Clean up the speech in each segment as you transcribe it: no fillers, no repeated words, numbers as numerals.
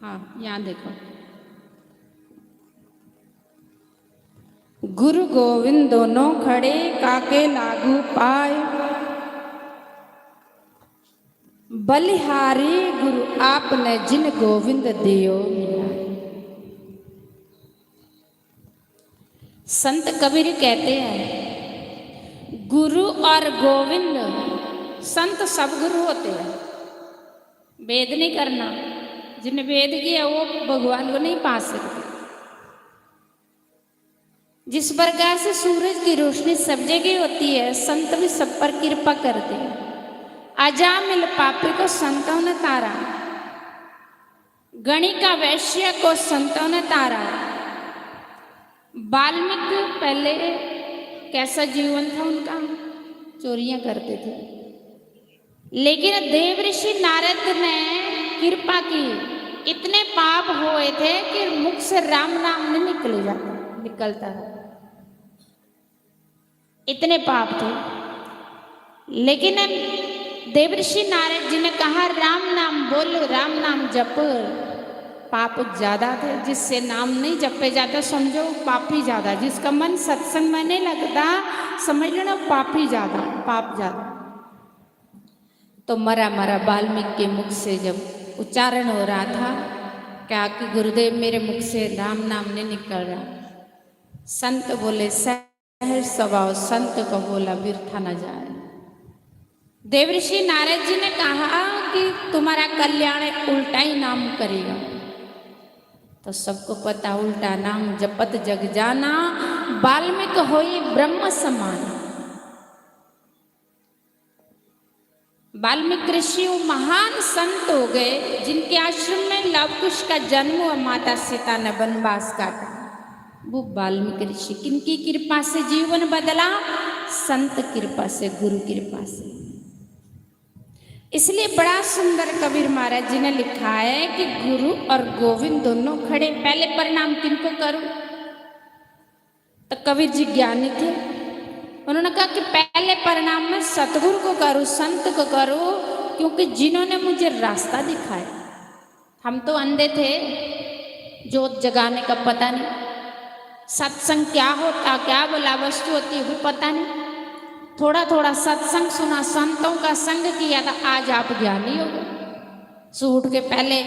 हाँ यहाँ देखो, गुरु गोविंद दोनों खड़े काके लागू पाए, बलिहारी गुरु आपने जिन गोविंद दियो मिलाए। संत कबीर कहते हैं गुरु और गोविंद, संत सब गुरु होते हैं। वेद नहीं करना, जिन्हें वेद किया वो भगवान को नहीं पा सकते। जिस प्रकार से सूरज की रोशनी सब जगह होती है, संत भी सब पर कृपा करते हैं। अजामिल पापी को संतों ने तारा, गणिका वैश्य को संतों ने तारा। वाल्मीकि पहले कैसा जीवन था उनका, चोरियां करते थे, लेकिन देव ऋषि नारद ने कृपा की, इतने पाप हुए थे कि मुख से राम नाम नहीं निकलता था, इतने पाप थे। लेकिन देव ऋषि नारद जी ने कहा राम नाम बोलो, राम नाम जपो। पाप ज्यादा थे, जिससे नाम नहीं जपे जाता समझो पापी ज्यादा। जिसका मन सत्संग में नहीं लगता समझ लेना पापी ज्यादा, पाप ज्यादा। तो मरा मरा वाल्मीकि के मुख से जब उच्चारण हो रहा था क्या कि गुरुदेव मेरे मुख से राम नाम नहीं निकल रहा, संत बोले सहज स्वभाव संत को बोला बिरथा न जाए। देव ऋषि नारद जी ने कहा कि तुम्हारा कल्याण उल्टा ही नाम करेगा। तो सबको पता उल्टा नाम जपत जग जाना, वाल्मीकि होई ब्रह्म समान। वाल्मीकि ऋषि महान संत हो गए जिनके आश्रम में लव कुश का जन्म हुआ, माता सीता ने वनवास काटा। वो वाल्मीकि ऋषि किनकी कृपा से जीवन बदला, संत कृपा से, गुरु कृपा से। इसलिए बड़ा सुंदर कबीर महाराज जी ने लिखा है कि गुरु और गोविंद दोनों खड़े, पहले प्रणाम किनको करूं? तो कबीर जी ज्ञानी थे, उन्होंने कहा कि पहले प्रणाम मैं सतगुरु को करूं, संत को करूं, क्योंकि जिन्होंने मुझे रास्ता दिखाया। हम तो अंधे थे, जोत जगाने का पता नहीं, सत्संग क्या होता, क्या भला वस्तु होती है वो पता नहीं। थोड़ा थोड़ा सत्संग सुना, संतों का संग किया था, आज आप ज्ञानी हो गए। सूट के पहले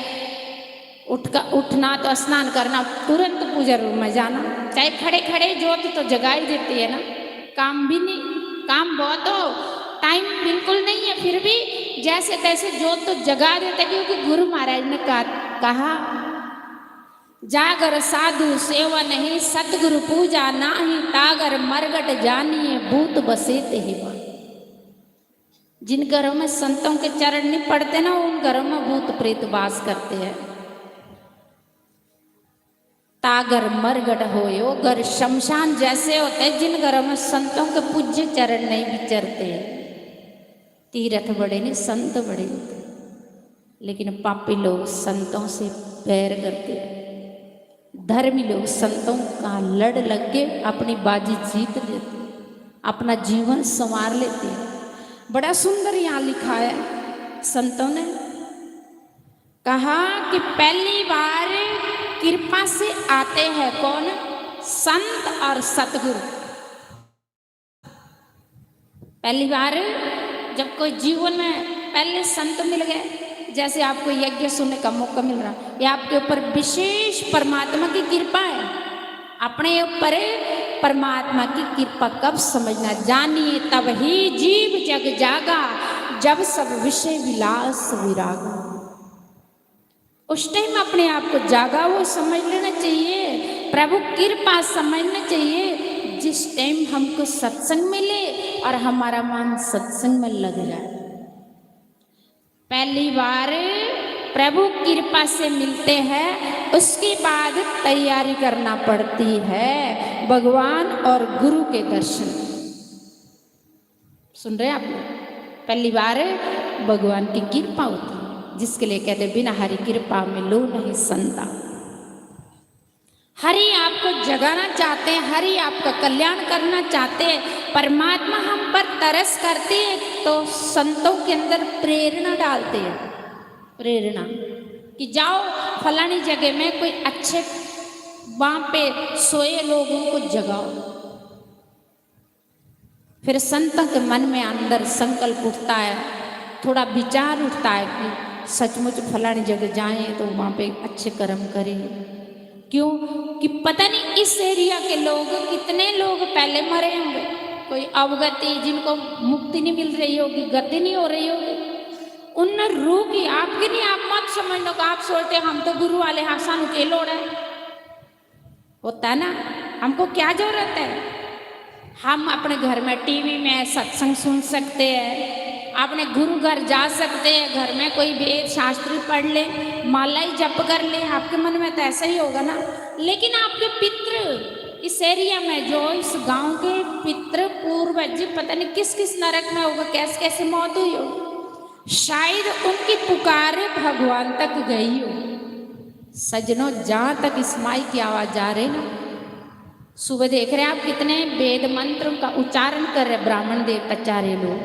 उठना तो स्नान करना, तुरंत पूजा रूम में जाना, चाहे खड़े खड़े ज्योत तो जगा ही देती है ना। काम भी नहीं, काम बहुत हो, टाइम बिल्कुल नहीं है, फिर भी जैसे तैसे ज्योत तो जगा देते, क्योंकि गुरु महाराज ने कहा जागर साधु सेवा नहीं, सतगुरु पूजा नाही, तागर मरगट जानिए भूत बसे ते ही बन। जिन घरों में संतों के चरण नहीं पड़ते ना, उन घरों में भूत प्रेत वास करते हैं। तागर मरगट होयो, घर शमशान जैसे होते हैं जिन घरों में संतों के पूज्य चरण नहीं विचरते। तीर्थ बड़े नहीं, संत बड़े होते, लेकिन पापी लोग संतों से बैर करते हैं। धर्मी लोग संतों का लड़ लग के अपनी बाजी जीत लेते, अपना जीवन संवार लेते हैं। बड़ा सुंदर यहाँ लिखा है, संतों ने कहा कि पहली बार कृपा से आते हैं कौन? संत और सतगुरु। पहली बार जब कोई जीवन में पहले संत मिल गए, जैसे आपको यज्ञ सुनने का मौका मिल रहा, ये आपके ऊपर विशेष परमात्मा की कृपा है। अपने ऊपर परमात्मा की कृपा कब समझना, जानिए तब ही जीव जग जागा, जब सब विषय विलास विरागा। उस टाइम अपने आप को जागा वो समझ लेना चाहिए, प्रभु कृपा समझना चाहिए। जिस टाइम हमको सत्संग मिले और हमारा मन सत्संग में लग जाए। पहली बार प्रभु कृपा से मिलते हैं, उसके बाद तैयारी करना पड़ती है भगवान और गुरु के दर्शन। सुन रहे हैं आप लोग? पहली बार भगवान की कृपा होती है, जिसके लिए कहते बिना हरि कृपा मिलो नहीं संता। हरि आपको जगाना चाहते हैं, हरि आपका कल्याण करना चाहते हैं, परमात्मा हम पर तरस करते हैं तो संतों के अंदर प्रेरणा डालते हैं। प्रेरणा कि जाओ फलानी जगह में कोई अच्छे वहां पे सोए लोगों को जगाओ। फिर संतों के मन में अंदर संकल्प उठता है, थोड़ा विचार उठता है कि सचमुच फलानी जगह जाएं तो वहां पे अच्छे कर्म करें। क्यों कि पता नहीं इस एरिया के लोग कितने लोग पहले मरे होंगे, कोई अवगति जिनको मुक्ति नहीं मिल रही होगी, गति नहीं हो रही होगी, उन रूह की आपकी नहीं। आप मत समझ लो कि आप सोचते हम तो गुरु वाले हाँ सानू के लोड़ है, होता है ना, हमको क्या जरूरत है। हम अपने घर में टीवी में सत्संग सुन सकते हैं, अपने गुरु घर जा सकते हैं, घर में कोई वेद शास्त्री पढ़ ले, माला ही जप कर ले, आपके मन में तो ऐसा ही होगा ना। लेकिन आपके पितृ इस एरिया में जो इस गांव के पितृ पूर्वज पता नहीं किस किस नरक में होगा, कैसे कैसे मौत हुई हो, शायद उनकी पुकार भगवान तक गई हो। सजनों जहां तक इस माई की आवाज जा रही ना, सुबह देख रहे हैं आप कितने वेद मंत्रों का उच्चारण कर रहे ब्राह्मण देवताचार्य लोग।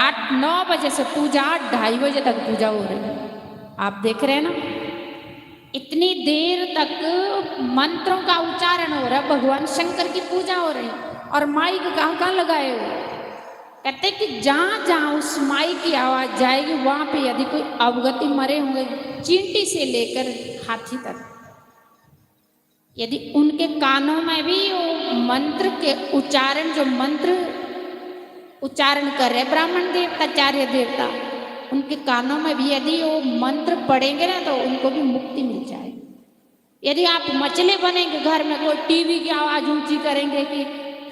8-9 बजे से पूजा 2:30 बजे तक पूजा हो रही है, आप देख रहे हैं ना, इतनी देर तक मंत्रों का उच्चारण हो रहा है, भगवान शंकर की पूजा हो रही है। और माइक कहाँ कहाँ लगाए हुए, कहते कि जहाँ जहाँ उस माई की आवाज जाएगी वहां पे यदि कोई अवगति मरे होंगे, चींटी से लेकर हाथी तक, यदि उनके कानों में भी वो मंत्र के उच्चारण, जो मंत्र उच्चारण कर रहे ब्राह्मण देवताचार्य देवता, उनके कानों में भी यदि वो मंत्र पढ़ेंगे ना तो उनको भी मुक्ति मिल जाएगी। यदि आप मचले बनेंगे घर में, कोई टीवी की आवाज ऊंची करेंगे कि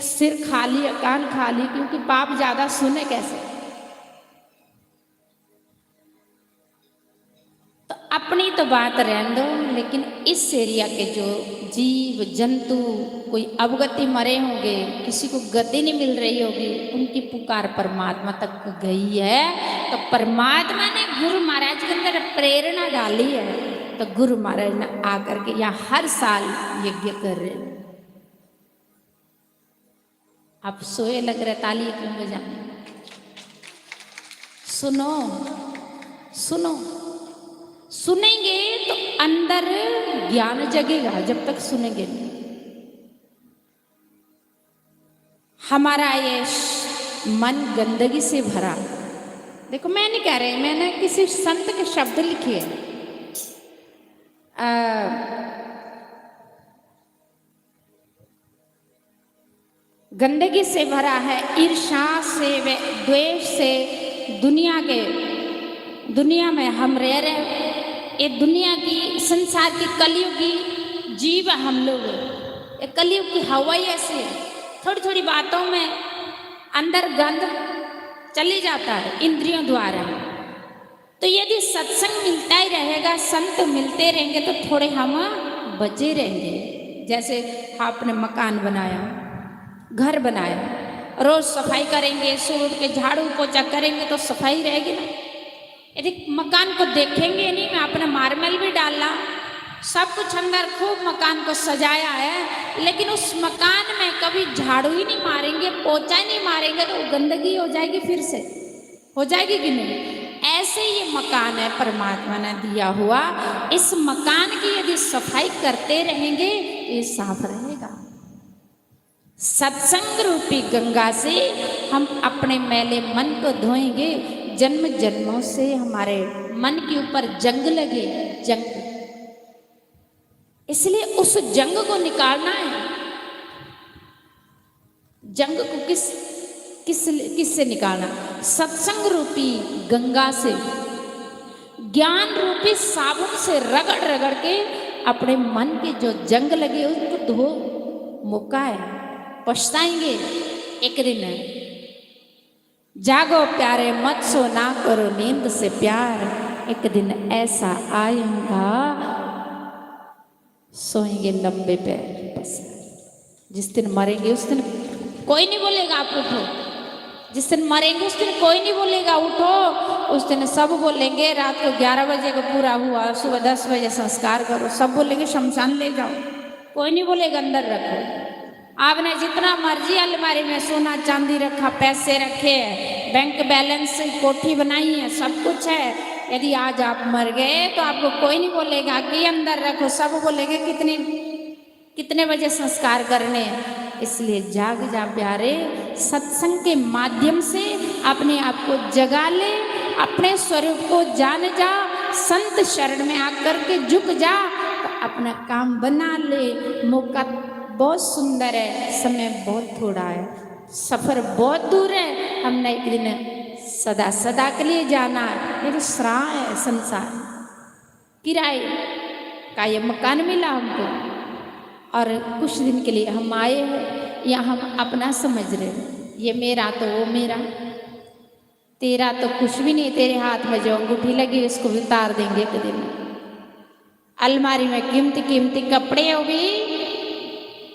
सिर खाली है कान खाली, क्योंकि पाप ज्यादा सुने कैसे। तो अपनी तो बात रहने दो, लेकिन इस एरिया के जो जीव जंतु कोई अवगति मरे होंगे, किसी को गति नहीं मिल रही होगी, उनकी पुकार परमात्मा तक गई है। तो परमात्मा ने गुरु महाराज के अंदर प्रेरणा डाली है, तो गुरु महाराज ने आकर के यहाँ हर साल यज्ञ कर रहे हैं। आप सोए लग रहे, ताली क्यों बजाने, सुनो सुनो, सुनेंगे तो अंदर ज्ञान जगेगा, जब तक सुनेंगे नहीं। हमारा ये मन गंदगी से भरा, देखो मैं नहीं कह रही, मैंने किसी संत के शब्द लिखे हैं, गंदगी से भरा है, ईर्ष्या से, द्वेष से, दुनिया में हम रह रहे, ये दुनिया की संसार की कलयुग की जीव हम लोग, ये कलयुग की हवा ही ऐसी है, थोड़ी थोड़ी बातों में अंदर गंध चली जाता है इंद्रियों द्वारा। तो यदि सत्संग मिलता ही रहेगा, संत मिलते रहेंगे, तो थोड़े हम बचे रहेंगे। जैसे आपने मकान बनाया, घर बनाया, रोज सफाई करेंगे, सुबह उठ के झाड़ू पोछा करेंगे तो सफाई रहेगी ना। यदि मकान को देखेंगे नहीं, मैं अपना मार्बल भी डाला, सब कुछ अंदर खूब मकान को सजाया है, लेकिन उस मकान में कभी झाड़ू ही नहीं मारेंगे, पोछा ही नहीं मारेंगे, तो गंदगी हो जाएगी, फिर से हो जाएगी कि नहीं। ऐसे ये मकान है परमात्मा ने दिया हुआ, इस मकान की यदि सफाई करते रहेंगे ये साफ रहेगा। सत्संग रूपी गंगा से हम अपने मैले मन को धोएंगे, जन्म जन्मों से हमारे मन के ऊपर जंग लगे, जंग, इसलिए उस जंग को निकालना है। जंग को किससे निकालना? सत्संग रूपी गंगा से, ज्ञान रूपी साबुन से रगड़ रगड़ के अपने मन के जो जंग लगे उसको धो। मौका है, पछताएंगे एक दिन। जागो प्यारे मत सो ना करो नींद से प्यार, एक दिन ऐसा आएगा सोएंगे लंबे पैर पसार। जिस दिन मरेंगे उस दिन कोई नहीं बोलेगा आप उठो, जिस दिन मरेंगे उस दिन कोई नहीं बोलेगा उठो, उस दिन सब बोलेंगे रात को 11 बजे को पूरा हुआ, सुबह 10 बजे संस्कार करो, सब बोलेंगे शमशान ले जाओ, कोई नहीं बोलेगा अंदर रखो। आपने जितना मर्जी अलमारी में सोना चांदी रखा, पैसे रखे, बैंक बैलेंस, कोठी बनाई है, सब कुछ है, यदि आज आप मर गए तो आपको कोई नहीं बोलेगा कि अंदर रखो, सब बोलेंगे कितने बजे संस्कार करने हैं। इसलिए जाग जा प्यारे, सत्संग के माध्यम से अपने आप को जगा ले, अपने स्वरूप को जान जा, संत शरण में आकर के झुक जा, तो अपना काम बना ले। मौका बहुत सुंदर है, समय बहुत थोड़ा है, सफर बहुत दूर है, हमने एक दिन सदा सदा के लिए जाना है। ये तो सराह है संसार, किराए का ये मकान मिला हमको और कुछ दिन के लिए हम आए हैं, या हम अपना समझ रहे हैं ये मेरा तो वो मेरा, तेरा तो कुछ भी नहीं, तेरे हाथ में जो अंगूठी लगी उसको भी उतार देंगे एक दिन। अलमारी में कीमती कीमती कपड़े हो भी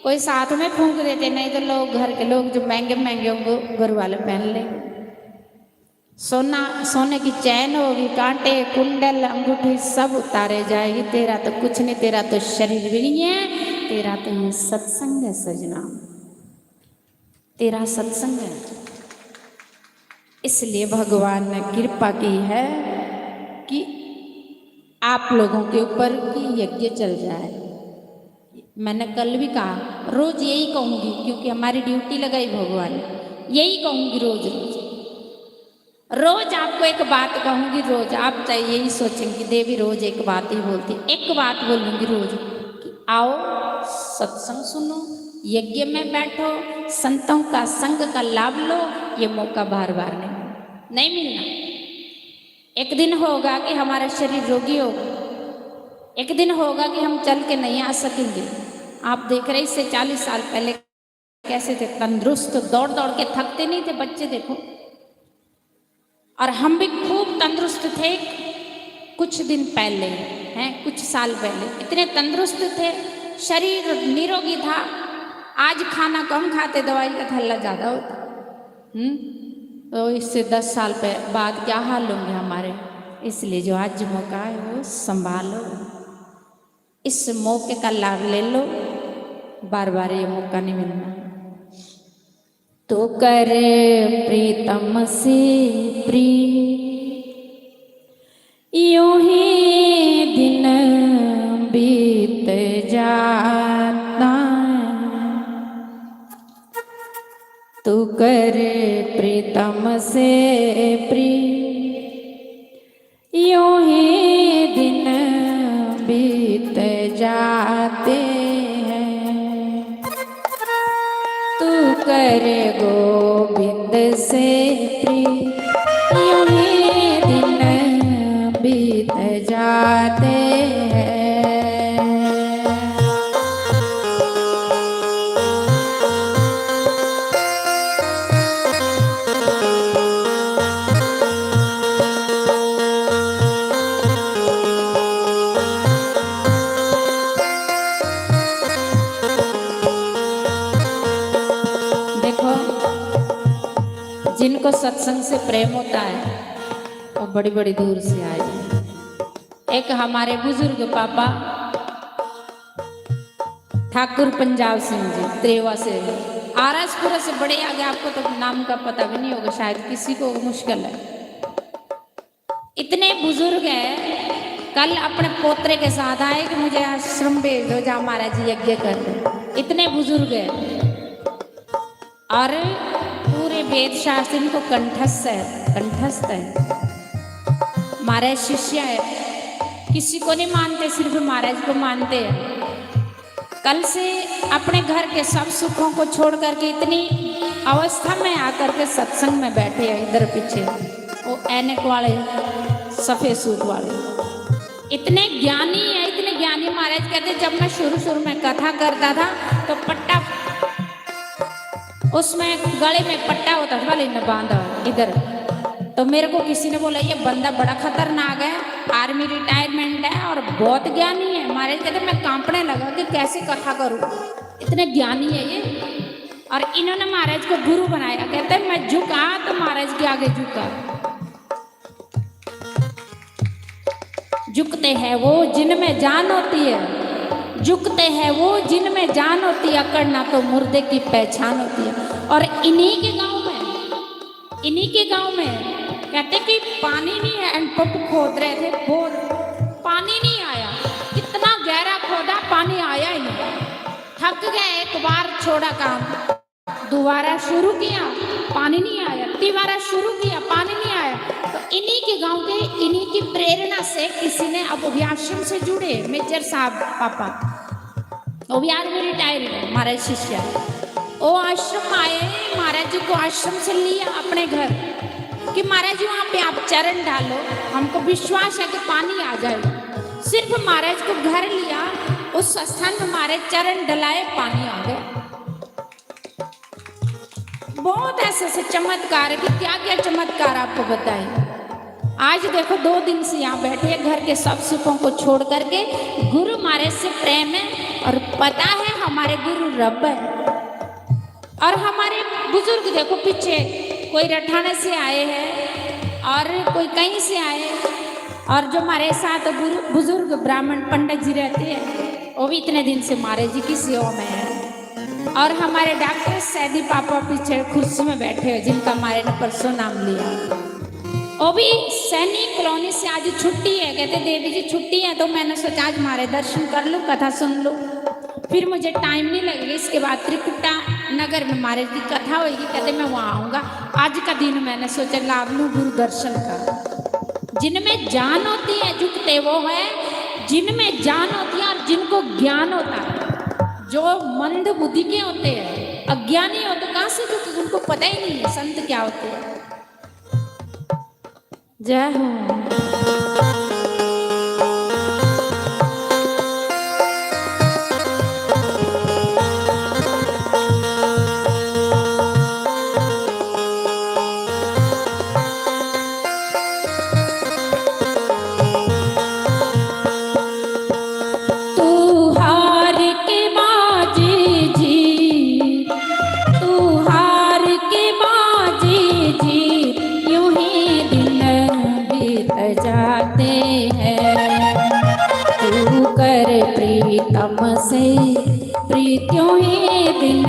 कोई साथ में फूंक देते, नहीं तो लोग घर के लोग जो महंगे महंगे होंगे घर वाले पहन लेंगे। सोने की चैन होगी, कांटे कुंडल अंगूठी सब उतारे जाएगी, तेरा तो कुछ नहीं, तेरा तो शरीर भी नहीं है, तेरा तो ये सत्संग है सजना, तेरा सत्संग है। इसलिए भगवान ने कृपा की है कि आप लोगों के ऊपर की यज्ञ चल जाए। मैंने कल भी कहा, रोज यही कहूंगी क्योंकि हमारी ड्यूटी लगाई भगवान, यही कहूंगी रोज रोज रोज आपको एक बात कहूंगी, रोज आप चाहे यही सोचेंगे देवी रोज एक बात ही बोलती, एक बात बोलूंगी रोज कि आओ सत्संग सुनो, यज्ञ में बैठो, संतों का संग का लाभ लो। ये मौका बार बार नहीं मिलना। एक दिन होगा कि हमारा शरीर रोगी होगा, एक दिन होगा कि हम चल के नहीं आ सकेंगे। आप देख रहे इससे 40 साल पहले कैसे थे, तंदुरुस्त, दौड़ दौड़ के थकते नहीं थे बच्चे, देखो। और हम भी खूब तंदुरुस्त थे कुछ दिन पहले, हैं कुछ साल पहले, इतने तंदुरुस्त थे, शरीर निरोगी था। आज खाना कम खाते, दवाई का थल्ला ज़्यादा होता। तो इससे 10 साल बाद क्या हाल होंगे हमारे। इसलिए जो आज मौका है वो संभालो, इस मौके का लाभ ले लो, बार बार ये मौका नहीं मिलना। तो कर प्रीतम से प्रिय, यूं ही दिन बीत जाता, तू कर प्रीतम से प्रिय, यूं ही दिन बीत जाते हैं, तू कर गोविंद से प्रिय, यूं ही दिन बीत जाते हैं। जिनको सत्संग से प्रेम होता है वो बड़ी बड़ी दूर से आए। एक हमारे बुजुर्ग पापा ठाकुर पंजाब सिंह जी त्रेवा से, आरसपुरा से बड़े आगे, आपको तो नाम का पता भी नहीं होगा, शायद किसी को मुश्किल है। इतने बुजुर्ग है, कल अपने पोतरे के साथ आए कि मुझे आश्रम भेज दो, जा महाराज जी यज्ञ कर दो। इतने बुजुर्ग है और पूरे वेद शास्त्र इनको कंठस्थ है। महाराज शिष्य है, किसी को नहीं मानते, सिर्फ महाराज को मानते हैं। कल से अपने घर के सब सुखों को छोड़ करके इतनी अवस्था में आकर के सत्संग में बैठे हैं। इधर पीछे वो ऐनक वाले, सफेद सूट वाले, इतने ज्ञानी है, इतने ज्ञानी। महाराज कहते जब मैं शुरू में कथा करता था तो पट्टा, उसमें गले में पट्टा होता था, वाले ने बांधा इधर, तो मेरे को किसी ने बोला ये बंदा बड़ा खतरनाक है, आर्मी रिटायरमेंट है और बहुत ज्ञानी है। महाराज कहते मैं कांपने लगा कि कैसे कथा करूं, इतने ज्ञानी है ये। और इन्होंने महाराज को गुरु बनाया। कहते मैं झुका तो महाराज के आगे झुका। झुकते हैं वो जिनमें जान होती है, झुकते हैं वो जिनमें जान होती है, अकड़ना तो मुर्दे की पहचान होती है। और इन्हीं के गांव में कहते कि पानी नहीं है, हैंडपंप खोद रहे थे, बहुत पानी नहीं आया, कितना गहरा खोदा, पानी आया ही नहीं। थक गए, एक बार छोड़ा काम, दोबारा शुरू किया, पानी नहीं आया, तीसरा शुरू किया, पानी नहीं आया। तो इन्हीं के गांव के, इन्हीं की प्रेरणा से किसी ने अब अभ्याश्रम से जुड़े, मेजर साहब पापा, वो भी आज भी रिटायर्ड है, महाराज शिष्य। वो आश्रम आए, महाराज जी को आश्रम से लिया अपने घर कि महाराज जी वहाँ पे आप चरण डालो, हमको विश्वास है कि पानी आ जाएगा। सिर्फ महाराज को घर लिया, उस स्थान में महाराज चरण डलाए, पानी आ गया। बहुत ऐसे ऐसे चमत्कार है कि क्या क्या चमत्कार आपको बताएं। आज देखो 2 दिन से यहाँ बैठे, घर के सब सुखों को छोड़ करके गुरु महाराज से प्रेम है और पता है हमारे गुरु रब है। और हमारे बुजुर्ग देखो पीछे, कोई रठाने से आए हैं और कोई कहीं से आए, और जो हमारे साथ बुजुर्ग ब्राह्मण पंडित जी रहते हैं, वो भी इतने दिन से महाराज जी की सेवा में है। और हमारे डॉक्टर सैदी पापा पीछे कुर्सी में बैठे हैं, जिनका हमारे ने परसों नाम लिया, वो भी सैनिक कॉलोनी से आज छुट्टी है। कहते देवी जी छुट्टी है, तो मैंने सोचा आज हमारे दर्शन कर लूँ, कथा सुन लूँ, फिर मुझे टाइम नहीं लगेगा। इसके बाद त्रिकुटा नगर में महाराज की कथा होगी, कहते मैं वहाँ आऊँगा। आज का दिन मैंने सोचा लाभ लूँ गुरु दर्शन का। जिनमें जान होती है झुकते वो है, जिनमें जान होती है और जिनको ज्ञान होता है। जो मंद बुद्धि के होते हैं, अज्ञानी होते, कहाँ से झुके, उनको पता ही नहीं है संत क्या होते हैं। जय हो। प्रीतम से प्रीतियों ही दिन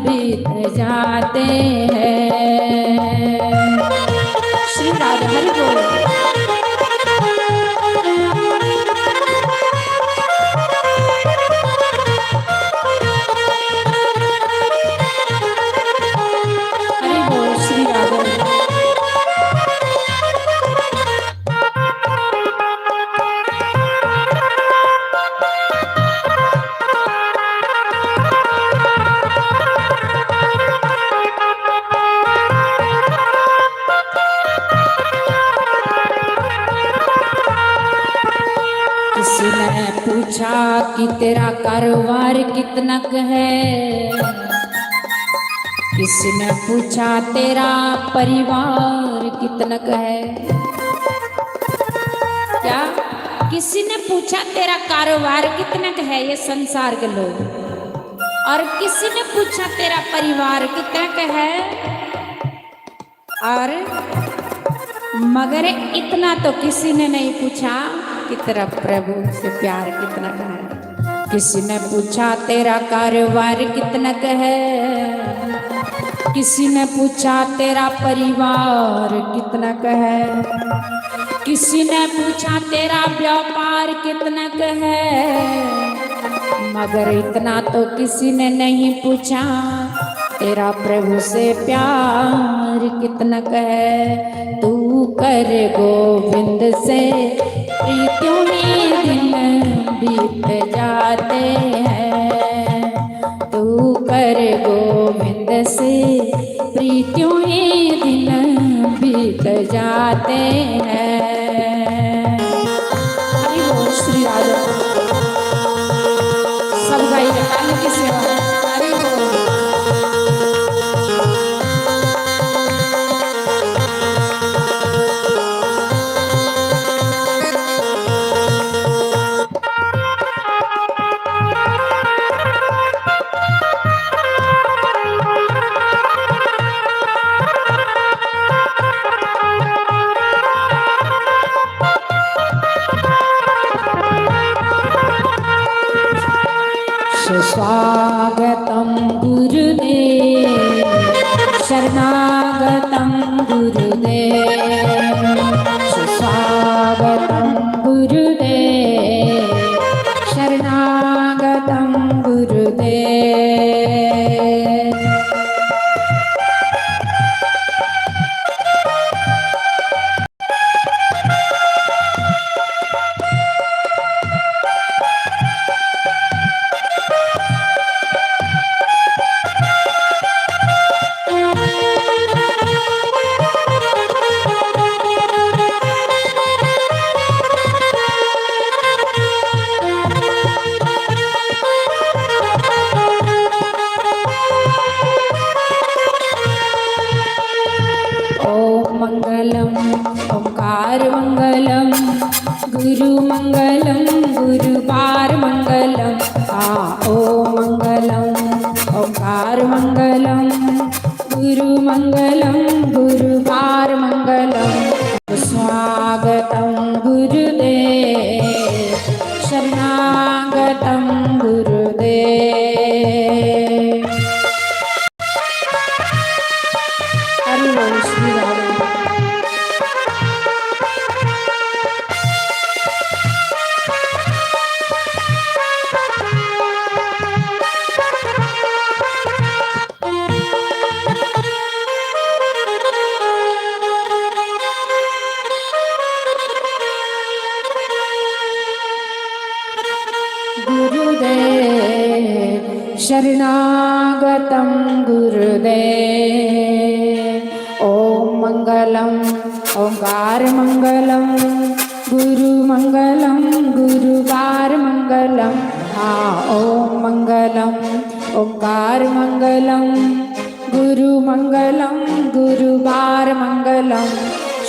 बीत जाते हैं। श्री राधा हरि बोल। हरि बोल श्री राधा। किसी ने पूछा कि तेरा कारोबार कितना है, किसी ने पूछा तेरा परिवार कितना है। क्या किसी ने पूछा तेरा कारोबार कितना है, ये संसार के लोग, और किसी ने पूछा तेरा परिवार कितना है, और मगर इतना तो किसी ने नहीं पूछा कि तेरा प्रभु से प्यार कितना है। किसी ने पूछा तेरा कारोबार कितना है, किसी ने पूछा तेरा परिवार कितना है, किसी ने पूछा तेरा व्यापार कितना है, मगर इतना तो किसी ने नहीं पूछा तेरा प्रभु से प्यार कितना है। तू कर गोविंद से प्रीतियों में दिन बीत जाते हैं। तू कर गोविंद से प्रीतियों में दिन बीत जाते हैं। हरि बोल श्री राधा। सब गाई रखाने की सेवा। हरि बोल। शरणागतं गुरुदेव सुस्वागतं गुरुदेव शरणागतं गुरुदेव। मंगलम ओंकार मंगलम गुरु मंगलम गुरुवार मंगलम ओम मंगलम ओंकार मंगलम गुरु मंगलम गुरुवार मंगलम स्वागतं गुरुदेव शरणागतं गुरुदेव। हरि बोल श्री राधे। गुरुदेव शरणागतं गुरुदेव ओम मंगलम ओंकार मंगलम गुरु मंगलम गुरुवार मंगलम ओम मंगलम ओंकार मंगलम गुरु मंगलम गुरुवार मंगलम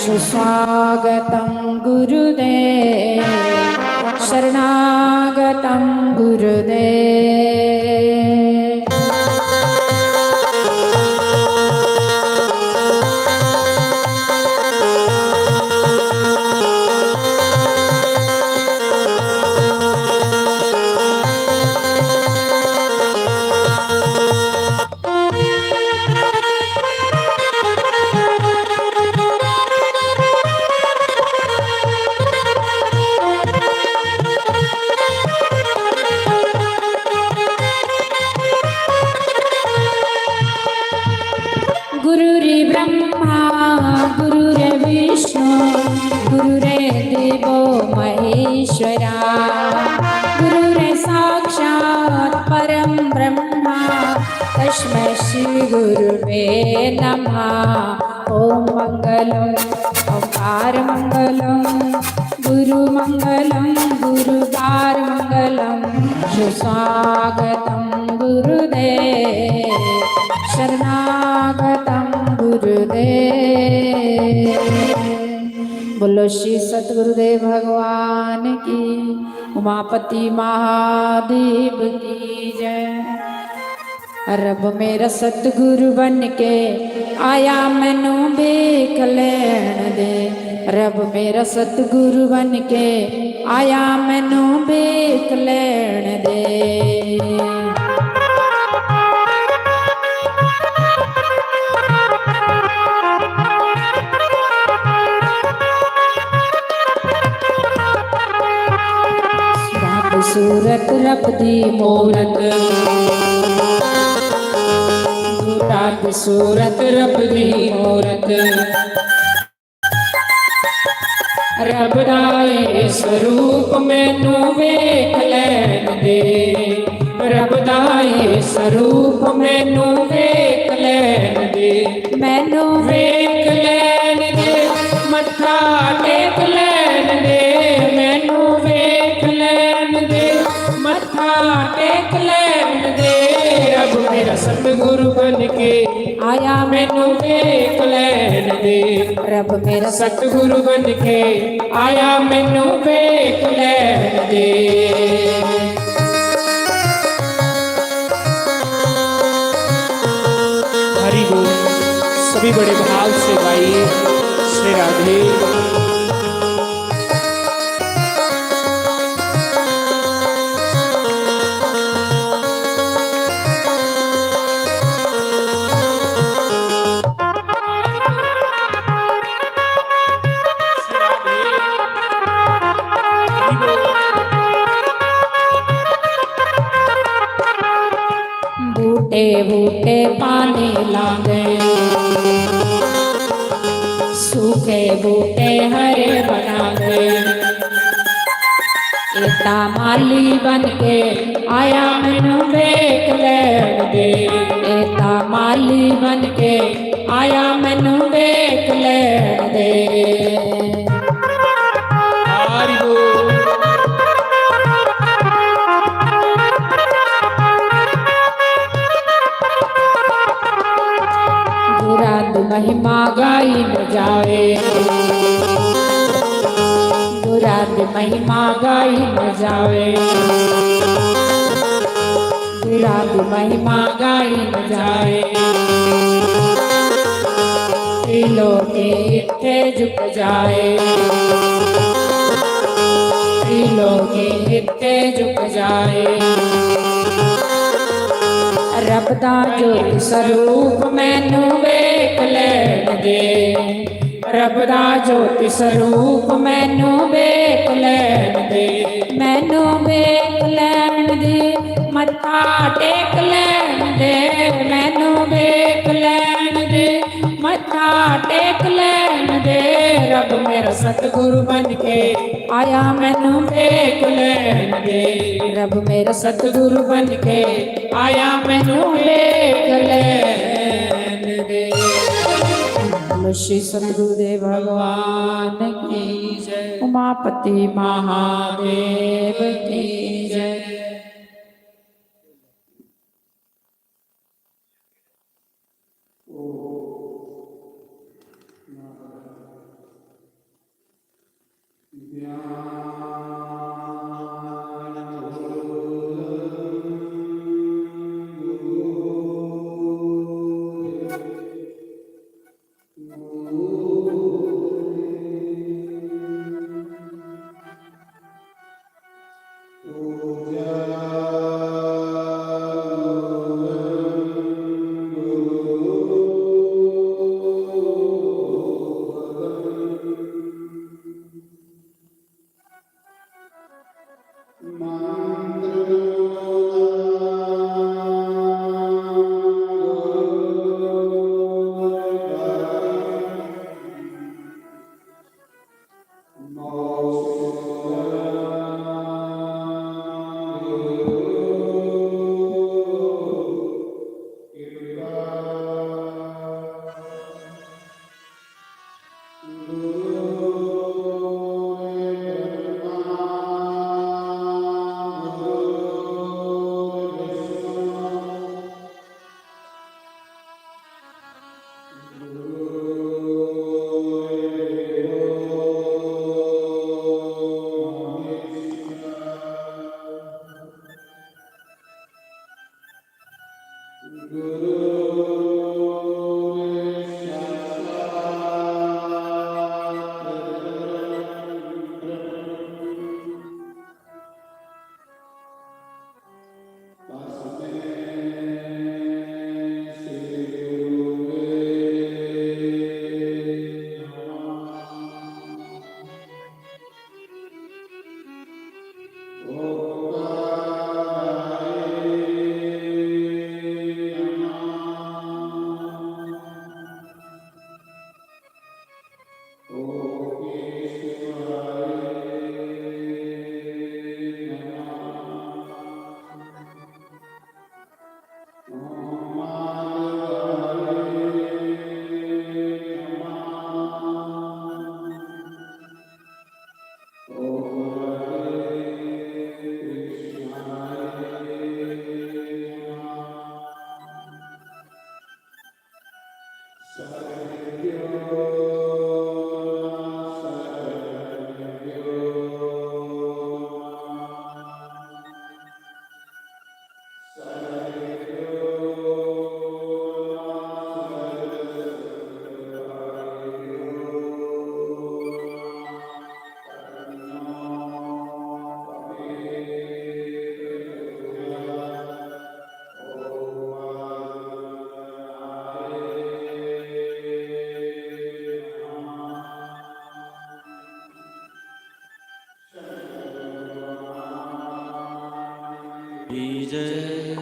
सुस्वागतं गुरुदेव शरणागतं गुरुदेव। गुरुर्ब्रह्मा गुरुर्विष्णु गुरुर्देवो महेश्वरा गुरुर्साक्षात् परं ब्रह्मा तस्मै श्री गुरुवे नमः। ओम मंगलम ओंकार मंगलम गुरु मंगलम गुरुवार मंगलम सुस्वागतं गुरुदेव शरणागतं गुरुदेव। बोलो श्री सतगुरुदेव भगवान की, उमापति महादेव की जय। रब मेरा सतगुरु बन के आया मैनू देख लैण दे। रब मेरा सतगुरु बन के आया मैनू देख लैण दे। सूरत रब दी मूरत रब सूरत रब दी मूरत रब दा ए स्वरूप मैनू वेख लैण दे। रब दा ए स्वरूप मैनू वेख लैण दे। मैनू वेख लैण दे मत्था टेक लैण दे। मैनू वेख लैण दे मत्था टेक लैण दे। रब मेरा सतगुरु बन के आया मैनू वेख लैण दे। रब मेरा सतगुरु बन के आया मैनू वेख लैण दे। हरि बोल। सभी बड़े भाव से गाइए श्री राधे। बूटे बूटे पानी लागे, सूखे बूटे हरे बनावे। एता माली बन के आया मैनू वेख लैण दे, एता माली बन के आया मैनू वेख लैण दे। हरि बोल। गुराद महिमा गाई न जावे, गुराद महिमा गाई न जावे, गुराद महिमा गाई न जावे। त्रिलोकी इत्थे झुक जाए, त्रिलोकी इत्थे झुक जाए। रब दा जोत स्वरूप मैनू वेख लैण दे, रब दा जोत स्वरूप मैनू वेख लैण दे, मैनू वेख लैण दे, मत्था टेक लैण दे, मैनू वेख लैण दे, मत्था टेक लैण दे। रब मेरा सतगुरु बन के आया मैनू वेख लैण दे, रब मेरा सतगुरु बन के आया मैनू वेख लैण दे। श्री सतगुरुदेव भगवान की जय, उमापति महादेव की जय। जय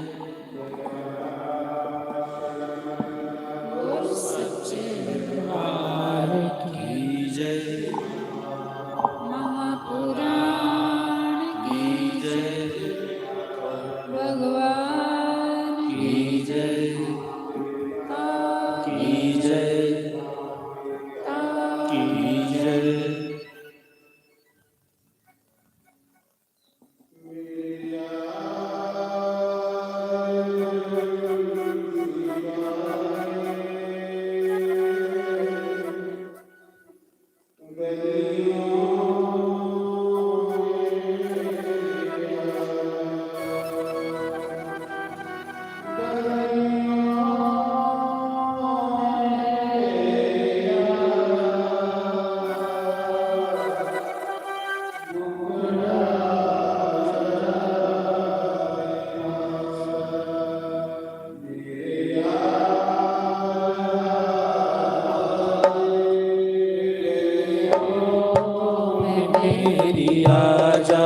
मेरी आजा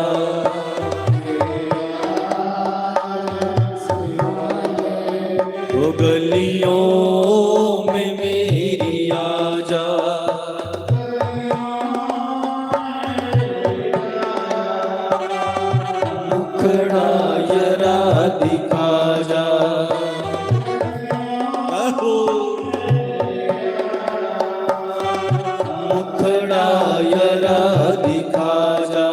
वो गलियों में मेरी आजा मुखड़ा जरा दिखा जा मुखड़ा जरा दिखा जा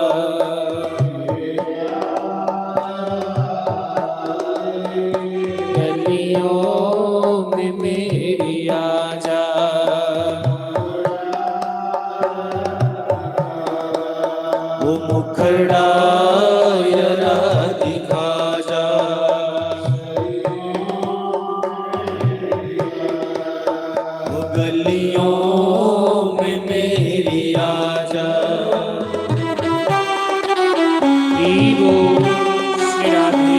गलियों में मेरी आजा वो मुखड़ा जरा दिखा जा वो गलियों में मेरी आजा ईगो श्री राधे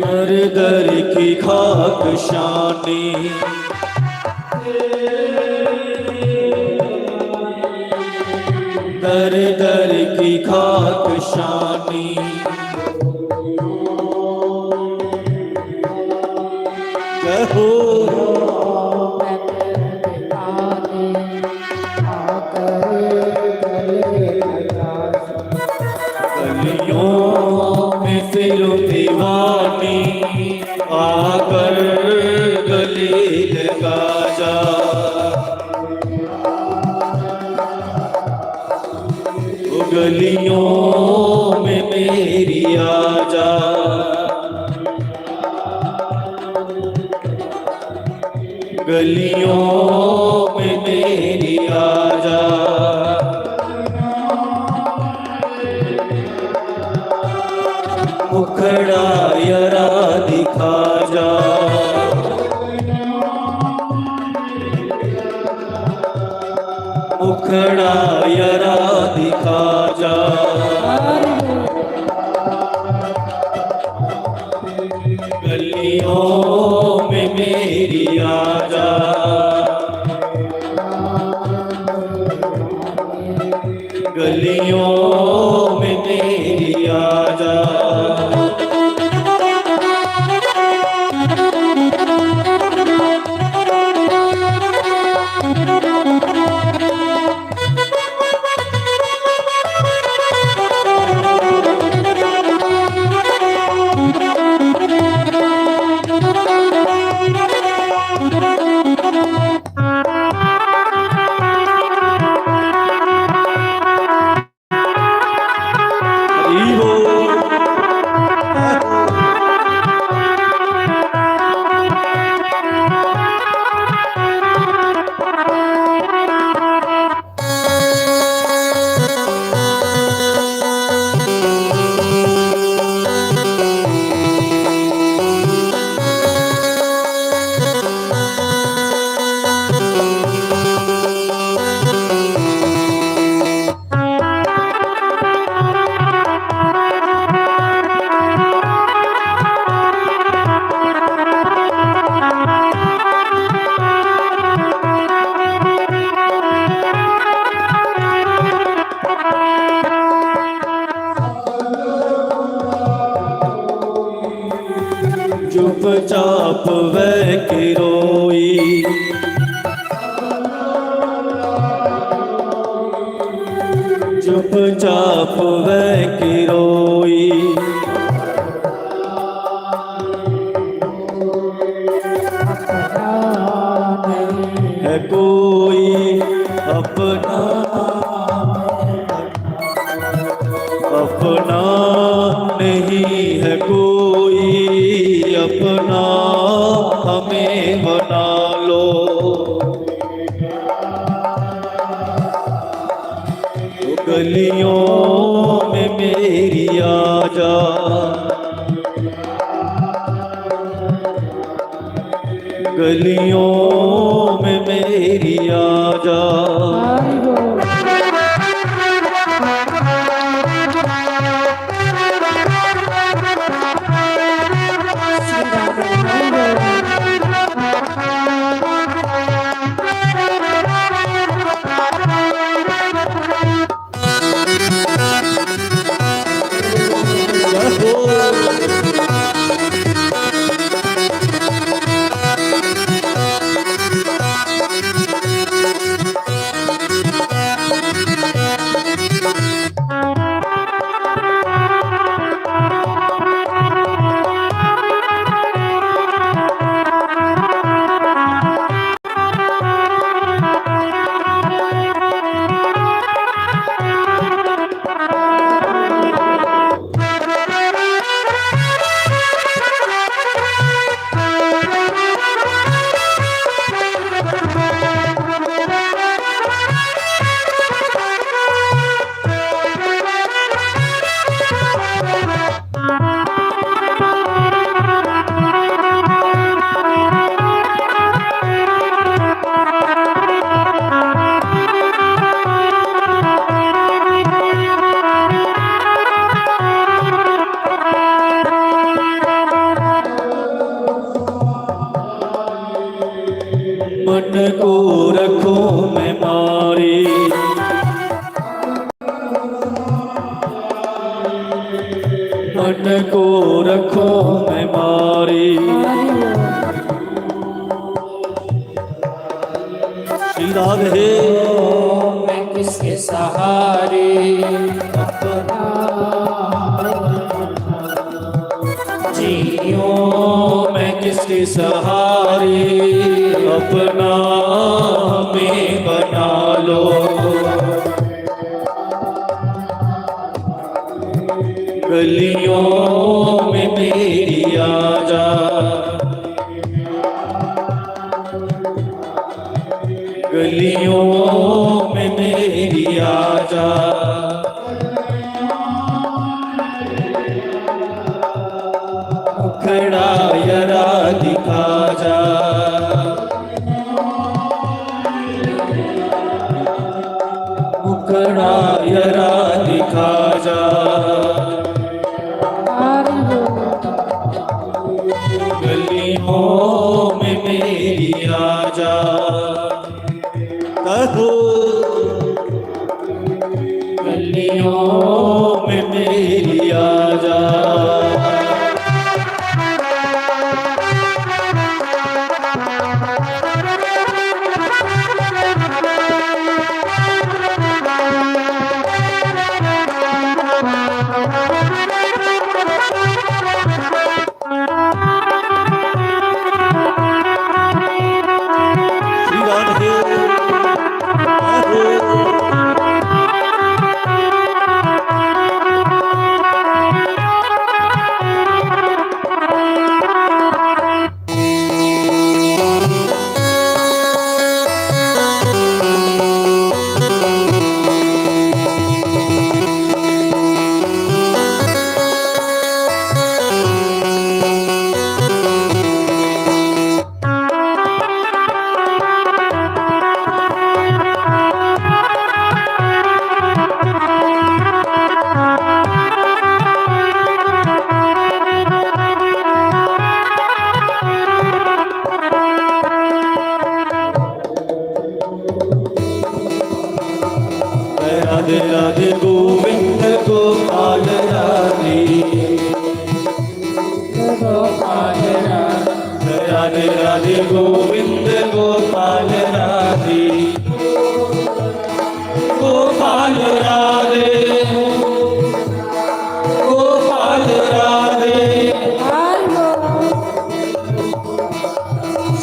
दर दर की खाक शानी दर दर की खाक शानी कहो गलियों में फिर दीवानी आकर गले लगा जा वो गलियों में मेरी आजा गलियों में मेरी आजा मुखड़ा जरा दिखा जा मुखड़ा जरा दिखा जा गलियों में मेरी आजा गलियों में मेरी आजा हरि बोल वह के रोई, चुपचाप वह के रोई। है कोई अपना, अपना नहीं है कोई अपना, हमें बना लो। तो गलियों में मेरी आजा, गलियों में मेरी आजा। मन को रखूं मैं मारी, मन को रखूं मैं मारी। श्री राग है मैं किसके सहारे अपना जियो, मैं किसके सहारे अपना, हमें बना लो। गलियों में मेरी आजा, गलियों में मेरी आजा। खड़ा यरा दिखा जा, मुखड़ा यरा दिखा जा। गलियों में मेरी आजा, कहो गलियों में मेरी आजा। राधे राधे गोविंद गोपाल राधे, गोपाल राधे, राधे राधे गोविंद गोपाल राधे गोपाल राधे गोपाल राधे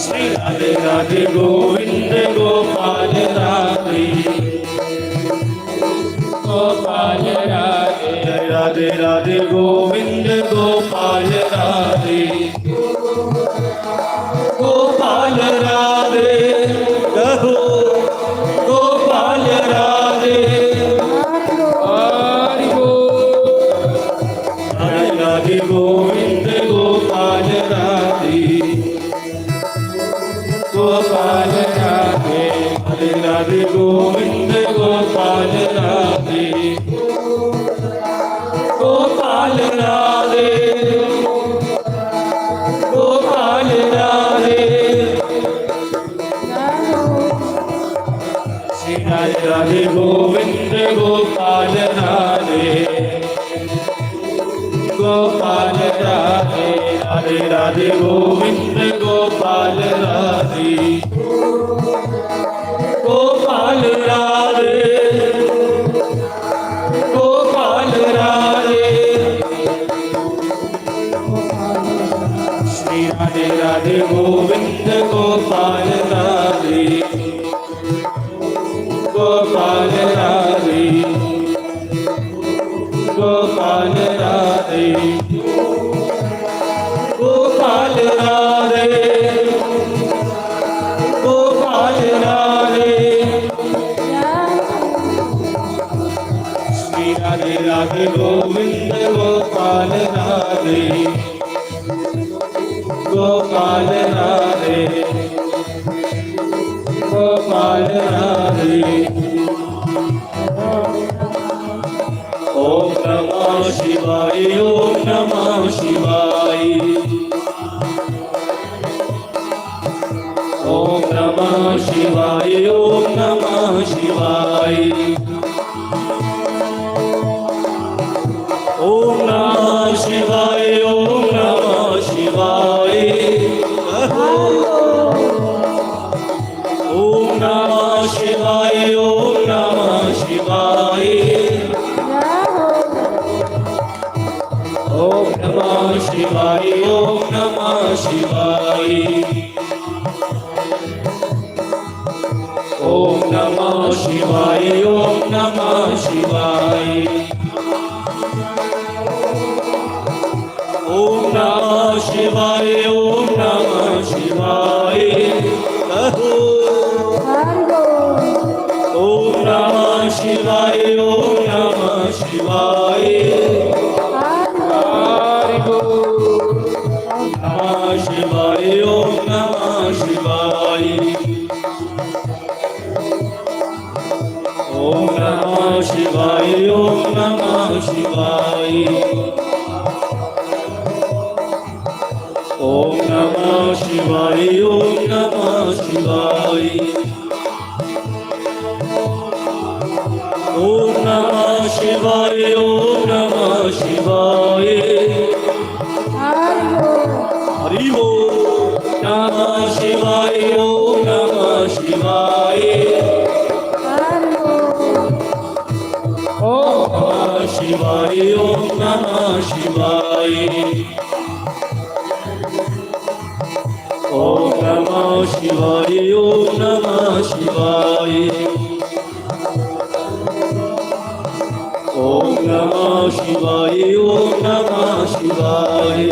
श्री राधे राधे गोविंद गोपाल राधे गोपाल राधे जय राधे राधे गोविंद गोपाल राधे गोपाल राधे कहो गोपाल राधे हरि बोल राधे राधे गोविंद गोपाल राधे गोपाल राधे राधे राधे गोविंद गोपाल राधे गोपाल राधे गोपाल राधे श्री राधे राधे गोविंद गोपाल राधे गोपाल राधे राधे राधे गोविंद गोपाल राधे गोपाल राधे गोपाल राधे श्री राधे राधे गोविंद गोपाल राधे गोपाल राधे गोपाल राधे गोपाल राधे गोपाल राधे श्री राधे राधे गोविंद गोपाल राधे गोपाल राधे गोपाल राधे ओम नमः शिवाय ओम नमः शिवाय ओम नमः शिवाय ओम नमः शिवाय ओम नमः शिवाय ओम नमः शिवाय ओम नमः शिवाय ओम नमः शिवाय ओम नमः शिवाय ओम नमः शिवाय ओम नमः शिवाय ओम नमः शिवाय ओम नमः शिवाय ओम नमः शिवाय कहो ओम नमः शिवाय ओम नमः शिवाय हरि बोल नमः शिवाय ओम नमः शिवाय ओम नमः शिवाय ओम नमः शिवाय ओम नमः शिवाय ओम नमः शिवाय ओम नमः शिवाय ओम नमः शिवाय हरि बोल नमः शिवाय ओम नमः शिवाय ओम नमः शिवाय ओम नमः शिवाय ओम नमः शिवाय ओम नमः शिवाय ओम नमः शिवाय ओम नमः शिवाय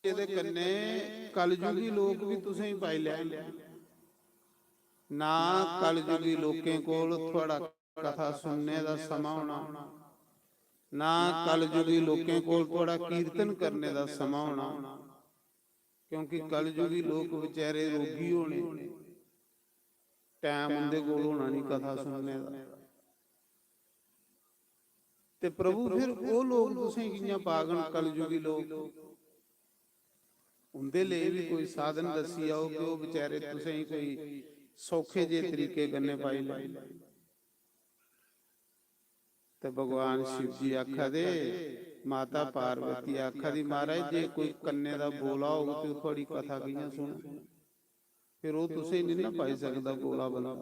ਇਹਦੇ ਕੰਨੇ ਕਲਯੁਗੀ ਲੋਕ ਵੀ ਤੁਸੀਂ ਪਾਈ ਲੈਣ ਨਾ ਕਲਯੁਗੀ ਲੋਕਾਂ ਕੋਲ ਥੋੜਾ ਕਥਾ ਸੁਣਨੇ ਦਾ ਸਮਾਂ ਹੋਣਾ ਨਾ ਕਲਯੁਗੀ ਲੋਕਾਂ ਕੋਲ ਥੋੜਾ ਕੀਰਤਨ ਕਰਨੇ ਦਾ ਸਮਾਂ ਹੋਣਾ ਕਿਉਂਕਿ ਕਲਯੁਗੀ ਲੋਕ ਵਿਚਾਰੇ ਰੋਗੀ ਹੋਣੇ ਟਾਈਮ ਉਹਦੇ ਕੋਲ ਹੋਣਾ ਨਹੀਂ ਕਥਾ ਸੁਣਨੇ ਦਾ ਤੇ ਪ੍ਰਭੂ ਫਿਰ ਉਹ ਲੋਕ ਤੁਸੀਂ ਕਿੰਨਾ ਪਾਗਣ ਕਲਯੁਗੀ ਲੋਕ उनके लिए भी कोई साधन दसी आओ कि वो बेचारे तुसें कोई सौखे जे तरीके गन्ने पाई ले तो भगवान शिव जी आखा दे माता पार्वती आखा दी महाराज जे कोई कन्ने दा बोला हो तो थोड़ी कथा कियां सुन फिर वो तुसें नहीं ना पाई सकदा बोला बला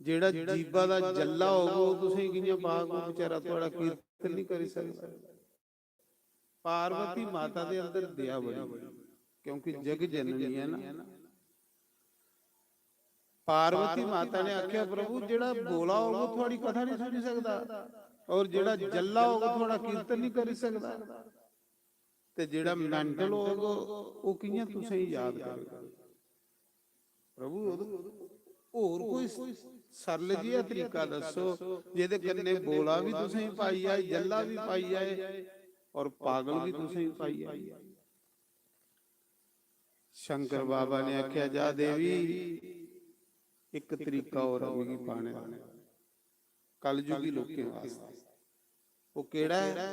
जेड़ा जीवा दा जल्ला होगा वो तुसें कियां पाग बेचारा थोड़ा कीर्तन नहीं कर सकदा पार्वती माता दे अंदर दया बड़ी क्योंकि जग जननी है ना पार्वती माता ने आख्या प्रभु जेड़ा बोला होगा थोड़ी कथा नहीं सुन सकता और जेड़ा जल्ला होगा थोड़ा कीर्तन नहीं कर सकता ते जेड़ा मेंटल होगा वो कियां तुसें याद करेगा प्रभु और कोई सरल जिहा तरीका दसो जेदे कन्ने बोला भी तुसें पाई आए जल्ला भी पाई आए और पागल भी तुसें पाई आई शंकर बाबा ने आख्या जा देवी एक तरीका और मिगी पाने दा कलयुगी लोकें वास्ते वो केड़ा है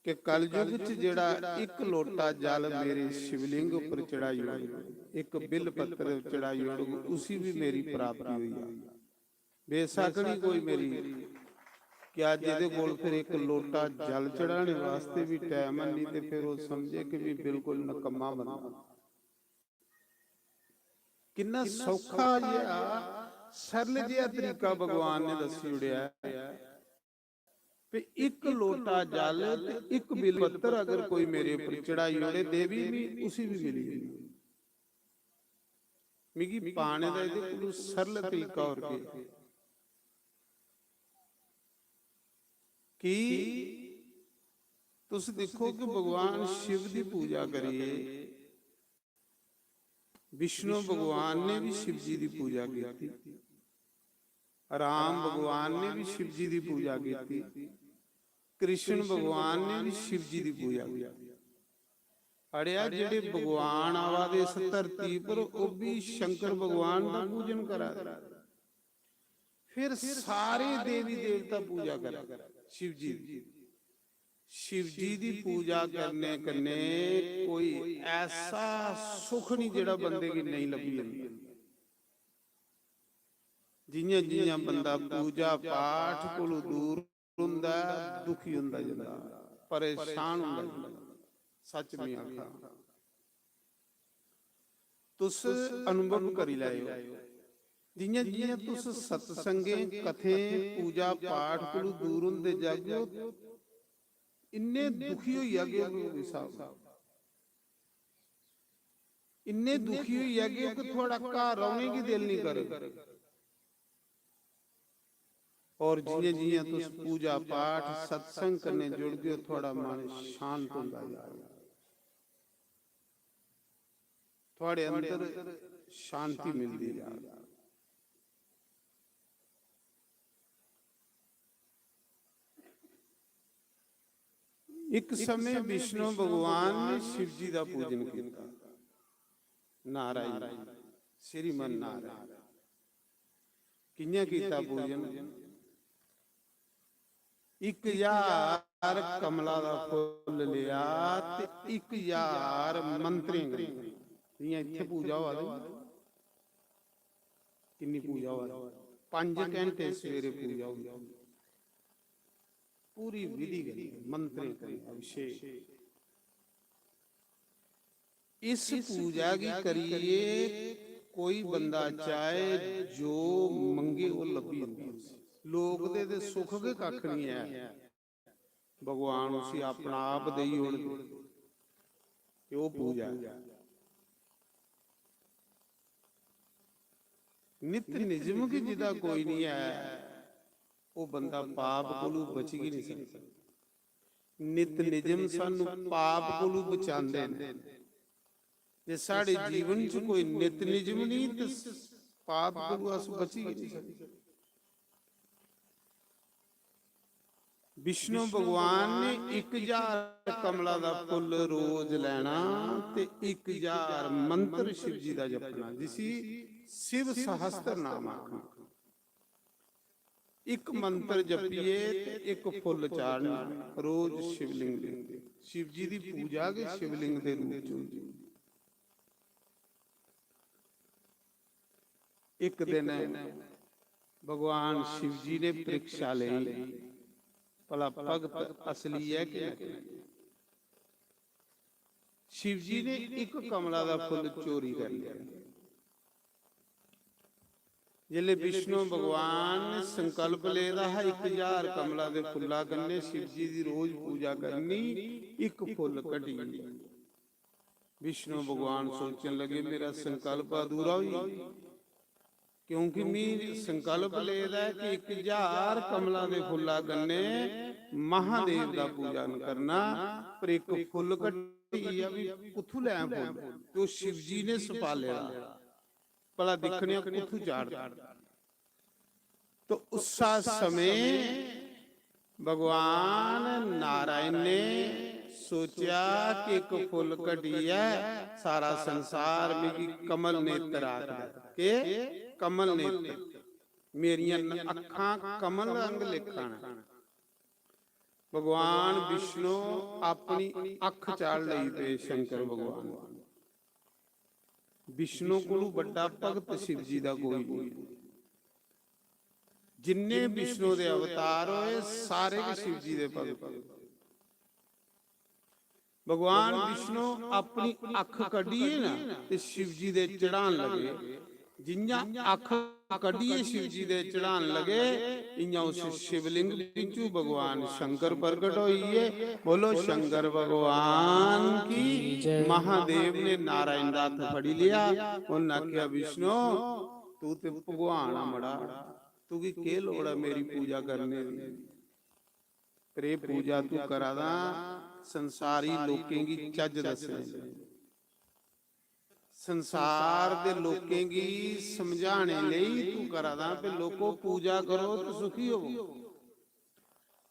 कि कलयुग च जेड़ा एक लोटा जल मेरे शिवलिंग ऊपर चढ़ाई एक बिल पत्र चढ़ाई उसी भी मेरी प्राप्ति हुई है बेशक नहीं कोई मेरी क्या जिहदे कोल फिर एक लोटा जल चढ़ाने वास्ते भी टाइम नहीं ते फिर वो समझे कि भी बिल्कुल नकम्मा बंदा कितना सौखा जिहा सरल जिहा तरीका भगवान ने दसी उड़िया कि एक लोटा जल ते एक बिल पत्तर अगर कोई मेरे ऊपर चढ़ाई उड़े देवी भी उसी भी मिली मिगी पाने का ये सरल तरीका और कि तुस देखो कि भगवान शिव की पूजा करिए, विष्णु भगवान ने भी शिव जी की पूजा की थी, राम भगवान ने भी शिव जी की पूजा की थी, कृष्ण भगवान ने भी शिव जी की पूजा की। अड़िया जेडे भगवान आवा दे इस धरती पर वो भी शंकर भगवान का पूजन करा, फिर सारे देवी देवता पूजा करा शिव जी। शिव जी की पूजा करने कन्ने कोई ऐसा सुख नहीं जेड़ा बंदे की नहीं लभी जांदा। जियां जियां बंदा पूजा पाठ कोलों दूर हुंदा, दुखी हुंदा जांदा, परेशान हुंदा जांदा। सच में आखा तुस अनुभव करी लाओ, जियां जियां तुस सत्संगे कथे पूजा पाठ कोलों दूर हुंदे जागो, इन्ने दुखी हो गए साहब, इन्ने दुखी हो गए कि थोड़ा घर रौने की दिल नहीं करे। और जियां जियां तुस पूजा पाठ सत्संग करने जुड़ गए, थोड़ा मन शांत होता जाएगा, थोड़े अंदर शांति मिलती जाएगी। एक समय विष्णु भगवान ने शिव जी का पूजन किया, नारायण श्रीमन नारायण। कियां कीता पूजन? 1000 कमला का फुल लिया ते 1000 मंत्रे जियां इत्थे पूजा हुआ किन्नी पूजा हुआ, 5 घंटे सवेरे पूजा हुई, पूरी विधि करी, मंत्र करी, अभिषेक। इस पूजा की करिए कोई बंदा चाहे जो मंगे वो लभी जांदा। लोग दे सुख के कख नहीं है, भगवान उसी अपना आप देई होण कि वो पूजा। नित निजम की जिदा कोई नहीं है, वो बंदा पाप कोलू बच ही नहीं सकता। नित निजम सानू पाप कोलू बचांदे ने। जे साडे जीवन च कोई नित निजम नहीं तो पाप कोलू अस बच ही नहीं सकते। विष्णु भगवान ने 1000 कमला का फुल रोज लैना ते 1000 मंत्र शिव जी का जपना, जिसी शिव सहस्त्र नाम आखना। एक मंत्र जपिए ते एक फुल चाढ़ना रोज शिवलिंग दे। शिव जी की पूजा के शिवलिंग के रूप च। एक दिन भगवान शिव जी ने परीक्षा ली, भला भगत असली है कि नहीं। शिव जी ने एक कमला का फुल चोरी कर लिया। जिले विष्णु भगवान ने संकल्प लेदा है 1000 कमला के फुल्ला कन्ने शिव जी की रोज पूजा करनी, एक फुल कटी। विष्णु भगवान सोचने लगे मेरा संकल्प अधूरा हुई, क्योंकि मैं संकल्प लेदा है कि 1000 कमला के फुल्ला कन्ने महादेव का पूजन करना, पर एक फुल कटी अभी कुथू लै फुल जो शिव जी ने सपालिया, भला दिखने कुथू चाड़। तो उस समय भगवान नारायण ने सोचा कि एक फुल कटी है, सारा संसार में कमल नेत्र आखदा के कमल नेत्र मेरियां अखां कमल रंग लिखण। भगवान विष्णु अपनी अख चाड़ लई पे शंकर भगवान। विष्णु कोलू बड़ा भगत शिव जी का कोई नहीं। जिन्ने विष्णु के अवतार होए सारे के शिव जी के भगत। भगवान विष्णु अपनी अख कढ़ी ना ते शिव जी दे चढ़ान लगे। जिन्ना अख कढ़िए शिव जी दे चढ़ान लगे, इयां उस शिवलिंग बिचू भगवान शंकर प्रगट होइए। बोलो शंकर भगवान की। महादेव ने नारायण दा हथ फड़ी लिया, उन्हें आख्या विष्णु तू ते भगवान आ मड़ा, तू की लोड़ है मेरी पूजा करने दी? प्रे पूजा तू करा दा संसारी लोकें की चज दसे, संसार दे लोकें की समझाने लई तू करा दा पे लोको पूजा करो तो सुखी हो।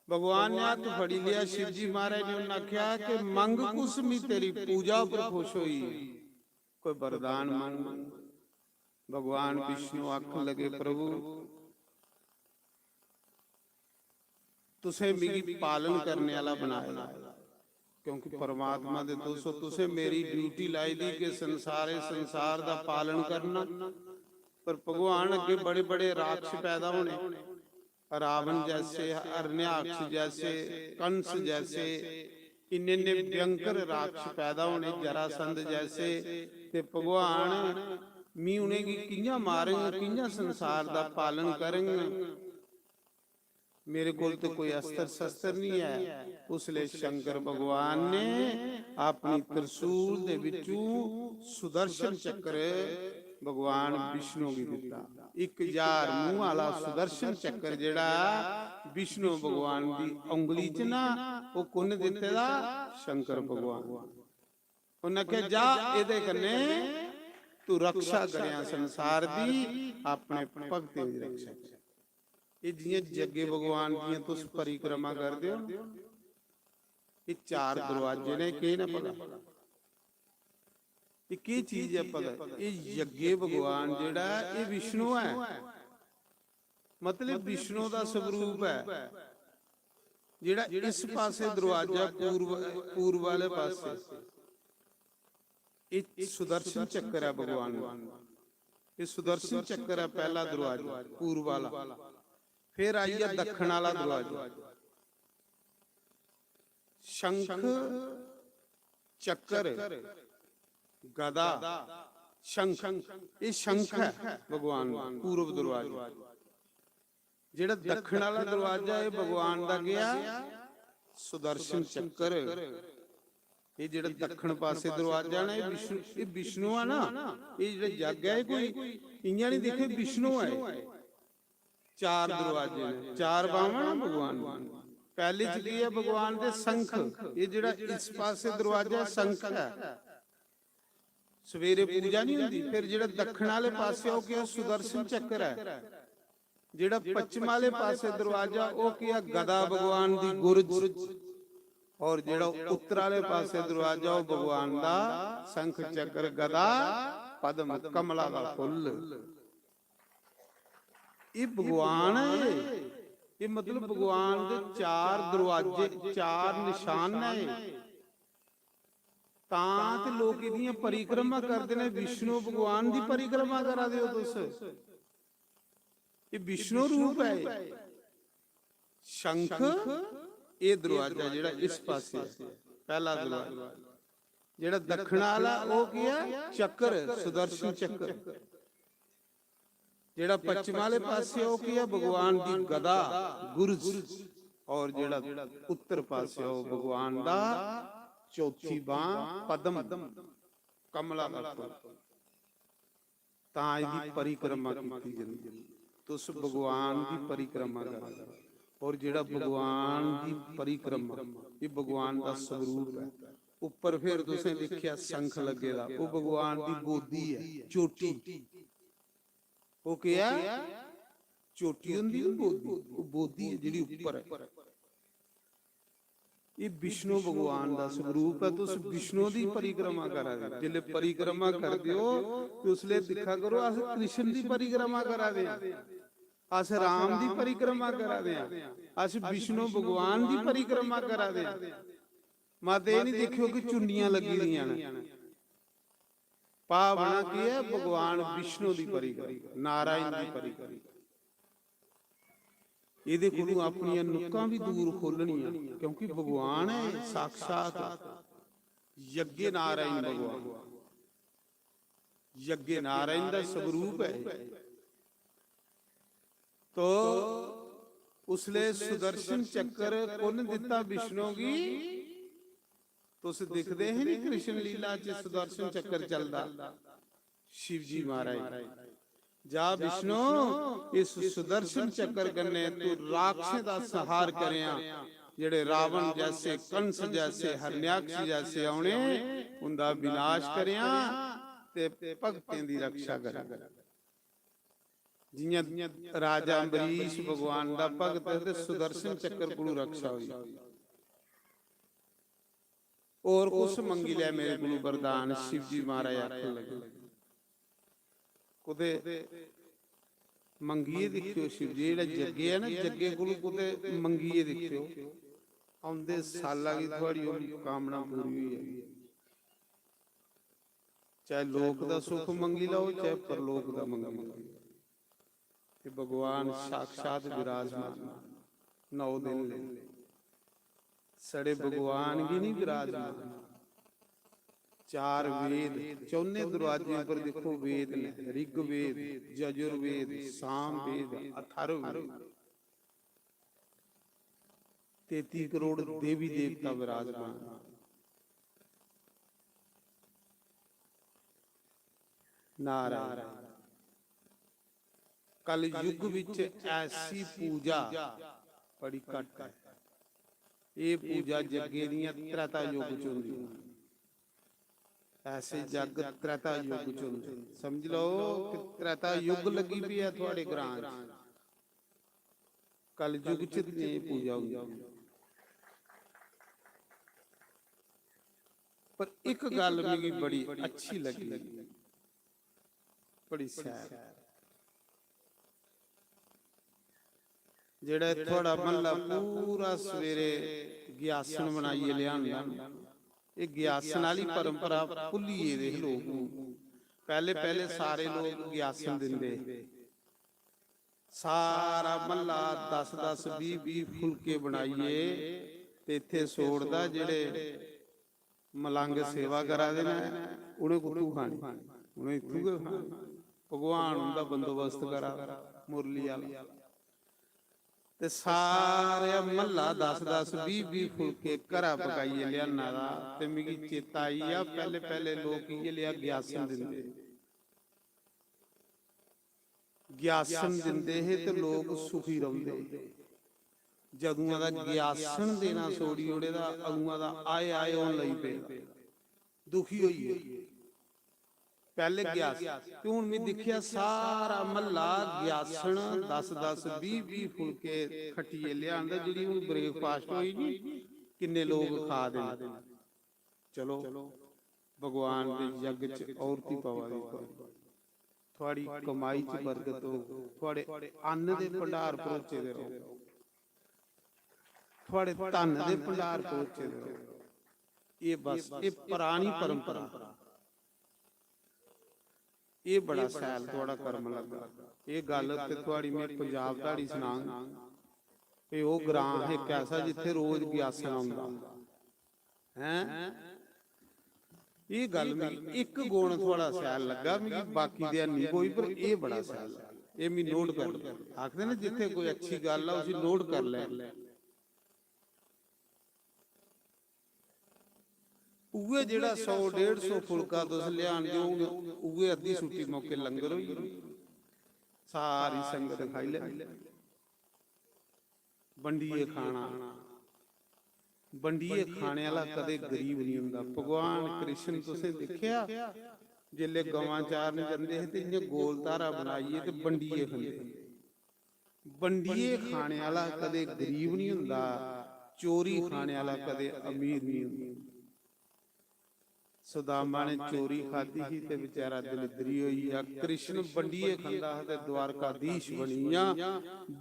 भगवान ने हाथ फड़ी लिया, शिव जी महाराज ने उन्हें आख्या कि मंग कुछ मी तेरी पूजा पर खुश होई, कोई वरदान मांग। भगवान विष्णु आख लगे प्रभु तुसे मेरी पालन करने वाला बनाया, क्योंकि परमात्मा दे दोस्तों तुसे मेरी ड्यूटी लाई दी कि संसार दा पालन करना। पर भगवान अगे बड़े बड़े राक्षस पैदा होने, रावण जैसे, अरण्याक्ष जैसे, कंस जैसे, इन्ने भयंकर राक्षस पैदा होने, जरासंध जैसे। ते भगवान मी उन्हें कियां मारेंगे, कियां संसार दा पालन करेंगे? मेरे को तो कोई अस्त्र शस्त्र नहीं है। उसलिए शंकर भगवान ने अपनी त्रिशूल दे विचू सुदर्शन चक्र भगवान विष्णु की दिता। 1000 मुंह वाला सुदर्शन चक्र जेड़ा विष्णु भगवान की उंगली च ना, वो कुन दिते दा? शंकर भगवान। उन्हें कहा जा इहदे कन्ने तू रक्षा करिया संसार दी, अपने भगते दी रक्षा। ये जियां जगे भगवान दी तुस परिक्रमा करदे हो, ये 4 दरवाजे ने, के ना पता ये की चीज है पता? ये यज्ञे भगवान जेड़ा ये विष्णु है, मतलब विष्णु दा स्वरूप है। जेड़ा इस पासे दरवाजा पूर्व वाले पासे, ये सुदर्शन चक्र है भगवान का। ये सुदर्शन चक्र है पहला दरवाजा पूर्व वाला। फिर आइए दक्षिण वाला दरवाजा, शंख चक्र गदा शंख, ये शंख है भगवान पूर्व दरवाजा। जेड़ा दक्षिण वाला दरवाजा है भगवान दा गया सुदर्शन चक्र। ये जेड़ा दक्षिण पासे दरवाजा ना, ये विष्णु है ना। ये जेड़ा जग है कोई इयां नहीं दिखे, विष्णु है। 4 दरवाजे ने, 4 बावण भगवान। पहले च की है भगवान दे शंख, ये जेड़ा इस पासे दरवाजा शंख है, सवेरे पूजा नहीं होती। फिर जेड़ा दक्षिण वाले पासे हो गया सुदर्शन चक्र है। जेड़ा पश्चिम वाले पासे दरवाजा वो किया गदा भगवान दी गुरज, और जेड़ा उत्तर वाले पासे दरवाजा वो भगवान दा शंख चक्र गदा पद्म कमला दा फुल। ये भगवान है, ये मतलब भगवान दे 4 दरवाजे 4 निशान है। तां ते लोग इदियां परिक्रमा करदे ने, विष्णु भगवान दी परिक्रमा करा दियो तुस। ये विष्णु रूप है। शंख ये दरवाजा जेड़ा इस पासे पहला दरवाजा, जेड़ा दक्षिण वाला वो किया चक्र सुदर्शन चक्र। जेड़ा पश्चिम वाले पासे हो किया भगवान दी गदा गुरज, और जेड़ा उत्तर पासे हो भगवान दा चौथी बाह पद्म कमला दा फूल। तां इहदी परिक्रमा कीती जांदी। तुस भगवान दी परिक्रमा करो, और जेड़ा भगवान दी परिक्रमा ये भगवान दा स्वरूप है। ऊपर फिर तुसें देखिया शंख लगे दा, वो भगवान दी गोदी है, चोटी। वो क्या चोटी हुंदी बोधी, वो बोधी है जिहड़ी ऊपर है। ये विष्णु भगवान दा स्वरूप है। तो उस विष्णु दी परिक्रमा करा दे। जिले परिक्रमा कर दियो तो उसले दिखा करो अस कृष्ण दी परिक्रमा करा दे, अस राम दी परिक्रमा करा दे, अस विष्णु भगवान दी परिक्रमा करा दे। मत ये नहीं देखियो कि चुन्नियां लगी दियां ने। पावना की है भगवान विष्णु दी परिक्रमा, नारायण दी परिक्रमा। ਇਹਦੇ ਕੋਲੋਂ ਆਪਣੀਆਂ ਨੁੱਕਾਂ ਵੀ ਦੂਰ ਖੋਲਣੀਆਂ, ਕਿਉਂਕਿ ਭਗਵਾਨ ਹੈ ਸਾਖਸ਼ਾਤ ਯੱਗੇ ਨਾਰਾਇਣ ਭਗਵਾਨ। ਯੱਗੇ ਨਾਰਾਇਣ ਦਾ ਸਰੂਪ ਹੈ। तो उसले सुदर्शन चक्र कुन दिता विष्णु की। तुस दिखते ही नहीं कृष्ण लीला च सुदर्शन चक्र चलता। शिव जी महाराज जा विष्णु इस सुदर्शन चक्र कन्ने तू राक्षस का संहार करिया, जेड़े रावण जैसे, कंस जैसे, हरण्याक्ष जैसे आने उनका विनाश करिया ते भगतें दी रक्षा कर। जियां राजा अम्बरीश भगवान का भगत है ते सुदर्शन चक्र को रक्षा हुई। और कुछ मंगी लिया मेरे को वरदान। शिव जी महाराज आखन लगे कुदे मंगीए दिखियो। शिव जी जेड़ा जगे है ना, जगे कोल कुदे मंगीए दिखियो, आउंदे सालां की थोड़ी कामना पूरी हुई है। चाहे लोक दा सुख मंगी लो, चाहे परलोक दा मंगी लो, ते भगवान साक्षात विराजमान 9 दिन ले सड़े भगवान की नहीं विराजमान। 4 वेद, 4 दरवाजे पर देखो वेद ने, ऋग्वेद, यजुर्वेद, सामवेद, अथर्ववेद। 33 करोड़ देवी देवता विराजमान। नारायण कल युग विच ऐसी पूजा बड़ी घट है। ये पूजा जगे दियां त्रेता युग च हुंदी। ऐसे जग त्रेता युग च हुंदे। समझ लो कि त्रेता युग लगी पई है तुहाडे घरां च। कल युग च ये पूजा हुंदी। पर एक गल मेरी बड़ी अच्छी लगी, बड़ी सैर, जेड़ा थोड़ा महला पूरा सवेरे ग्यासन बनाइए लिया। ये ग्यासन वाली परंपरा भुलिए दे लोग। पहले पहले सारे लोग ग्यासन दिंदे। सारा महला 10-10, 20-20 फुलके बनाइए ते इत्थे सोड़दा। जेड़े मलंग सेवा करा दे ना, उन्हें कुत्तू खानी, उन्हें इत्थू के खानी। भगवान उनका बंदोबस्त करा मुरली वाला ते सारे महला 10-10, 20-20 फुलके घरा पकाइए लियाना दा। ते मिगी चेता आई आ पहले पहले लोग इये लिया ग्यासन दिंदे। ग्यासन दिंदे हे ते लोग सुखी रहिंदे। जदुआं दा ग्यासन देना सोड़ी ओड़े दा, अगुआं दा आए आए होन लई पे, दुखी होइए। पहले ग्यास ते हुण मैं देखिया सारा महला ग्यासन 10-10, 20-20 फुलके खटिए लियांदा। जिहड़ी हुण ब्रेकफास्ट होई नी, किन्ने लोग खा दे। चलो भगवान दे जग च औरती पवा दी। थोड़ी कमाई च बरकत हो, थोड़े अन्न दे भंडार परोचे दे रहो, थोड़े धन दे भंडार परोचे दे रहो। ये बस ये पुरानी परंपरा। ये बड़ा सैल थोड़ा कर्म लगा। ये गल ते थोड़ी मैं पंजाब धाड़ी सुनांगा। ये वो ग्रां है कैसा जिथे रोज ग्यासन आउंदा हैं। ये गल मैं एक गुण थोड़ा सैल लगा मिगी, बाकी दे नहीं कोई, पर ये बड़ा सैल। ये मैं नोट कर लिया। आखदे ना जिथे कोई अच्छी गल है उसे नोट कर ले। उहे जेड़ा 100-150 फुलका तुस लियान जो उहे अद्धी छुट्टी मौके लंगर होई, सारी संगत खाई ले। बंडिए खाना, बंडिए खाने वाला कदे गरीब नहीं हुंदा। भगवान कृष्ण तुसें देखिया जिले गवां चारन जांदे हे ते इन्ने गोल धारा बनाइए ते बंडिए खांदे। बंडिए खाने वाला कदे गरीब नहीं हुंदा, चोरी खाने वाला कदे अमीर नहीं हुंदा। सुदामा ने चोरी खाधी ही ते बेचारा दलिद्री होई आ। कृष्ण बंडिए खांदा ते द्वारकाधीश बनिया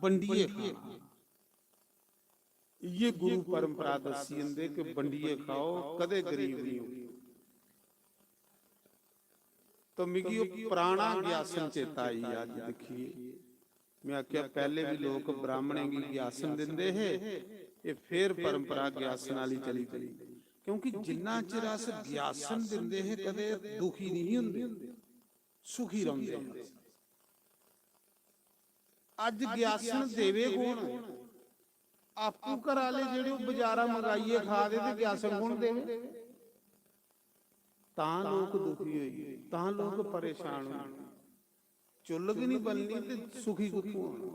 बंडिए खाना। ये गुरु परंपरा दसी जंदे कि बंडिए खाओ, कदे गरीब नहीं हो। तो मिगी वो पुराना ग्यासन चेता आई। अज देखिए मैं आख्या पहले भी लोग ब्राह्मणे की ग्यासन दिंदे हे, ये फिर परंपरा ग्यासन वाली चली पई। क्योंकि जिन्ना चिर अस ग्यासन दिंदे हे कदे दुखी नहीं हुंदे, सुखी रहिंदे। ਅੱਜ ਗਿਆਸਣ ਦੇਵੇ ਕੌਣ? ਆਪੂ ਘਰ ਵਾਲੇ ਜਿਹੜੇ ਉਹ ਬਾਜ਼ਾਰਾਂ ਮੰਗਾਈਏ ਖਾ ਦੇ ਤੇ ਗਿਆਸਣ ਕੌਣ ਦੇਵੇ? ਤਾਂ ਲੋਕ ਦੁਖੀ ਹੋਈਏ, ਤਾਂ ਲੋਕ ਪਰੇਸ਼ਾਨ ਹੋਏ। ਚੁੱਲ੍ਹ ਨਹੀਂ ਬਣਨੀ ਤੇ ਸੁਖੀ ਕਿੱਥੋਂ ਹੋਣਾ?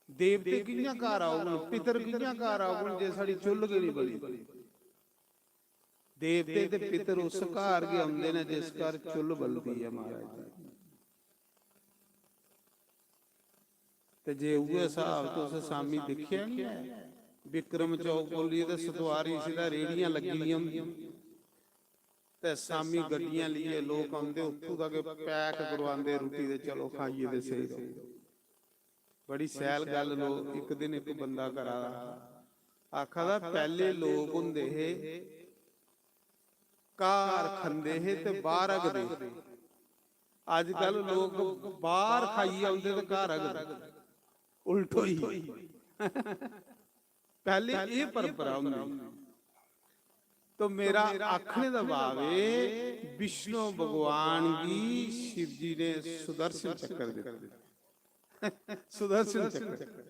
ਦੇਵਤੇ ਕਿੰਨੀਆਂ ਘਰ ਆਉਣ, ਪਿਤਰ ਕਿੰਨੀਆਂ ਘਰ ਆਉਣ ਜੇ ਸਾਡੀ ਚੁੱਲ੍ਹ ਨਹੀਂ ਬਣੀ? ਦੇਵਤੇ ਤੇ ਪਿਤਰ ਉਸ ਘਰ ਕੇ ਆਉਂਦੇ ਨੇ ਜਿਸ ਘਰ ਚੁੱਲ੍ਹ ਬਲਦੀ ਹੈ ਮਹਾਰਾਜ ਜੀ। ਤੇ ਜੇ ਉਹ ਹਿਸਾਬ ਤੁਸੀਂ ਸਾਮੀ ਦੇਖਿਆ ਨਹੀਂ ਹੈ, ਵਿਕਰਮ ਚੌਕ ਕੋਲੀ ਤੇ ਸਤਵਾਰੀ ਸਿੱਧਾ ਰੇੜੀਆਂ ਲੱਗੀਆਂ ਤੇ ਸਾਮੀ ਗੱਡੀਆਂ ਲਈਏ ਲੋਕ ਆਉਂਦੇ, ਉੱਥੋਂ ਤੱਕ ਪੈਕ ਕਰਵਾਉਂਦੇ ਰੋਟੀ ਦੇ, ਚਲੋ ਖਾਈਏ ਤੇ ਸਹੀ ਰਹੋ। ਬੜੀ ਸੈਲ ਗੱਲ। ਲੋਕ ਇੱਕ ਦਿਨ ਇੱਕ ਬੰਦਾ ਕਰਾ ਆਖਦਾ ਪਹਿਲੇ ਲੋਕ ਹੁੰਦੇ ਹੈ ਘਰ ਖੰਦੇ ਹੈ ਤੇ ਬਾਹਰ ਅਗਦੇ। ਅੱਜ ਕੱਲ ਲੋਕ ਬਾਹਰ ਖਾਈ ਆਉਂਦੇ ਤੇ ਘਰ ਅਗਦੇ, ਉਲਟੋ ਹੀ। पहले ये परंपरा होंगी। तो मेरा आखने का भाव है विष्णु भगवान की शिव जी ने सुदर्शन चक्र दिया। सुदर्शन चक्र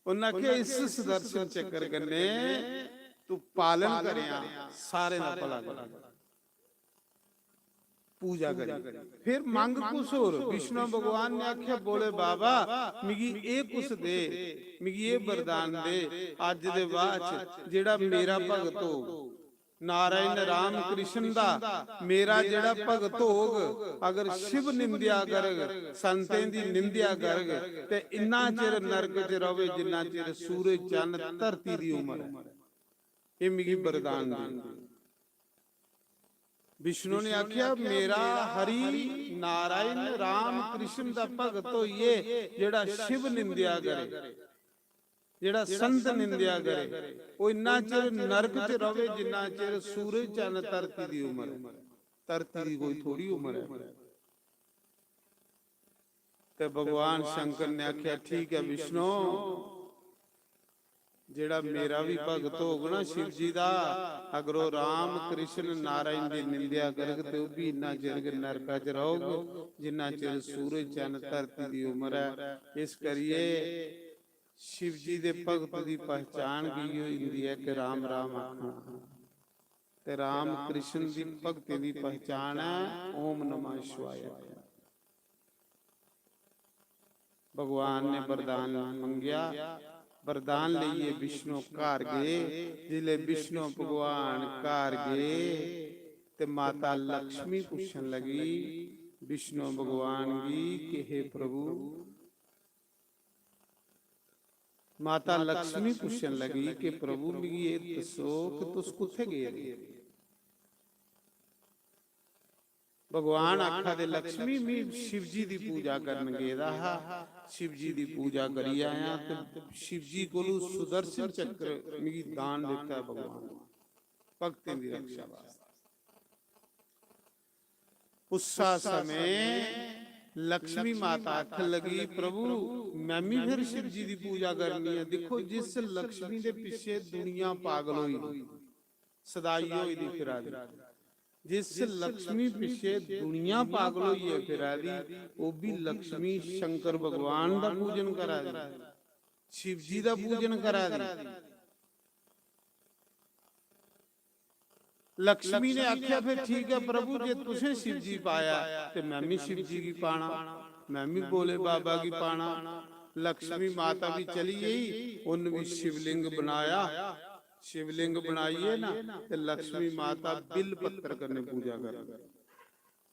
उन्हें इस सुदर्शन चक्र कन्ने तू पालन करें सारे ना भला कर पूजा करें। फिर मांग कुछ और विष्णु भगवान ने आख्या बोले बाबा मिगी ये कुछ दे, मिगी ये वरदान दे अज दे बाद जेड़ा मेरा भगत हो नारायण राम कृष्ण दा मेरा जेड़ा भगत होग अगर शिव निंदिया करग संतें दी निंदिया करग ते इन्ना चिर नरक च रवे जिन्ना चिर सूरज चंद धरती दी उम्र है। ये मिगी वरदान दे। विष्णु ने आख्या मेरा हरि नारायण राम कृष्ण दा भगत होइए जेड़ा शिव निंदिया करे जेड़ा संत निंदिया करे वो इन्ना चिर नरक च रवे जिन्ना चिर सूरज चंद धरती दी उम्र है। धरती दी कोई थोड़ी उम्र है। ते भगवान शंकर ने आख्या ठीक है विष्णु जेड़ा मेरा भी भगत होगा ना शिव जी दा अगर वो राम कृष्ण नारायण की निंदिया करग तो भी इन्ना चिर नरका च रहोगे जिन्ना चिर सूरज चंद धरती की उम्र है। इस करिए शिव जी दे भगत की पहचान की हुई है कि राम राम आखना ते राम कृष्ण की भक्ति की पहचान है ओम नमः शिवाय। भगवान ने वरदान मंगया वरदान लिए विष्णु घर गए। जिले विष्णु भगवान घर गए ते माता लक्ष्मी पूछन लगी विष्णु भगवान की कि हे प्रभु माता लक्ष्मी पूछन लगी कि प्रभु मिगी ये दसो कि तुस कुत्थे गए। भगवान आखा दे लक्ष्मी मी शिव जी की पूजा करन गेदा हा शिव जी की पूजा करी आया ते शिव जी कोलू सुदर्शन चक्र मिगी दान दिता भगवान भक्ति की रक्षा वास्ते। उस समय लक्ष्मी माता आख लगी प्रभु मैं भी फिर शिव जी की पूजा करनी है। देखो जिस लक्ष्मी के पीछे दुनिया पागल हुई सदाई हुई फिरा जिस लक्ष्मी पीछे दुनिया पागल हुई है फिरा दी वो भी लक्ष्मी शंकर भगवान का पूजन करा दी शिव जी का पूजन करा दी। लक्ष्मी ने आख्या फिर ठीक है प्रभु जे तुझे शिव जी पाया तो मैं भी शिव जी की पाना मैं भी बोले बाबा की पाना। लक्ष्मी माता भी चली गई उन्होंने भी शिवलिंग बनाया शिवलिंग बनाइए ना तो लक्ष्मी माता बिल पत्थर करने पूजा कर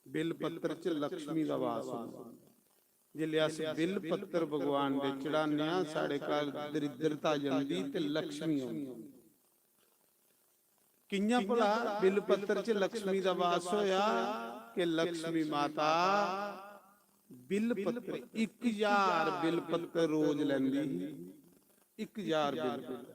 बिल पत्थर च लक्ष्मी का वास जिले अस बिल पत्थर भगवान दे चढ़ाने साढ़े घर दरिद्रता जल्दी ते लक्ष्मी कियां भला बिल पत्थर च लक्ष्मी का वास होया कि लक्ष्मी माता बिल पत्थर 1000 बिल पत्थर रोज लैंदी 1000 बिल पत्थर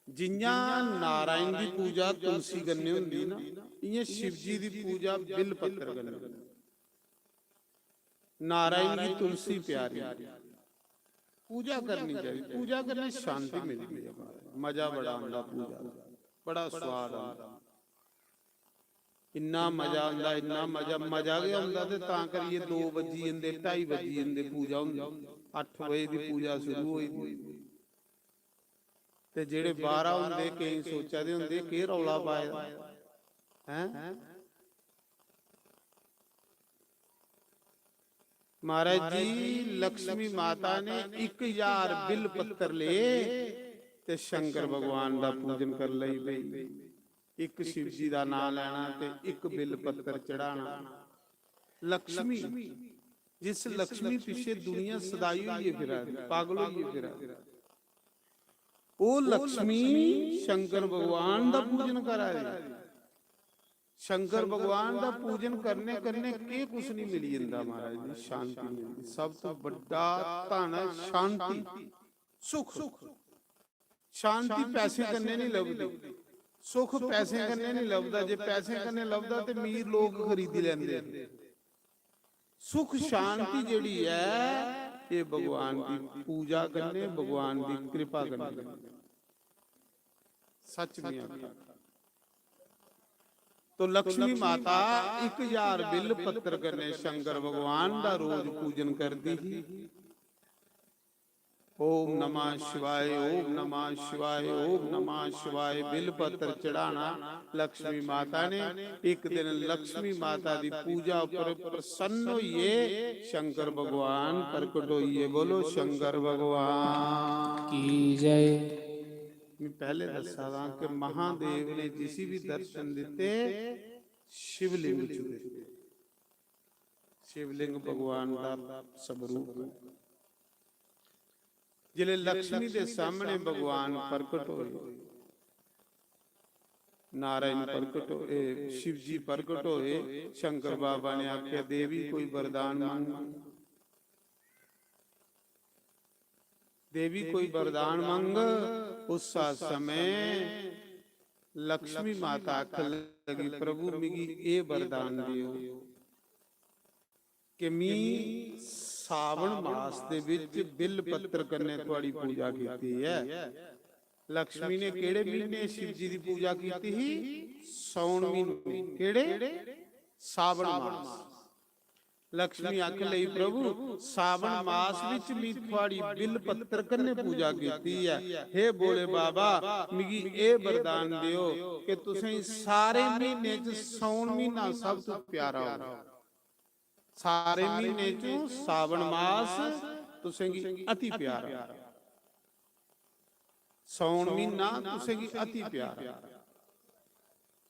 जिन्ना नारायण की पूजा तुलसी करनी होंदी ना इयां शिव जी की पूजा बिल पत्थर करनी। नारायण की तुलसी प्यारी पूजा करनी चाहिए पूजा करने शांति मिलती है मजा बड़ा आंदा पूजा बड़ा स्वाद आता। ਇੰਨਾ ਮਜ਼ਾ ਆਉਂਦਾ, ਇੰਨਾ ਮਜ਼ਾ ਗਿਆ ਹੁੰਦਾ। ਤੇ ਤਾਂ ਕਰੀਏ 2 ਵਜੇ ਜਾਂਦੇ, 2:30 ਵਜੇ ਜਾਂਦੇ, ਪੂਜਾ ਹੁੰਦੀ 8 ਵਜੇ ਦੀ ਪੂਜਾ ਸ਼ੁਰੂ ਹੋਈ। ਤੇ ਜਿਹੜੇ 12 ਹੁੰਦੇ ਕਈ ਸੋਚਦੇ ਹੁੰਦੇ ਕਿ ਰੌਲਾ ਪਾਇਆ ਹੈ। महाराज जी लक्ष्मी माता ने 1000 बिल पत्थर ले ते शंकर भगवान दा पूजन कर लई पई। एक शिव जी दा नाम लेना ते एक बिल पत्थर चढ़ाना। लक्ष्मी, जिस लक्ष्मी पीछे दुनिया सदाई हुई फिरा, पागल हुई फिरा, वो लक्ष्मी शंकर भगवान दा पूजन करा रही। शंकर भगवान का पूजन करने करने के कुछ नहीं मिली जाता महाराज जी, शांति मिलती। सब तो बड़ा धन है शांति, सुख। शांति पैसे करने नहीं लभदी, सुख पैसे करने नहीं लभदा। जे पैसे करने लभदा ते अमीर लोग खरीद लेंदे। सुख शांति जिहड़ी है ये भगवान की पूजा करने, भगवान की कृपा करने। सच में आखा तो लक्ष्मी माता 1000 बिल पत्थर करने शंकर भगवान का रोज पूजन करती थी। ओम नमः शिवाय, ओम नमः शिवाय, ओम नमः शिवाय बिल पत्थर चढ़ाना। लक्ष्मी माता ने एक दिन लक्ष्मी माता की पूजा पर प्रसन्न होइए, शंकर भगवान प्रकट होइए। बोलो शंकर भगवान की जय। मैं पहले दसा था कि महादेव ने जिस भी दर्शन दिते शिवलिंग चुने। शिवलिंग भगवान का स्वरूप जिले लक्ष्मी के सामने भगवान प्रकट होए, नारायण प्रकट होए, शिव जी प्रकट होए। शंकर बाबा ने आख्या देवी कोई वरदान मांग। देवी कोई वरदान मांग। उस समय लक्ष्मी माता आखन लगी प्रभु मिगी ए वरदान दियो कि मी सावन मास दे विच बिल पत्तर करने तुहाडी पूजा कीती है। लक्ष्मी ने केड़े महीने शिव जी की पूजा कीती ही? सावन महीने। केड़े? सावन मास। लक्ष्मी आख लई प्रभु सावन मास विच मी थोड़ी बिल पत्तर कन्ने पूजा कीती है। हे बोले बाबा मिगी ए वरदान दियो कि तुसें सारे महीने च सावन महीना सब तो प्यारा हो। सारे महीने च सावन मास तुसें अति प्यारा, सावन महीना तुसें अति प्यारा।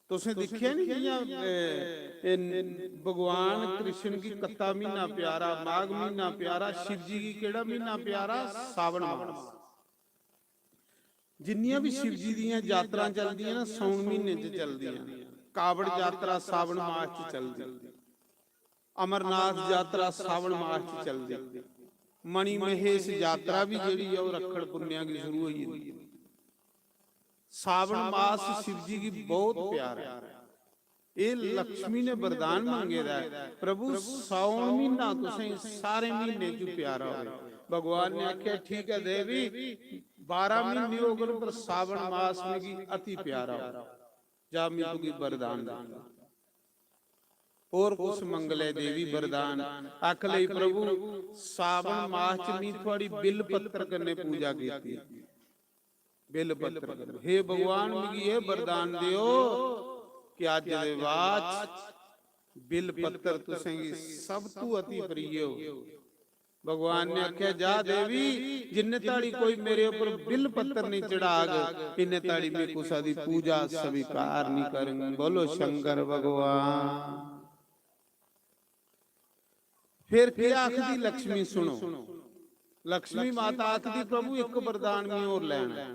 तुसें देखिया नहीं भगवान कृष्ण की कत्ता महीना प्यारा, माघ महीना प्यारा, शिव जी की केड़ा महीना प्यारा? सावन मास। जिन्नियां भी शिव जी दी यात्रा चलदियां ना सावन महीने च चलदियां। कावड़ यात्रा सावन मास च चलदी, अमरनाथ यात्रा सावन मास च चलदी, मणि महेश यात्रा भी जिहड़ी है रखड़ पुन्निया की शुरू होई जांदी है। सावन मास शिव जी की बहुत प्यार है। ये लक्ष्मी ने वरदान मांगे है प्रभु सावन महीना तुसें सारे महीने जो प्यारा हो। भगवान ने आख्या ठीक है देवी 12 महीने हो गए पर सावन मास में की अति प्यारा हो जा मैं तुगी वरदान दूंगा। और कुछ मंगले देवी वरदान आख लई प्रभु सावन मास च मैं थोड़ी बिल पत्तर करने पूजा की बिल पत्तर। हे भगवान मिगी ये वरदान दियो कि आज दे बाद बिल पत्तर तुसेंगी सब तू अति प्रिय हो। भगवान ने आख्या जा देवी जिन्ने ताड़ी कोई मेरे ऊपर बिल पत्तर नहीं चढ़ाग इन्ने ताड़ी में कुसा दी पूजा स्वीकार नहीं करेंगे। बोलो शंकर भगवान। फिर क्या आखदी लक्ष्मी सुनो। लक्ष्मी माता आखदी प्रभु एक वरदान में और लेना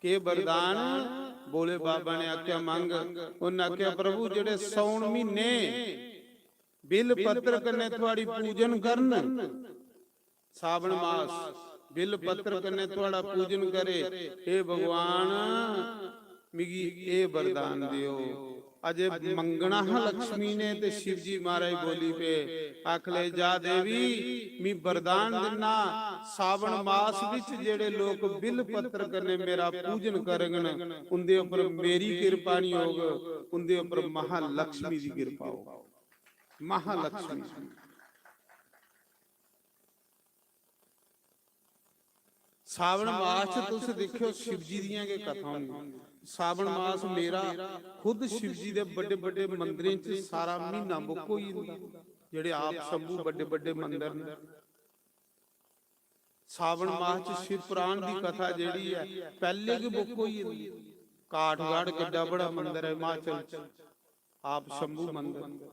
के वरदान? बोले बाबा ने आख्या मंग। उन्हें आख्या प्रभु जेड़े सावन महीने बिल पत्र करने थोड़ी पूजन करन, सावन मास बिल पत्र करने थोड़ा पूजन करे, हे भगवान मिगी ए वरदान दियो अजे मंगना लक्ष्मी ने ते शिव जी महाराज बोली पे आखले जा देवी मी वरदान दिना सावन मास विच जेड़े लोग बिल पत्र कने मेरा पूजन करगन उनदे उपर मेरी कृपा नहीं होग, उनदे उपर महालक्ष्मी दी कृपा होग। महालक्ष्मी सावन मास च तुस देखियो शिव जी दियां के कथा होंगी। सावन मास मेरा खुद शिव जी दे बड़े बड़े मंदिरों च सारा महीना बुक होई जंदा, जेड़े आप शंभू बड़े बड़े मंदिर ने। सावन मास च शिव पुराण दी कथा जेड़ी है पहले की बुक होई जंदी। काठगढ़ किड्डा बड़ा मंदिर है हिमाचल च, आप शंभू मंदिर,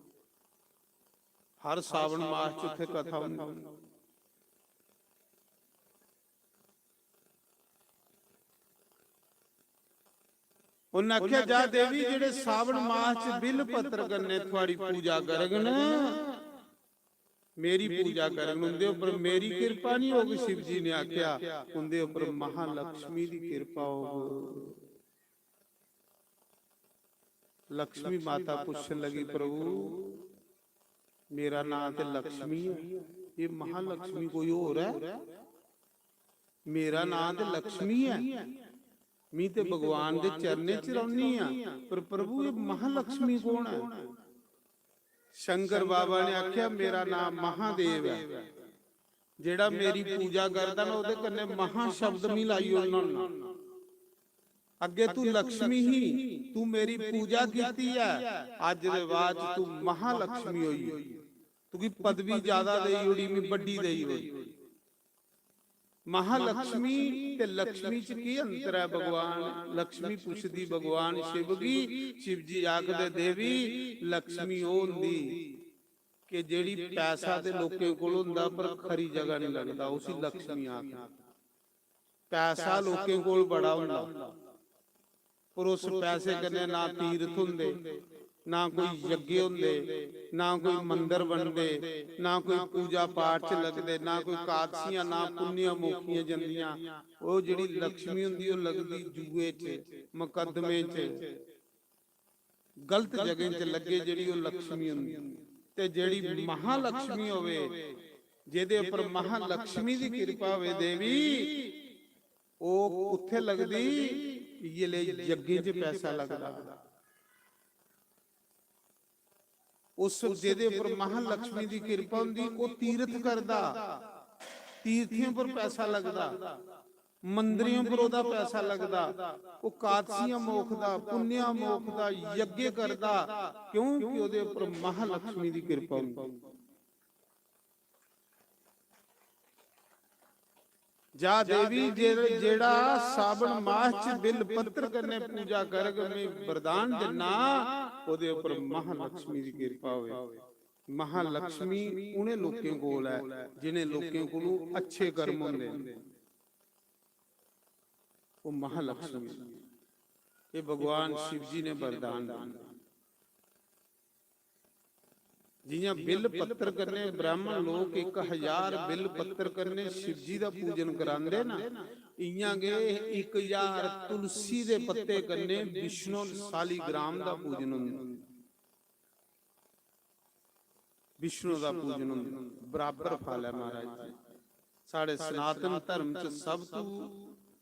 हर सावन मास च उत्थे कथा होंदी। उन्हें आख्या जा देवी जेड़े सावन मास च बिल पत्र कन्ने थोड़ी पूजा करगन, मेरी पूजा करगन, उनदे ऊपर मेरी कृपा नहीं होगी। शिव जी ने आख्या उनदे ऊपर महालक्ष्मी दी कृपा होगी। लक्ष्मी माता पूछन लगी प्रभु मेरा नाम तो लक्ष्मी है, ये महालक्ष्मी कोई और है? मेरा नाम तो लक्ष्मी है, मी ते भगवान दे चरने च रौनी आ, पर प्रभु ये महालक्ष्मी कौन है? शंकर बाबा ने आख्या मेरा नाम महादेव है, जेड़ा मेरी पूजा करदा ना ओदे कन्ने महा शब्द मिलाई उन्होंने। अगे तू लक्ष्मी ही, तू मेरी पूजा कीती है, अज दे बाद तू महालक्ष्मी होई, तू की पदवी ज्यादा देई उड़ी मी बड़ी देई होई। महालक्ष्मी ते लक्ष्मी च की अंतर है? भगवान लक्ष्मी पुछदी भगवान शिव की, शिव जी आखदे देवी लक्ष्मी ओ हुंदी कि जेड़ी पैसा ते लोकें कोल हुंदा पर खरी जगह नहीं लगदा, उसी लक्ष्मी आखदे। पैसा लोकें कोल बड़ा हुंदा पर उस पैसे कन्ने ना तीर्थ हुंदे, ना कोई यज्ञ हुंदे, ना कोई मंदिर बनदे, ना कोई पूजा पाठ च लगदे, ना कोई कादसियां, ना पुण्य मोखियां जंदियां। ओ जेड़ी लक्ष्मी हुंदी ओ लगदी जुए च, मुकदमे च, गलत जगह च लगे, जेड़ी ओ लक्ष्मी हुंदी। ते जेड़ी महालक्ष्मी होवे, जेदे उपर महालक्ष्मी दी कृपा होवे देवी, ओ उत्थे लगदी ये ले यज्ञ च पैसा लगदा। उस जेदे उपर महालक्ष्मी दी कृपा हुंदी ओ तीर्थ करदा, तीर्थियों पर पैसा लगदा, मंदिरों पर ओदा पैसा लगदा, ओ कादसियां मोखदा, पुण्या मोखदा, यज्ञ करदा। क्यों कि ओदे उपर महालक्ष्मी दी कृपा हुंदी। जा देवी जेड़ा सावन मास च बिल पत्र कन्ने पूजा करग मैं वरदान देना ओदे ऊपर महालक्ष्मी दी कृपा होवे। महालक्ष्मी उन्हें लोकें कोल है जिन्हें लोकें कोल अच्छे कर्म होंदे, वो महालक्ष्मी। ये भगवान शिव जी ने वरदान दिया। जियां बिल पत्र करने ब्राह्मण लोग 1000 बिल पत्र करने शिव जी का पूजन करांदे ना, इयां गे 1000 तुलसी दे पत्ते करने विष्णु शालिग्राम दा पूजन हुंदा। विष्णु दा पूजन हुंदा, बराबर फल है महाराज। साढ़े सनातन धर्म च सब तो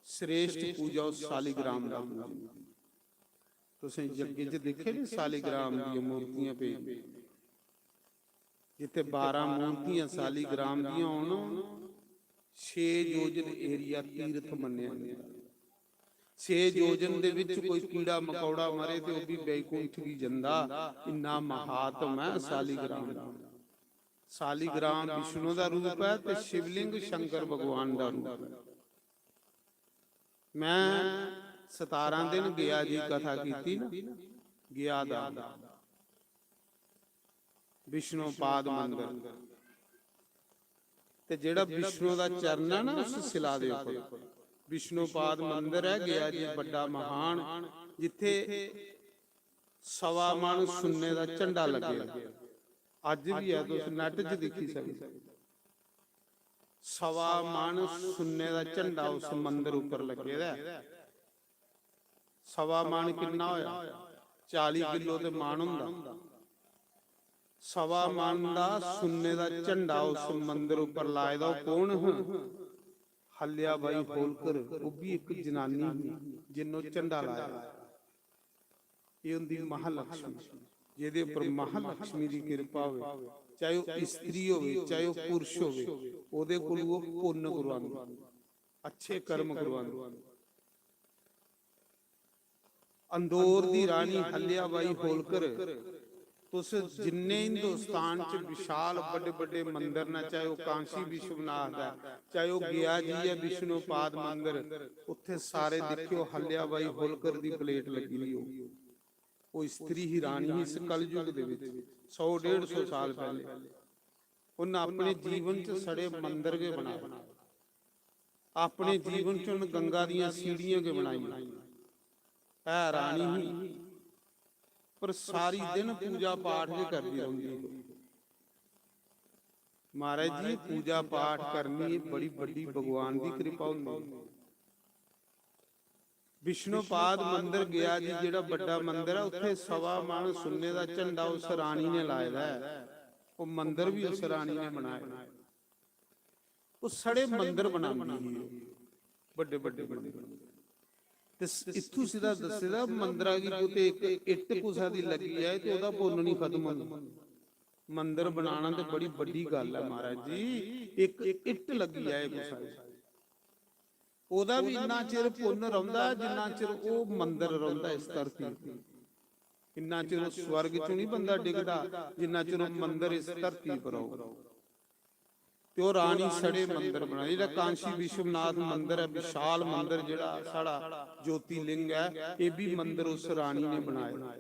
श्रेष्ठ पूजा शालिग्राम दा पूजन। तुसें यज्ञ च दिखे नी शालिग्राम दी मूर्तियां पे, जिथे 12 मूर्तियां शालिग्राम दियां होण, 6 योजन एरिया तीर्थ मन्निया गया। 6 योजन दे विच कोई कीड़ा मकौड़ा मरे ते ओह भी बैकुंठ की जंदा, इन्ना महात्म है शालिग्राम दा। शालिग्राम विष्णु दा रूप है ते शिवलिंग शंकर भगवान दा रूप है। मैं 17 दिन गया जी कथा कीती ना, गया दा विष्णु पाद मंदिर ते जेड़ा विष्णु दा चरण है ना उस शिला दे उपर विष्णु पाद मंदिर है गया जी, बड़ा महान, जिथे 1.25 मन सुन्ने दा झंडा लगे। अज भी है, तुस नेट च दिखी सकदे। 1.25 मन सुन्ने दा झंडा उस मंदिर उपर लगे दा। 1.25 मन कितना होया? 40 ਕਿਲੋ ਤੇ ਮਾਣ ਹੁੰਦਾ। ਸਵਾ ਮਣ ਦਾ ਸੁੰਨੇ ਦਾ ਝੰਡਾ ਉਸ ਮੰਦਿਰ ਉੱਪਰ ਲਾਏ ਦਾ। ਉਹ ਕੌਣ ਹੱਲਿਆ ਬਾਈ ਹੋਲਕਰ, ਉਹ ਵੀ ਇੱਕ ਜਨਾਨੀ ਸੀ ਜਿਹਨੂੰ ਝੰਡਾ ਲਾਇਆ। ਇਹ ਹੁੰਦੀ ਮਹਾਲక్ష్ਮੀ, ਜਿਹਦੇ ਉੱਪਰ ਮਹਾਲక్ష్ਮੀ ਦੀ ਕਿਰਪਾ ਹੋਵੇ, ਚਾਹੇ ਉਹ ਇਸਤਰੀ ਹੋਵੇ ਚਾਹੇ ਉਹ ਪੁਰਸ਼ ਹੋਵੇ, ਉਹਦੇ ਕੋਲ ਉਹ ਪੁੰਨ ਕਰਵਾਉਂਦੀ, ਅੱਛੇ ਕਰਮ ਕਰਵਾਉਂਦੀ। ਅੰਦੌਰ ਦੀ ਰਾਣੀ ਹੱਲਿਆ ਬਾਈ ਹੋਲਕਰ, ਤੁਸ ਜਿੰਨੇ ਹਿੰਦੁਸਤਾਨ ਚ ਵਿਸ਼ਾਲ ਵੱਡੇ ਵੱਡੇ ਮੰਦਿਰ ਨੇ, ਚਾਹੇ ਉਹ ਕਾਂਸ਼ੀ ਵਿਸ਼ਵਨਾਥ ਹੈ, ਚਾਹੇ ਉਹ ਗਿਆ ਜੀ ਹੈ ਵਿਸ਼ਨੂਪਾਦ ਮੰਦਿਰ, ਉੱਥੇ ਸਾਰੇ ਦੇਖਿਓ ਹੱਲਿਆ ਬਾਈ ਹੋਲਕਰ ਦੀ ਪਲੇਟ ਲੱਗੀ ਹੋਈ। ਉਹ ਇਸਤਰੀ ਹੀ ਰਾਣੀ ਇਸ ਕਲਯੁਗ ਦੇ ਵਿੱਚ 100-150 ਸਾਲ ਪਹਿਲੇ ਉਹਨਾਂ ਆਪਣੇ ਜੀਵਨ ਚ ਸੜੇ ਮੰਦਿਰ ਕੇ ਬਣਾਏ, ਆਪਣੇ ਜੀਵਨ ਚ ਉਹਨ ਗੰਗਾ ਦੀਆਂ ਸੀੜੀਆਂ ਕੇ ਬਣਾਈਆਂ। ਇਹ ਰਾਣੀ ਹੀ ਪਰ ਸਾਰੀ ਦਿਨ ਪੂਜਾ ਪਾਠ ਕੇ ਕਰਦੀ ਰਹਿੰਦੀ ਹੈ। ਮਹਾਰਾਜ ਜੀ ਪੂਜਾ ਪਾਠ ਕਰਨੀ ਬੜੀ ਵੱਡੀ ਭਗਵਾਨ ਦੀ ਕਿਰਪਾ ਹੁੰਦੀ ਹੈ। ਵਿਸ਼ਨੂਪਾਦ ਮੰਦਿਰ ਗਿਆ ਜੀ, ਜਿਹੜਾ ਵੱਡਾ ਮੰਦਿਰ ਹੈ, ਉੱਥੇ ਸਵਾ ਮਣ ਸੁੰਨੇ ਦਾ ਝੰਡਾ ਉਸ ਰਾਣੀ ਨੇ ਲਾਇਆ ਹੈ। ਉਹ ਮੰਦਿਰ ਵੀ ਉਸ ਰਾਣੀ ਨੇ ਬਣਾਇਆ। ਉਹ ਸੜੇ ਮੰਦਿਰ ਬਣਾਉਂਦੀ ਹੈ, ਵੱਡੇ ਵੱਡੇ ਤੇ ਇੱਥੋਂ ਸਿੱਧਾ ਦੱਸਦਾ ਮੰਦਿਰਾਂ ਦੀ ਕੋਈ ਇੱਕ ਇੱਟ ਕੁਸਾ ਦੀ ਲੱਗੀ ਹੈ ਤੇ ਉਹਦਾ ਪੁੰਨ ਨਹੀਂ ਖਤਮ ਹੁੰਦਾ। ਮੰਦਿਰ ਬਣਾਉਣਾ ਤੇ ਬੜੀ ਵੱਡੀ ਗੱਲ ਹੈ ਮਹਾਰਾਜ ਜੀ। ਇੱਕ ਇੱਟ ਲੱਗੀ ਹੈ ਕੁਸਾ, ਉਹਦਾ ਵੀ ਇੰਨਾ ਚਿਰ ਪੁੰਨ ਰਹਿੰਦਾ ਜਿੰਨਾ ਚਿਰ ਉਹ ਮੰਦਿਰ ਰਹਿੰਦਾ ਇਸ ਧਰਤੀ ਤੇ। ਇੰਨਾ ਚਿਰ ਸਵਰਗ ਚੋਂ ਨਹੀਂ ਬੰਦਾ ਡਿੱਗਦਾ ਜਿੰਨਾ ਚਿਰ ਉਹ ਮੰਦਿਰ ਇਸ ਧਰਤੀ ਪਰ ਆਉ। ਤੇ ਉਹ ਰਾਣੀ ਸੜੇ ਮੰਦਿਰ ਬਣਾਏ। ਜਿਹੜਾ ਕਾਂਸ਼ੀ ਵਿਸ਼ਵਨਾਥ ਮੰਦਿਰ ਹੈ, ਵਿਸ਼ਾਲ ਮੰਦਿਰ ਜਿਹੜਾ ਸਾਡਾ ਜੋਤੀ ਲਿੰਗ ਹੈ, ਇਹ ਵੀ ਮੰਦਿਰ ਉਸ ਰਾਣੀ ਨੇ ਬਣਾਇਆ।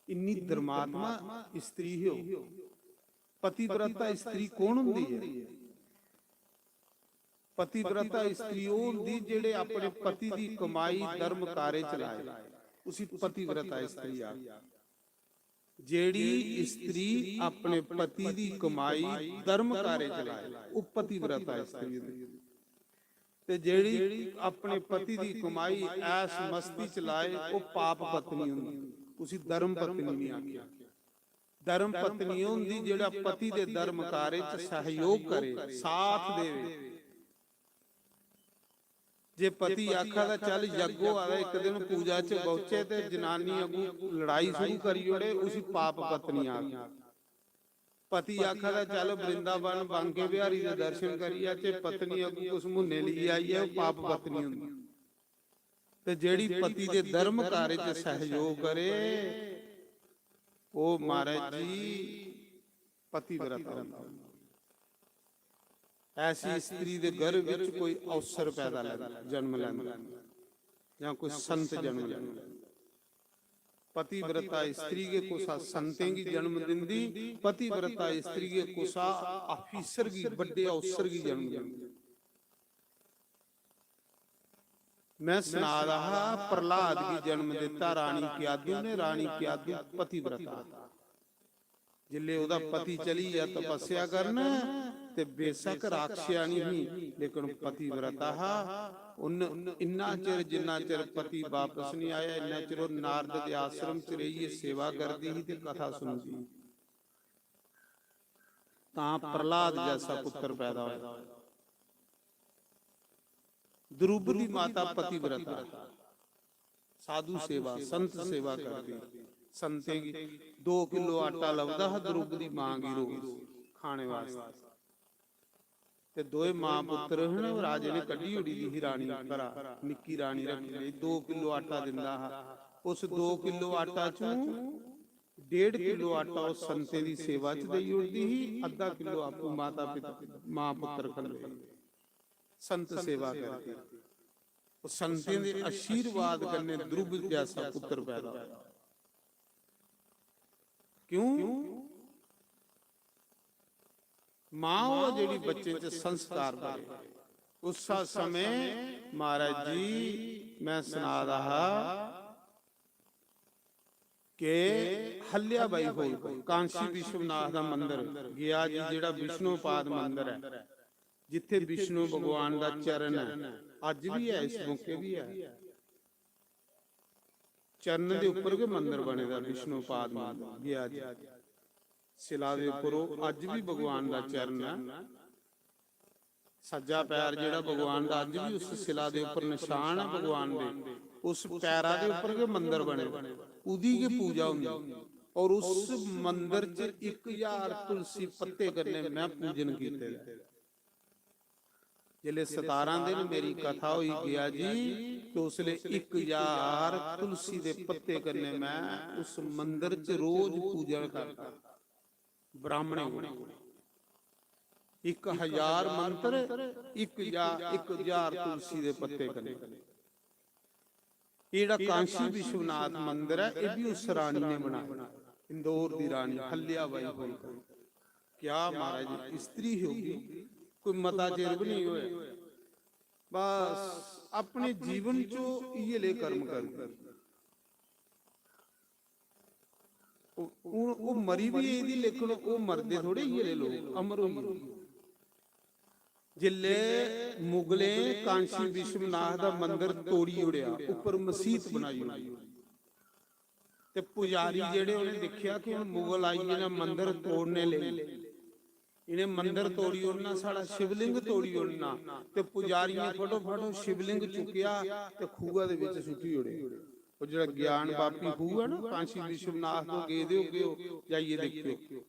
ਇੰਨੀ ਧਰਮਾਤਮਾ ਇਸਤਰੀ ਹੋ। ਪਤੀਵ੍ਰਤਾ ਇਸਤਰੀ ਕੌਣ ਹੁੰਦੀ ਹੈ? ਪਤੀਵ੍ਰਤਾ ਇਸਤਰੀ ਉਹ ਹੁੰਦੀ ਜਿਹੜੇ ਆਪਣੇ ਪਤੀ ਦੀ ਕਮਾਈ ਧਰਮ ਕਾਰੇ ਚਲਾਏ, ਉਸੇ ਪਤੀਵ੍ਰਤਾ ਇਸਤਰੀ ਆ। ਜਿਹੜੀ ਇਸਤਰੀ ਆਪਣੇ ਪਤੀ ਦੀ ਕਮਾਈ ਧਰਮ ਕਾਰੇ ਚਲਾਏ ਉਹ ਪਤੀਵ੍ਰਤਾ ਇਸਤਰੀ ਹੁੰਦੀ। ਤੇ ਜਿਹੜੀ ਆਪਣੇ ਪਤੀ ਦੀ ਕਮਾਈ ਐਸ ਮਸਤੀ ਚਲਾਏ ਉਹ ਪਾਪ ਪਤਨੀ ਹੁੰਦੀ, ਉਸੇ ਧਰਮ ਪਤਨੀ ਨਹੀਂ ਆਖਿਆ। ਧਰਮ ਪਤਨੀ ਹੁੰਦੀ ਜਿਹੜਾ ਪਤੀ ਦੇ ਧਰਮ ਕਾਰੇ ਚ ਸਹਿਯੋਗ ਕਰੇ, ਸਾਥ ਦੇਵੇ। ਜੇ ਪਤੀ ਆਖਾ ਦਾ ਚੱਲ ਜੱਗੋ ਆਵੇ, ਇੱਕ ਦਿਨ ਪੂਜਾ ਚ ਪਹੁੰਚੇ ਤੇ ਜਨਾਨੀ ਅਗੂ ਲੜਾਈ ਸ਼ੁਰੂ ਕਰੀ ਓੜੇ, ਉਸੇ ਪਾਪ ਪਤਨੀ ਆ ਗਈ। ਪਤੀ ਆਖਾ ਦਾ ਚੱਲ ਬ੍ਰਿੰਦਾਵਨ ਬਾਂਕੇ ਬਿਹਾਰੀ ਦੇ ਦਰਸ਼ਨ ਕਰੀਏ ਤੇ ਪਤਨੀ ਅਗੂ ਕੁਛ ਮੁੰਨੇ ਲਈ ਆਈ ਹੈ, ਉਹ ਪਾਪ ਪਤਨੀ ਹੁੰਦੀ। ਤੇ ਜਿਹੜੀ ਪਤੀ ਦੇ ਧਰਮ ਕਾਰੇ ਚ ਸਹਿਯੋਗ ਕਰੇ ਉਹ ਮਹਾਰਾਜ ਜੀ ਪਤੀਵ੍ਰਤਾ ਹੁੰਦੀ। ऐसी स्त्री दे घर विच कोई अवसर पैदा जन्म लैंदा या कोई संत जन्म लैंदा। पतिव्रता स्त्री के कुसा संतें की जन्म दिंदी, पतिव्रता स्त्री के कुसा ऑफिसर की बड़े अवसर की जन्म दिंदी। मैं सुना रहा प्रहलाद की जन्म दिता रानी क्यादू ने। रानी क्यादू पतिव्रता, जिले ओदा पति चली या तपस्या करना ते बेशक राक्षियानी ही, लेकिन पतिव्रता उन इन्ना चिर जिन्ना चिर पति वापस नहीं आया, इन्ना चिर नारद के आश्रम च रही सेवा करती ही ते कथा सुनती। तां प्रहलाद जैसा पुत्र पैदा होया। द्रुपदी माता पतिव्रता, साधु सेवा संत सेवा करती। संतें की 2 किलो आटा लभदा है द्रुपदी मांगी रोज खाने वास्ते। ते दोए मां पुत्र हैं, राजे ने कड्डी उड़ी दी रानी घरा, निक्की रानी रखी लई। 2 किलो आटा दिंदा हा। उस 2 किलो आटा चों 1.5 किलो आटा उस संते दी सेवा च देई उड़दी ही, अद्धा किलो आपू माता पिता मां पुत्र खंदे। संत सेवा करती। उस संते दे आशीर्वाद कन्ने द्रुपद जैसा पुत्र पैदा होया। क्यों? मां जेड़ी बच्चे च संस्कार करे। उस समय महाराज जी मैं सुना रहा के हल्या बाई होलकर कांशी विश्वनाथ दा मंदिर गया जी, जेड़ा विष्णुपाद मंदिर है, जिथे विष्णु भगवान दा चरण है, अज भी है, इस मौके भी है। ਚਰਨ ਦੇ ਉੱਪਰ ਕੇ ਮੰਦਿਰ ਬਣੇਦਾ ਵਿਸ਼ਨੂੰ ਪਾਦ ਮੰਦਿਰ ਗਿਆ ਜੀ ਸਿਲਾ ਦੇ ਉੱਪਰ ਉਹ ਅੱਜ ਵੀ ਭਗਵਾਨ ਦਾ ਚਰਨ ਹੈ ਸੱਜਾ ਪੈਰ ਜਿਹੜਾ ਭਗਵਾਨ ਦਾ ਅੱਜ ਵੀ ਉਸ ਸਿਲਾ ਦੇ ਉੱਪਰ ਨਿਸ਼ਾਨ ਹੈ ਭਗਵਾਨ ਦੇ ਉਸ ਪੈਰਾਂ ਦੇ ਉੱਪਰ ਕੇ ਮੰਦਿਰ ਬਣੇ ਉਹਦੀ ਕੀ ਪੂਜਾ ਹੁੰਦੀ और उस मंदिर च 1000 तुलसी पत्ते करने मैं पूजन कीते जिले 17 दिन मेरी कथा हुई गया जी तो उसले 1000 तुलसी दे पत्ते करने मैं उस मंदिर च रोज पूजन करता ब्राह्मणों को 1000 मंत्र 1000 तुलसी दे पत्ते करने ये कांशी विश्वनाथ मंदिर है ये भी उस रानी ने बनाया इंदौर की रानी हल्याबाई होई क्या महाराज स्त्री होगी कोई मता चेर भी नहीं होए बस अपने जीवन चो ये ले कर्म कर वो मरी भी यही लेकिन वो मरदे थोड़े ये ले लोग अमर हो जिले मुगले कांशी विश्वनाथ का मंदिर तोड़ी उड़िया ऊपर मसीत बनाई ते पुजारी जेड़े उन्हें देखिया कि हम मुगल आई ने मंदिर तोड़ने ले इन्हें मंदिर तोड़ी उड़ना साड़ा शिवलिंग तोड़ी उड़ना ते पुजारी ने फटो शिवलिंग चुकिया ते खूआ दे विच सुट्टी उड़े ਉਹ ਜਿਹੜਾ ਗਿਆਨ ਬਾਪੀ ਖੂਹ ਹੈ ਨਾ ਕਾਂਸ਼ੀ ਵਿਸ਼ਵਨਾਥ ਤੋਂ ਗਏ ਦਿਓ ਜਾਈਏ ਦੇਖਿਓ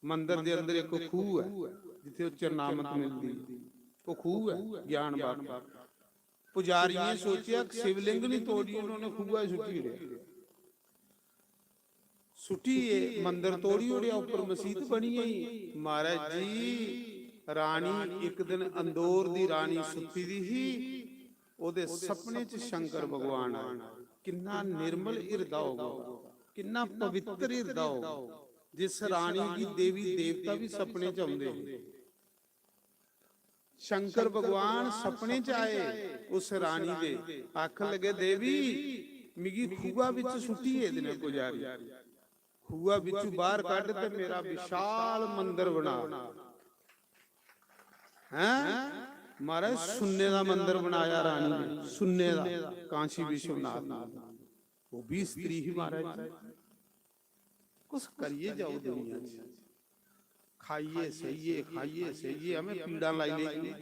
ਮੰਦਿਰ ਦੇ ਅੰਦਰ ਇੱਕ ਖੂਹ ਹੈ ਜਿੱਥੇ ਚਰਨਾਮਤ ਮਿਲਦੀ ਉਹ ਖੂਹ ਹੈ ਗਿਆਨ ਬਾਪੀ ਪੁਜਾਰੀ ਨੇ ਸੋਚਿਆ शिवलिंग नहीं तोड़ी उन्होंने खूआ सुट्टी उड़े सुटी मंदिर तोड़ी उड़िया ऊपर मसीत बनी है महाराज जी रानी एक दिन अंदौर दी रानी सुती दी ही ओदे सपने च शंकर भगवान आए किन्ना निर्मल हिरदा होगा किन्ना पवित्र हिरदा होगा जिस रानी की देवी देवता भी सपने च आउंदे शंकर भगवान सपने च आए उस रानी दे आख लगे देवी मिगी खूआ विच सुटी है इहदे पुजारी खूआ बिचू बाहर कढ़ ते मेरा विशाल मंदिर बना हैं महाराज सुन्ने दा मंदिर बनाया रानी ने सुन्ने दा कांशी विश्वनाथ वो भी स्त्री ही महाराज कुछ करिए जाओ दुनिया में खाइए सहिए हमें पीड़ा लाई ले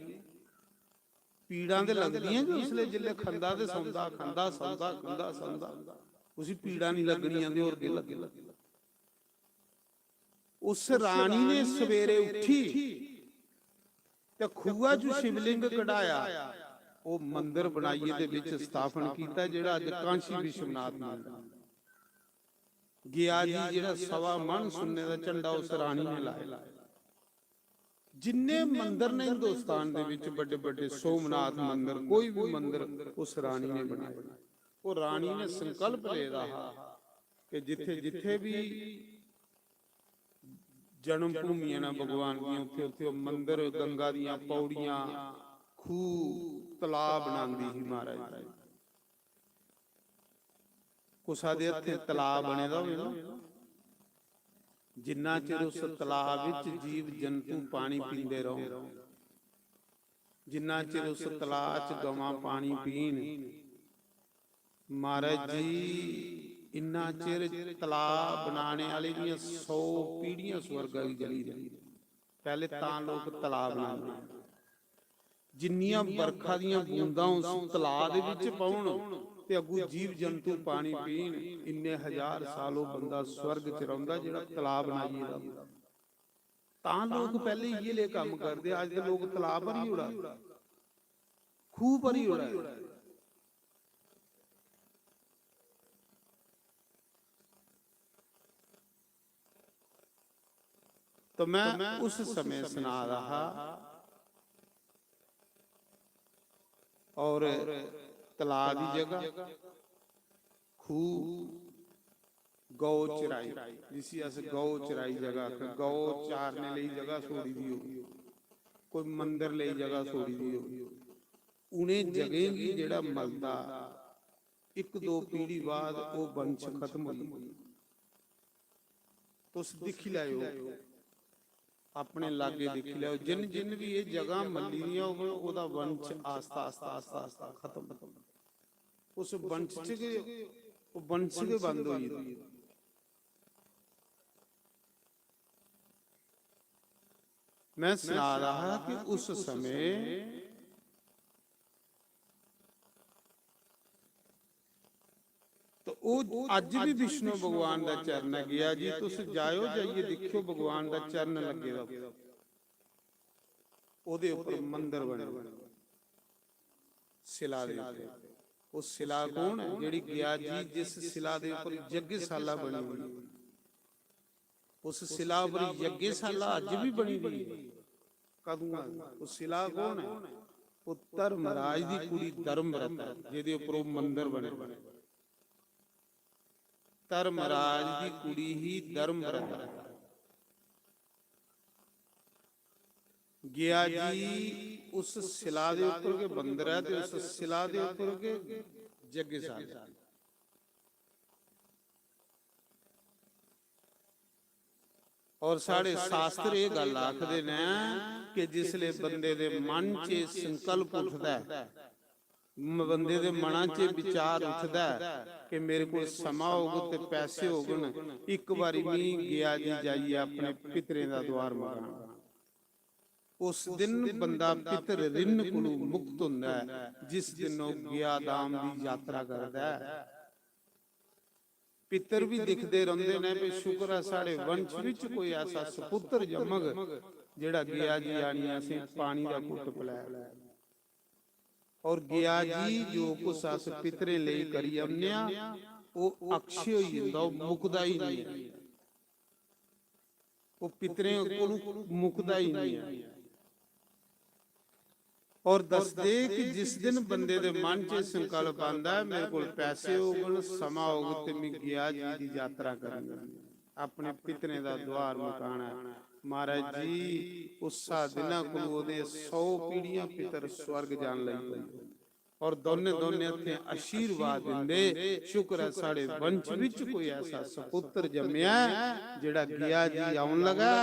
पीड़ा ते लगदियां कि उसले जिले खंदा ते सौंदा उसी पीड़ा नहीं लगनी आंदी और के लगे उस रानी ने सवेरे उठी ते खूआ जो शिवलिंग कढ़ाया वो मंदिर बनाइए दे विच स्थापन कीता जेड़ा अज कांशी विश्वनाथ मंदिर गया जी जेड़ा 1.25 मन सुन्ने दा झंडा उस रानी ने लाया जिन्ने मंदिर ने हिंदुस्तान दे विच बड़े बड़े सोमनाथ मंदिर कोई भी मंदिर उस रानी ने बनाया वो रानी ने संकल्प ले रहा कि जिथे जिथे भी जन्म भूमियां ना भगवान दी उत्थे उत्थे मंदिर गंगा दियां पौड़ियां खूह तलाब बनांदी ही महाराज कुसा दे हत्थे तलाब बने दा होवे ना जिन्ना चिर उस तलाब विच जीव जंतु पानी पींदे रहो जिन्ना चिर उस तलाब च गवां पानी पीण महाराज जी इन्ना चिर तलाब बनाने वाले दियां 100 पीढ़ियां स्वर्ग दी जली रही पहले तां लोग तलाब बनांदे जिन्नियां बरखा दियां बूंदां उस तलाब दे विच पाउण ते अगू जीव जंतु पानी पीण इन्ने 1000 सालों बंदा स्वर्ग च रहिंदा जेड़ा तलाब बनाईए दा तां लोग पहले ये ले काम करदे अज दे लोग तलाब पर ही उड़ा खूह पर ही उड़ा तो मैं उस समय सुना रहा और तलाब की जगह खूह गौ चराई जिसी अस गौ चराई जगह गौ चारने लई जगह छोड़ी दी हो कोई मंदिर लई जगह छोड़ी दी हो उन्हें जगह की जेड़ा मलदा 1-2 पीढ़ी बाद वो वंश खत्म हो तुस दिख लाओ अपने लागे दिख लो जिन जिन भी ये जगह मलियां ओदा वंश आस्ता आस्ता आस्ता आस्ता खत्म उस वंश च ਉਹ ਬੰਸੀ ਦੇ ਬੰਦ ਹੋਈ। मैं सुना रहा कि उस समय तो वो अज भी विष्णु भगवान का चरण गया जी, तुस जाओ जाइए देखियो भगवान का चरण लगेगा, ओदे ऊपर मंदिर बने शिला दे ऊपर। उस शिला कौन है जेड़ी गया जी, जिस शिला दे ऊपर यज्ञशाला बनी हुई, उस शिला पर यज्ञशाला अज भी बनी हुई है। कदूं उस शिला कौन है? वो धर्मराज दी कुड़ी धर्मव्रत है, जिहदे उपर वो मंदिर बने। धर्मराज दी कुड़ी ही धर्मव्रत है। गया जी उस शिला दे उपर के बंदर है, ते उस शिला दे उपर के यज्ञशाला। और साढ़े शास्त्र ये गल आखदे ने कि जिसले बंदे दे मन च संकल्प उठदा है, बंदे दे मना च विचार उठदा है कि मेरे को समा होगा ते पैसे होगन, एक बारी भी गया जी जाइए अपने पितरें दा द्वार मकान। उस दिन बंदा पितर रिन कोलों मुक्त हुंदा है, जिस दिन वो गया धाम दी यात्रा करदा है। पितर भी दिखते रहंदे ने भी शुक्र है साढ़े वंश विच कोई ऐसा सपुत्र जमग जेड़ा गया जी आनिया से पानी दा घुट पिलाया। और गया जी जो कुछ अस पितरे लई करी आन्ने वो अक्षय ही हुंदा, वो मुकदा ही नहीं है। वो पितरे कोलों मुकदा ही नहीं है। और दस दे कि जिस दिन बंदे दे मन च संकल्प आंदा है मेरे कोल पैसे होगन, समा होगा ते मैं गया जी दी यात्रा करांगा, अपने पितरे दा द्वार मकाना। महाराज जी उस दिना कोल ओदे 100 पीढ़ियां पितर स्वर्ग जान लई, और दोने दोने इत्थे आशीर्वाद दिंदे। शुक्र है साढ़े वंश विच कोई ऐसा सपुत्र जम्मिया जेड़ा गया जी आउन लगा।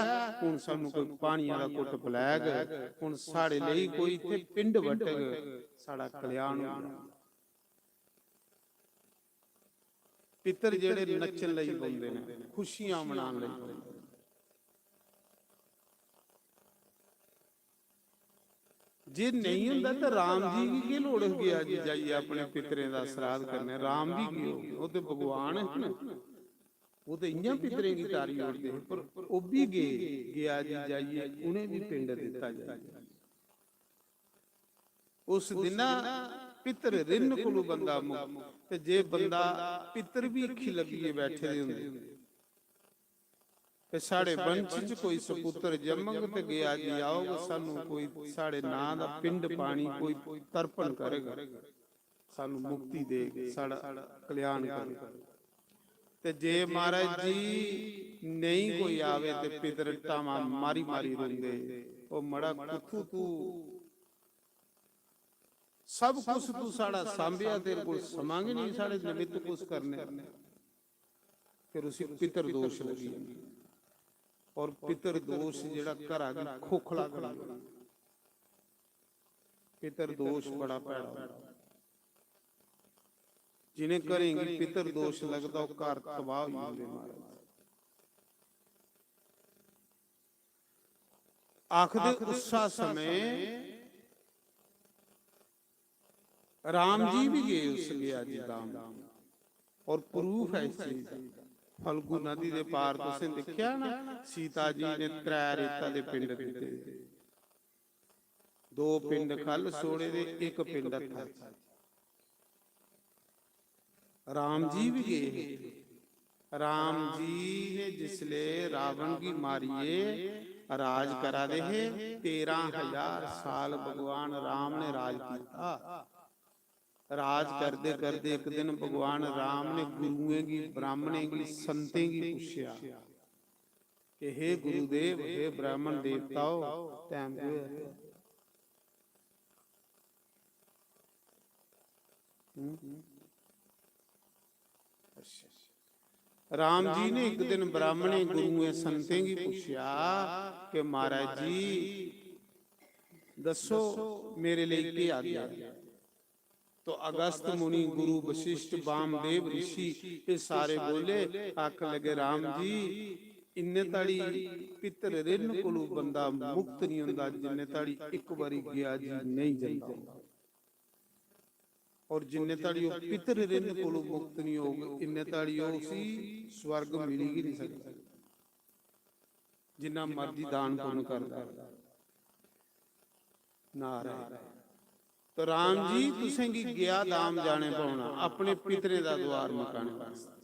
हुण सानू कोई पानी वाला घुट पिलाएगा, हुण साढ़े लई कोई इत्थे पिंड वटेगा, साड़ा कल्याण होगा। पितर जेड़े नचन लई बोलदे ने, खुशियां मनाउण लई बोलदे। जे नहीं हुंदा तो राम जी की की लोड़ गया जी जाइए अपने पितरें दा श्राद्ध करने। राम भी क्यों, वो तो भगवान है ना, वो तो इयां पितरें की तारी ओढ़ते हैं, पर वो भी गए गया जी जाइए उन्हें भी पिंड दिता जाए। उस दिन पितर रिन कोलों बंदा मुक्त, ते जे बंदा पितर भी अखी लगिए बैठे होंदे ते साढ़े वंश च कोई सपुत्र जमग ते गया जी आओ सानू कोई साढ़े नां दा पिंड पानी कोई तर्पण करेगा, सानू मुक्ति देगा, साड़ा कल्याण करेगा। ते जे महाराज जी नहीं कोई आवे ते पितर टामा मारी मारी रोंदे, ओ मड़ा कुथू तू सब कुछ तू साड़ा सांभिया, तेरे को समांगे नहीं साढ़े निमित्त कुछ करने। फिर उसी पितर दोष लगी, और पितर दोष जेड़ा घरा दी खोखला कर, पितर दोष बड़ा पैड़ा। जिन्हें करेंगे पितर दोष लगता वो घर तबाह हो जाते। आखदे उसा समय राम जी भी गए उस गया जी धाम, और प्रूफ है इस चीज का। फल्गु नदी दे पार तुसें देखिया ना, सीता जी ने 3 रेता दे पिंड दिते, 2 पिंड खल सोड़े दे, 1 पिंड था। राम जी भी गए। राम जी ने जिसले रावण की मारिए राज करा दे 13,000 साल भगवान राम ने राज किया। राज करते करते एक दिन भगवान राम ने गुरुएं की ब्राह्मणें की संतें की पूछा कि हे गुरुदेव, हे ब्राह्मण देवताओं, टाइम राम जी ने एक दिन ब्राह्मणे गुरुएं संतें की पूछा कि महाराज जी दसो मेरे लिए क्या आज्ञा। तो अगस्त मुनि, गुरु वशिष्ठ, वामदेव ऋषि ये सारे बोले, आख लगे राम जी इन्ने ताड़ी पितर रिन कोलू बंदा मुक्त नहीं हुंदा जिन्ने ताड़ी एक बारी गया जी नहीं जांदा, और जिन्ने ताड़ी वो पितर रिन कोलू मुक्त नहीं हो इन्ने ताड़ी उसी स्वर्ग मिल ही नहीं सकता जिन्ना मर्जी दान पुण्य करदा नारायण। तो राम जी तुसें की गया दाम जाने पाउना अपने पितरे दा द्वार मकाने वास्ते।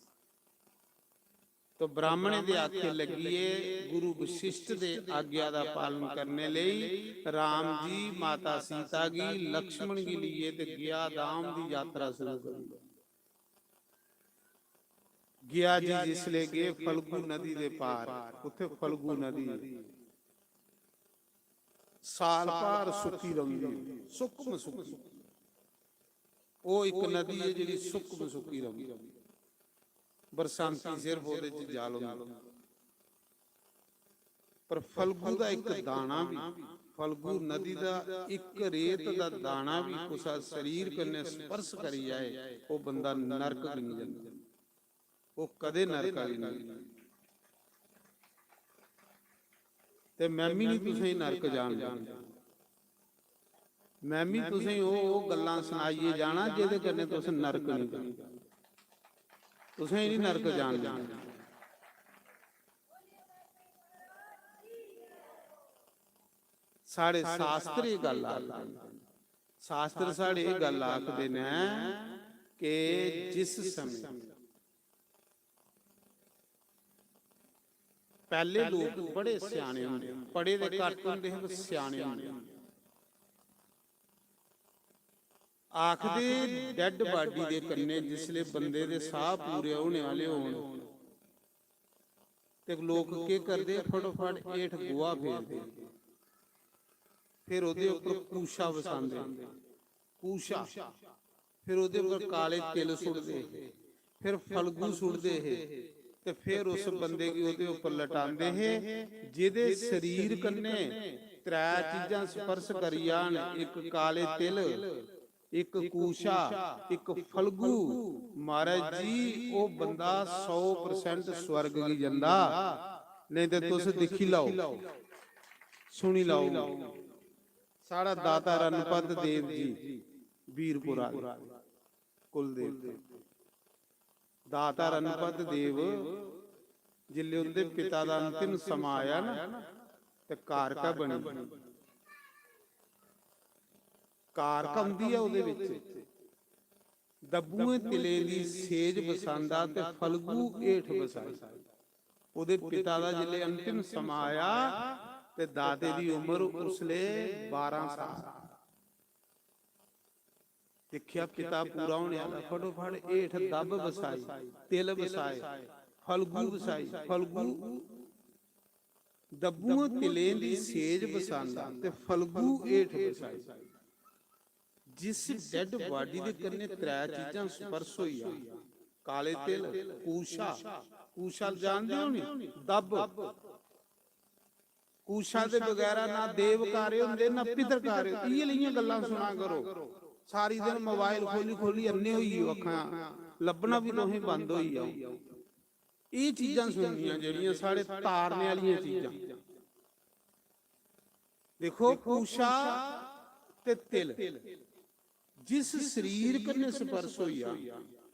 तो ब्राह्मणे दे आखे लगिए गुरु वशिष्ठ दे आज्ञा दा पालन करने लई राम जी माता सीता की लक्ष्मण की लिए ते गया दाम दी यात्रा शुरू करी। गया जी जिसले गए फल्गु नदी दे पार, उथे फल्गु नदी साल पार सुक्की रहिंदी, सुक्म सुक्की वो एक नदी है जिहड़ी सुक्म सुक्की रहिंदी, बरसांती सिर्फ ओहदे च जाल हुंदा, पर फल्गु दा एक दाना भी, फल्गु नदी दा एक रेत दा दाना भी कुसा शरीर कन्ने स्पर्श करी जाए वो बंदा नरक भी नहीं जांदा, वो कदे नरक वाली नहीं। ते मैमी नहीं तुसें नरक जान जाना, मैमी तुसें वो गल्लां सुनाइए जाना जिहदे कन्ने तुस नरक नहीं जाना, तुसें नहीं नरक जान जाना। साढ़े शास्त्र ये गल आखदे, शास्त्र साढ़े ये गल आखदे ने कि जिस समय पहले लोग बड़े सियाने होंदे, पढ़े दे घट होंदे पर सियाने होंदे, आखदे डेड बाडी दे कन्ने जिसले बंदे दे साह पूरे होने वाले होण ते लोग के करदे फटोफट हेठ गोहा फेरदे, फिर ओदे उपर कूशा वसांदे, कूशा फिर ओदे उपर काले तिल सुटदे, फिर फल्गू सुटदे है ते फिर उस बंदे की ओदे उपर लटांदे है जिहदे शरीर कन्ने त्रै चीजां स्पर्श करी जान, एक काले तिल, एक कूशा, एक फल्गू, महाराज जी वो बंदा 100% स्वर्ग की जंदा। नहीं तो तुस दिखी लाओ सुनी लाओ, साड़ा दाता रणपत देव जी वीरपुरा कुलदेव दाता रणपत देव जिले उनके पिता का अंतिम समा आया ना ते कारका बनी, कारका हुंदी है उहदे विच दब्बूए तिले दी सेज बसांदा ते फल्गू हेठ बसाई, उहदे पिता का जिले अंतिम समा आया ते दाते दी उम्र उसले 12 साल। देखिया पिता पूरा होने वाला, फटोफट हेठ दब बसाई, तिल बसाए, फल्गू बसाई, फल्गू दब्बू तिले दी सेज बसांदा ते फल्गू हेठ बसाई। जिस डेड बॉडी दे कन्ने त्रै चीजां स्पर्श होई आ, काले तिल, कूशा, कूशा जानदे हो नी दब, कूशा दे बगैरा ना देव कार्य हुंदे ना पितर कार्य, इह लईयां गल्लां सुना करो। सारी दिन मोबाइल खोली खोली अन्ने होई अखां लभना भी तुहें बंद होई जाओ, ये चीजां सुननियां जेहड़ियां साढ़े तारने वालियां चीजां। देखो कूशा ते तिल जिस शरीर कन्ने स्पर्श होई आ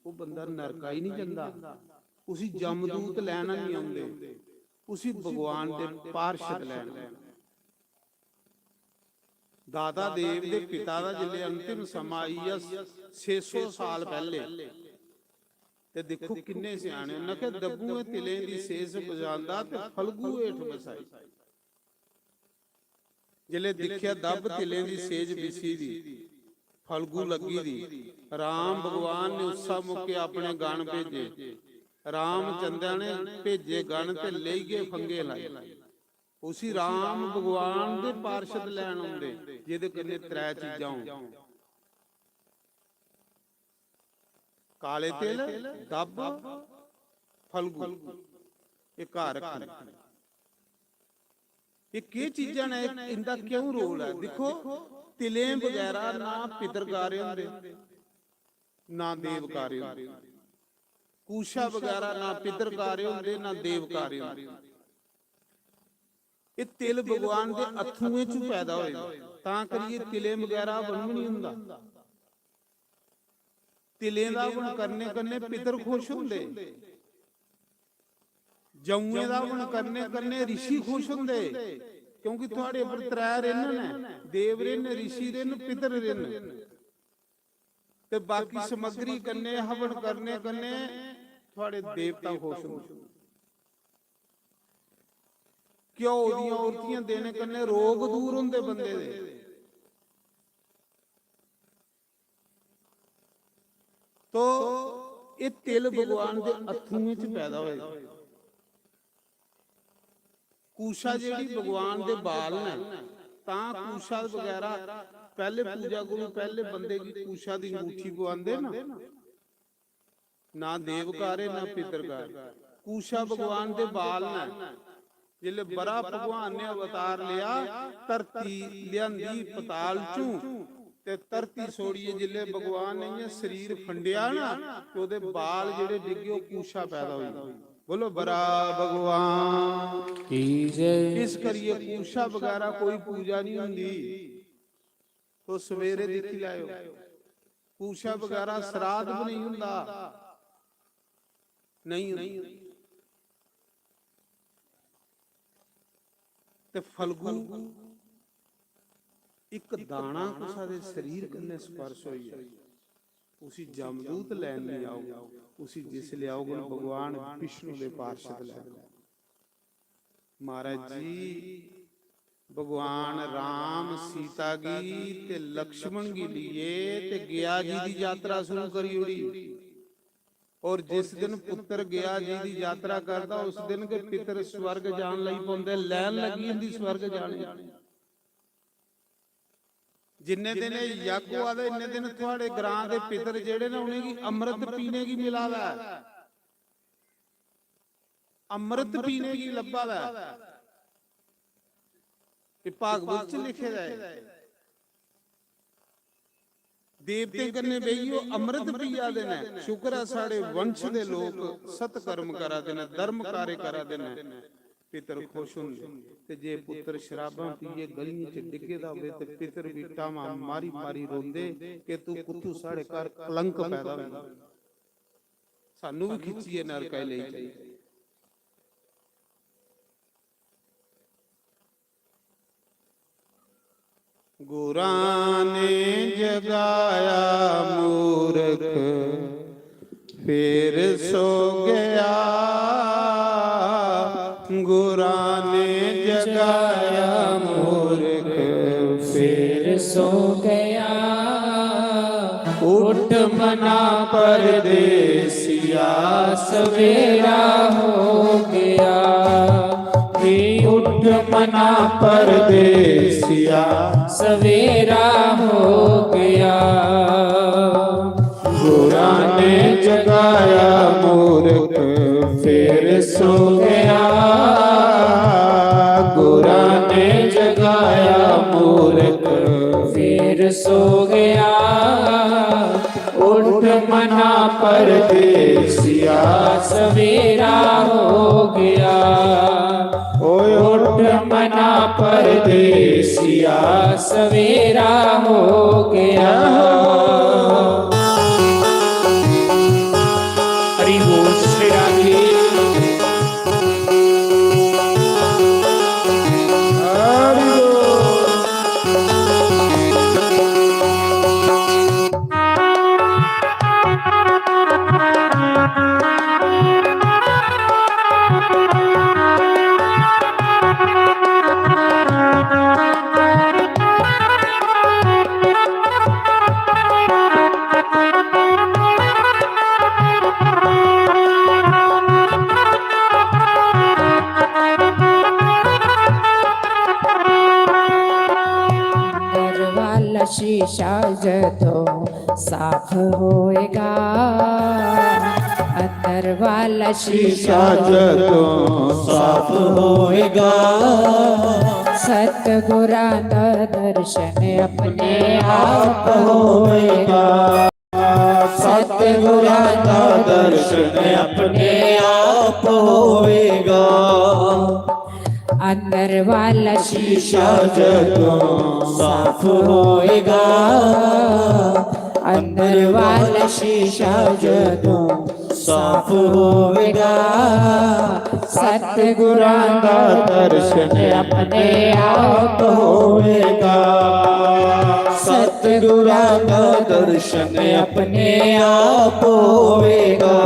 वो बंदा नरका ही नहीं जंदा, उसी जमदूत लैना नहीं आउंदे, उसी भगवान दे पार्षद लैना। दादा देव दे पिता दा जिले अंतिम समा आई 600 साल पहले ते देखो किन्ने सियाने उन्हें के दब्बूए तिले दी सेज बजांदा ते फल्गू हेठ बसाई। जिले दिखिया दब तिले दी सेज बिसी दी, फल्गू लगी दी, राम भगवान ने उसा मुके अपने गण भेजे, रामचंद्र ने भेजे गण ते ले गए फंगे लाई, उसी राम भगवान दे पार्षद लैन आउंदे जिहदे कन्ने त्रै चीजां होण, काले तिल, दब, फल्गू, ये घर रखना। ये की चीजां ने, इनका क्यों रोल है? देखो तिलें वगैरह ना पितर कार्य होंदे, ਨਾ ਦੇਵ ਕਾਰੇ ਹੁੰਦੇ। ਕੂਸ਼ਾ ਵਗੈਰਾ ਨਾ ਪਿਤਰ ਕਾਰੇ ਹੁੰਦੇ, ਨਾ ਦੇਵ ਕਾਰੇ ਹੁੰਦੇ। ਇਹ ਤਿਲ ਭਗਵਾਨ ਦੇ ਅਥੂਏ ਚ ਪੈਦਾ ਹੋਏ, ਤਾਂ ਕਰੀਏ ਤਿਲੇ ਵਗੈਰਾ ਬਣ ਵੀ ਨਹੀਂ ਹੁੰਦਾ। ਤਿਲੇ ਦਾ ਬਣ ਕਰਨੇ ਕਰਨੇ ਪਿਤਰ ਖੁਸ਼ ਹੁੰਦੇ, ਜਉਏ ਦਾ ਬਣ ਕਰਨੇ ਕਰਨੇ ਰਿਸ਼ੀ ਖੁਸ਼ ਹੁੰਦੇ, ਕਿਉਂਕਿ ਤੁਹਾਡੇ ਉੱਪਰ ਤ੍ਰੈ ਰਿੰਨ ਨੇ, ਦੇਵ ਰਿੰਨ, ਰਿਸ਼ੀ ਰਿੰਨ, ਪਿਤਰ ਰਿੰਨ। ਤੇ ਬਾਕੀ ਸਮਗਰੀ ਕਰਨੇ ਹਵਨ ਕਰਨੇ ਕਰਨੇ ਤੁਹਾਡੇ ਦੇਵਤਾ ਖੁਸ਼ ਹੁੰਦੇ। ਘਿਓ ਦੀਆਂ ਔਰਤੀਆਂ ਦੇਣੇ ਕਰਨੇ ਰੋਗ ਦੂਰ ਹੁੰਦੇ ਬੰਦੇ ਦੇ। ਤੋ ਇਹ ਤਿਲ ਭਗਵਾਨ ਦੇ ਅਥੂਏ ਚ ਪੈਦਾ ਹੋਏ। ਕੂਸ਼ਾ ਜਿਹੜੀ ਭਗਵਾਨ ਦੇ ਬਾਲ ਨੇ, ਤਾਂ ਕੂਸ਼ਾ ਵਗੈਰਾ ਪਹਿਲੇ ਪੂਜਾ ਗੁਰੂ ਪਹਿਲੇ ਬੰਦੇ ਦੀ ਕੂਸ਼ਾ ਦੀ ਅੰਗੂਠੀ ਪਵਾਉਂਦੇ ਨਾ ਦੇਵ ਕਾਰੇ ਨਾ ਪਿਤਰ ਕਾਰੇ। ਕੂਸ਼ਾ ਭਗਵਾਨ ਦੇ ਬਾਲ ਨੇ। ਜਿਲੇ ਬੜਾ ਭਗਵਾਨ ਨੇ ਅਵਤਾਰ ਲਿਆ, ਧਰਤੀ ਲਿਆਂਦੀ ਪਤਾਲ ਚੋਂ ਤੇ ਧਰਤੀ ਛੋੜੀਏ। ਜਿਲੇ ਭਗਵਾਨ ਨੇ ਸਰੀਰ ਫੰਡਿਆ ਨਾ, ਤੇ ਉਹਦੇ ਬਾਲ ਜਿਹੜੇ ਡਿੱਗੇ ਉਹ ਕੂਸ਼ਾ ਪੈਦਾ ਹੋਈ। बोलो बरा भगवान की जय। इस करिए कूशा वगैरह कोई पूजा नहीं होंगी, तो सवेरे देखी लाओ कूशा वगैरह श्राद्ध भी नहीं होंदा, नहीं। ते फलगू एक दाना कुसा दे शरीर कन्ने स्पर्श होई है, उसी जमदूत लैन ले आओ, उसी जिस ले आओगे भगवान विष्णु दे पार्षद लैन। महाराज जी भगवान राम सीता की ते लक्ष्मण की लिए ते गया जी की यात्रा शुरू करी उड़ी। और जिस दिन पुत्र गया जी की यात्रा करता, उस दिन के पितर स्वर्ग जान लई पौंदे, लैन लगी हुंदी स्वर्ग जाने। जिन्ने दिन यज्ञ आदे इन्ने दिन थोड़े ग्रां दे पितर जेड़े ने उन्हें की अमृत पीने की मिला है, अमृत पीने की लब्भा है। भागवत च लिखे है देवते कन्ने बेइयो अमृत पिया देना। शुक्र है साढ़े वंश दे लोग सत्कर्म करा देना, धर्म कार्य करा देना, पितर खुश होंगे। ते जे पुत्र शराबां पीए गलियां च डिगदा होवे ते पितर भी टामा मारी मारी रोंदे कि तू कुत्थू साढ़े घर कलंक पैदा होया, सानू भी खिच्चिए नरकाए ले जाई। गुरां ने जगाया मूर्ख फिर सो गया, गुरां ने जगाया मूर्ख फिर सो गया। उठ मना परदेसिया सवेरा हो गया, उठ मना परदेसिया सवेरा हो गया। गुरां ने जगाया मूर्ख फिर सो गया, गुरां ने जगाया मूर्ख फिर सो गया। उठ मना परदेसिया सवेरा हो गया, उठ मना परदेसिया सवेरा हो गया। हरि बोल श्री राधे। शीशा जदों साफ होएगा, अंदर वाला शीशा जदों साफ होएगा, सतगुरां दा दर्शन अपने आप होएगा, सतगुरां दा दर्शन अपने आप होवेगा। अंदर वाला शीशा जदों साफ होएगा, अंदर वाला शीशा जदों साफ होवेगा, सतगुरां दा दर्शन अपने आप होवेगा। सतगुरां दा दर्शन अपने आप होवेगा।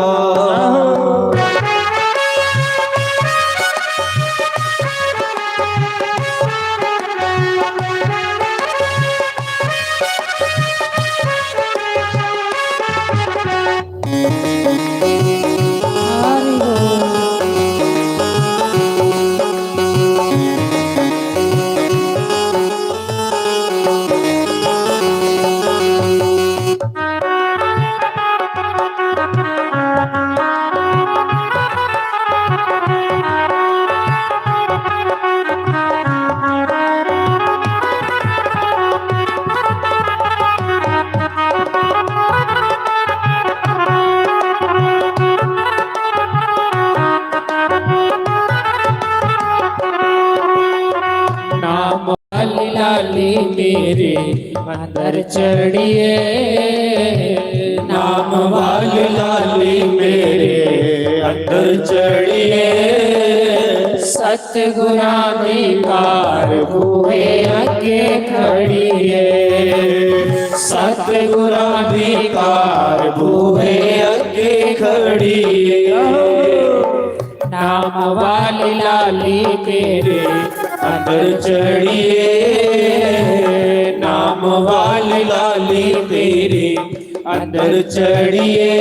नाम वाली लाली मेरे अंदर चढ़िए, नाम वाली लाली मेरे अंदर चढ़िए। सतगुरां दी कार बूहे अगे खड़िए, सतगुरां दी कार बूहे अगे खड़िए। नाम वाली लाली तेरे अंदर चढ़िए, नाम वाली लाली तेरे अंदर चढ़िए।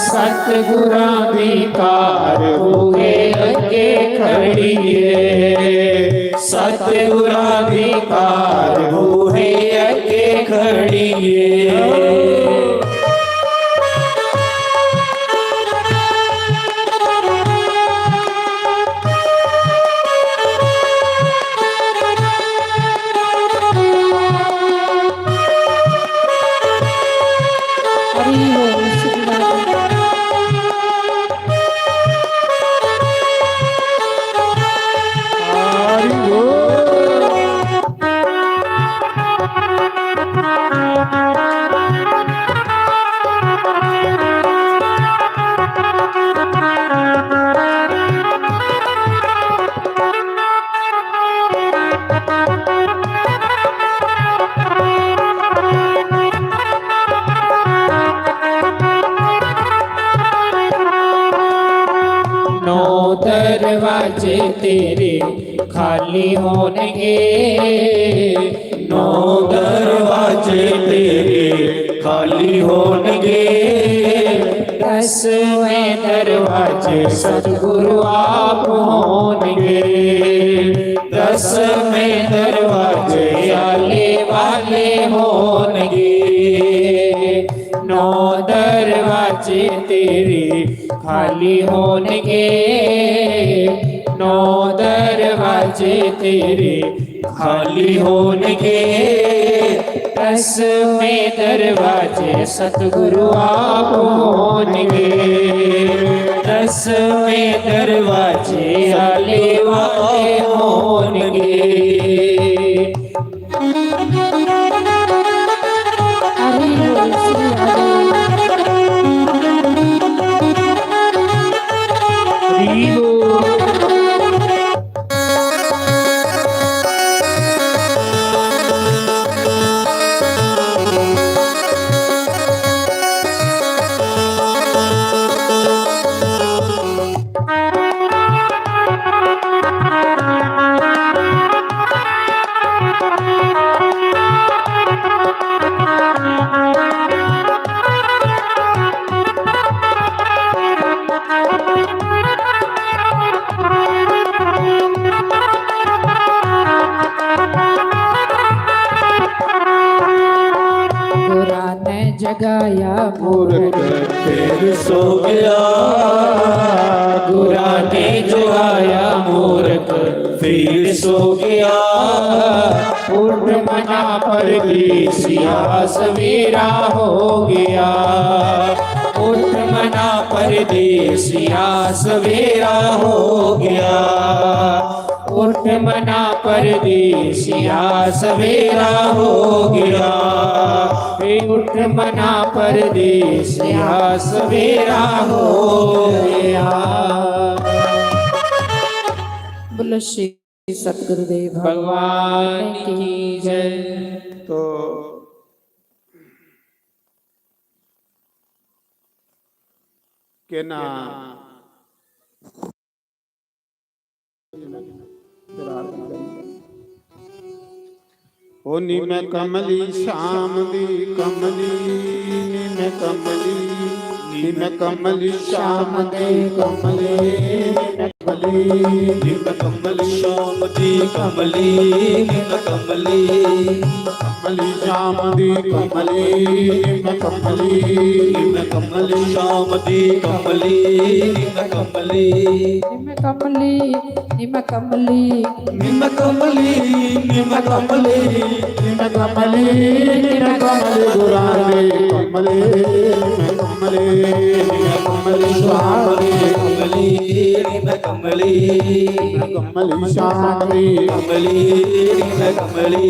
सतगुरां दी कार बूहे अगे खड़िए, सतगुरां दी कार बूहे अगे खड़िए। दरवाजे तेरे खाली होंगे, नौ दरवाजे तेरे खाली होंगे। 10वें दरवाजे सतगुरु आप होंगे, 10वें दरवाजे आले वाले होंगे। 9 दरवाजे तेरे खाली होंगे, 9 दरवाजे तेरे खाली होंगे। 10वें दरवाजे सतगुरु आप होंगे, 10वें दरवाजे आले वाले होंगे। जगाया मूर्ख फिर सो गया, गुरा ने जगाया मूर्ख फिर सो गया। उठ मना परदेसिया सवेरा हो गया, उठ मना परदेसिया सवेरा हो गया, उठ मना परदेसिया सवेरा हो गया, उठ मना परदेसिया सवेरा हो गया। बोलो श्री सतगुरुदेव भगवान की जय। तो के ना ओ नी मैं कमली शाम दी कमली, नी मैं कमली, नी मैं कमली शाम दी कमली, नी मैं कमली, नी मैं कमली शाम दी कमली, नी मैं कमली, कमली शाम दी कमली, नी मैं कमली, नी मैं कमली शाम दी कमली, नी मैं कमली, निम कमली निम कमली नी मैं कमली, नी मैं कमली, नी मैं कमली, नी मैं कमली गुराने कमली, मैं कमली, नी मैं कमली शाम दी कमली, नी मैं कमली, कमली शाम दी कमली, नी मैं कमली।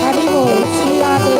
हरि बोल श्री राधे।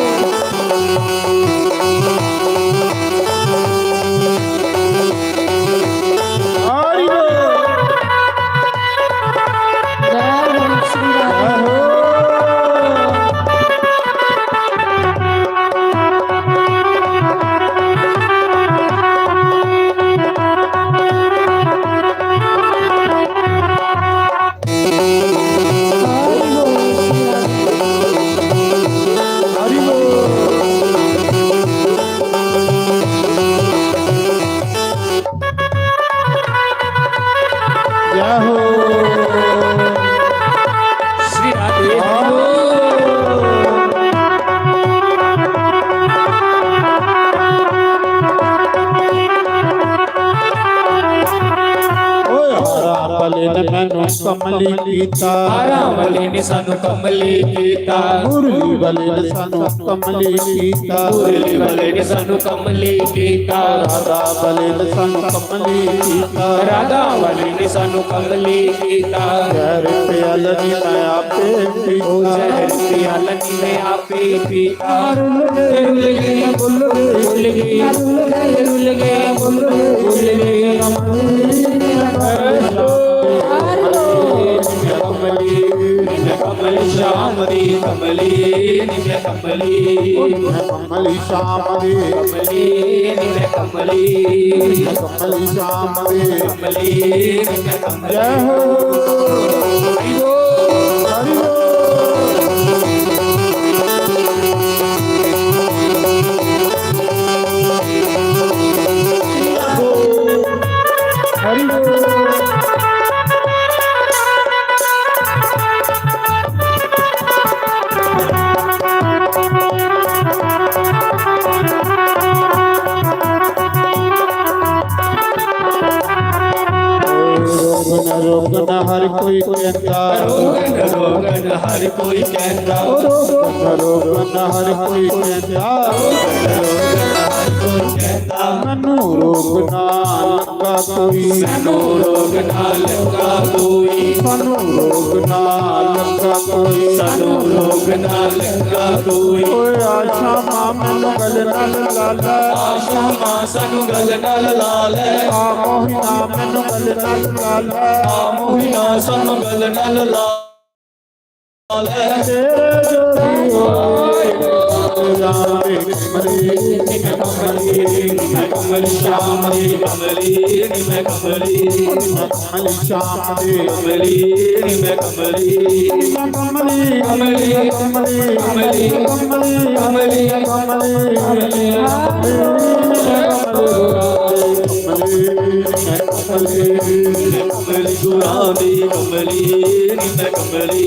जय बोल श्री राधे। श्री राधे वाले ने मैनू कमली कीता, तारा वाले ने सानू कमली कीता, मुरली वाले ने सानू कमली कीता, मुरली वाले ने सानू कमली कीता, राधा वाले ने सानू कमली कीता, राधा वाले ने सानू कमली कीता। जहर प्यालनी मैं आपे ओ पीता, जहर प्यालनी मैं आपे पीता, रुल गया भूल गया रुल गया भूल कमली, नी मैं कमली शाम दी कमली, नी मैं कमली, कमली शाम दे कमली, नी मैं कमली, कमली शाम दे कमली, नी मैं कमली। जय हो हरि बोल हरि बोल हरि बोल। रोगन हर कोई कहता, रोगन हर कोई कहता, रोगन हर कोई कहता, मनु रोग ना लगा कोई, मैनू रोग ना लगा कोई, मनु रोग ना लगा कोई, सानू रोग ना लगा कोई। ओए आशा मां मैनू गल नाल लाला, आशा मां सानू गल नाल ला ले, आ मोहिना मैनू गल नाल लाला, आ मोहिना सानू गल नाल ला ले। तेरे जोड़ी होए जावे कमली, नी मैं कमली, नी मैं कमली शाम दी कमली, नी मैं कमली, कमली शाम दे कमली, नी मैं कमली, कमली कमली, कमली कमली, कमली कमली कमली गुरां दी कमली, नी मैं कमली।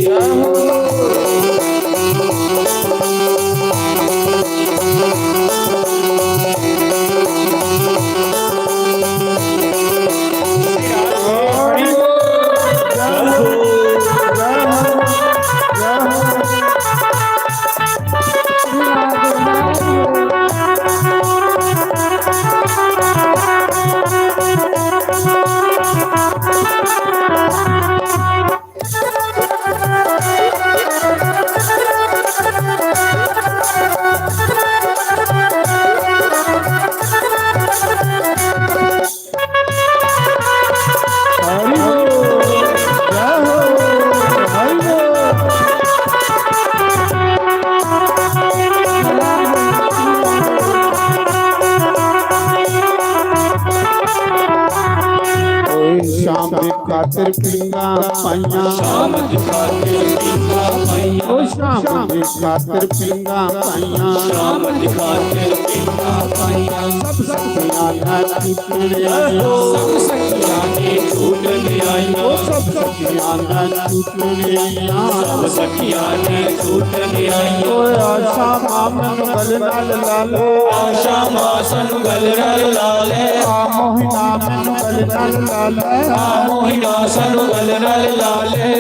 खातिर पींगा पाइया श्याम जी खातिर पींगा पाइया ओ श्याम जी खातिर पींगा पाइया श्याम जी खातिर पींगा पाइया सब सखियां ना टूटने आइया सब सखियां ने टूटने आइया सब सखियां ना टूटने आइया सब सखियां ने टूटने आइया ओ आशा मामन गल नाल लाले आशा मासन गल नाल लाले आ मोहिना मन गल नाल लाले मोहिना सन गल नाल लाले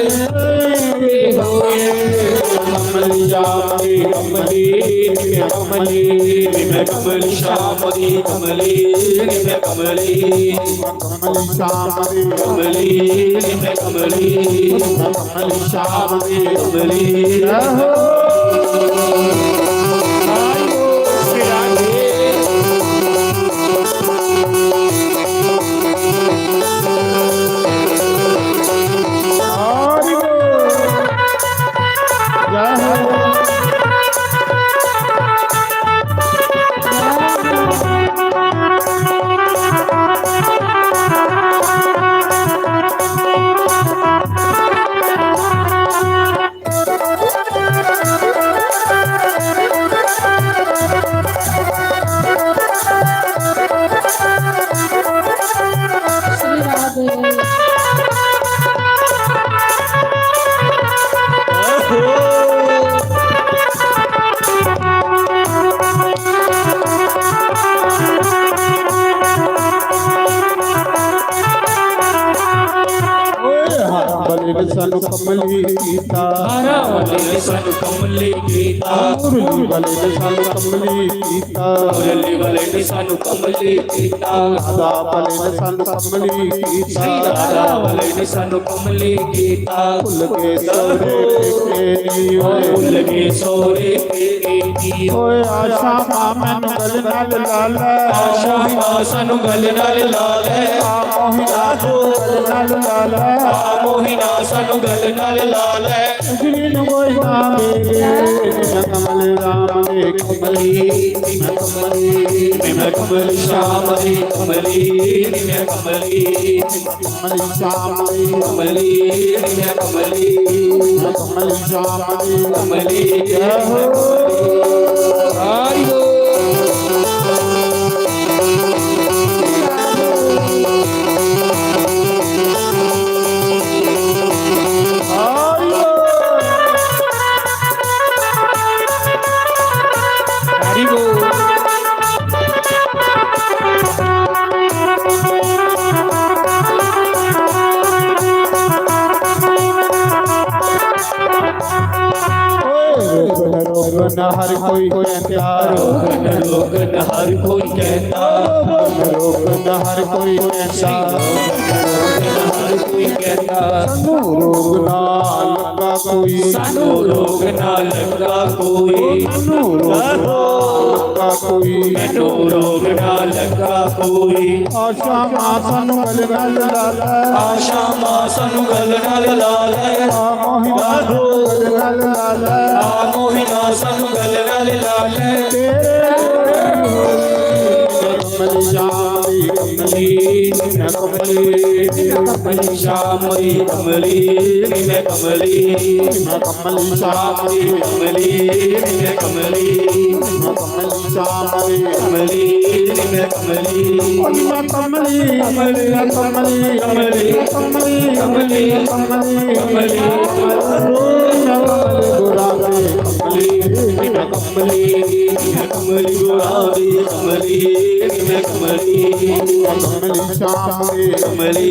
कमली जामी कमली कमली मैं कमली श्याम दी कमली मैं कमली कमली श्याम रे कमली मैं कमली कमली श्याम रे कमली श्री राधे बलिद सनु कमली गीता हरा वाले सन कमली गीता मुरली बलिद सनु कमली गीता मुरली वाले सन कमली गीता राधा बलिद सनु कमली गीता राधा वाले सन कमली गीता फुल के सौरे के ओए फूल के सोरे की ओए आशा मामन गल नाल लाल आशा मासन गल नाल लाले मोहिना गल नाल लाल मोहिना सन गल नाल लाले जिन गोइना मेरे कमल राम रे कमली मैं कमली श्याम दी कमली मैं कमली कमली श्याम रे कमली मैं कमली कमली श्याम रे कमली रोगन हर कोई कहता रोगन हर कोई कहता रोगन हर कोई कहता हर कोई कहता सानू रोग ना लगा कोई सानू रोग ना लगा कोई सानू रोग ना लगा कोई मैनू रोग ना लगा कोई आशा मासन गल गल लाल आशा मासन गल नाल लाले मोहिना गल गल लाल मोहिना सन गल नाल लाले कमली जामी कमली न कमली कमली श्याम दी कमली मैं कमली कमली श्याम रे कमली मैं कमली कमली श्याम रे कमली मैं कमली कमली कमली कमली कमली कमली कमली कमली गुराबी मैं कमली कमली गुलाबी कमली मैं कमली कमली श्याम रे कमली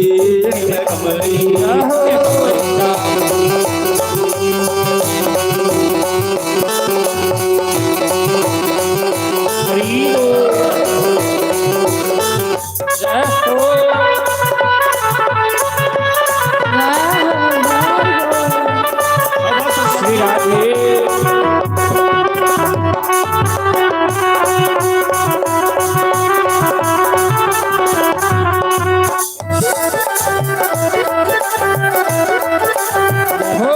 मैं कमली श्री राधे हो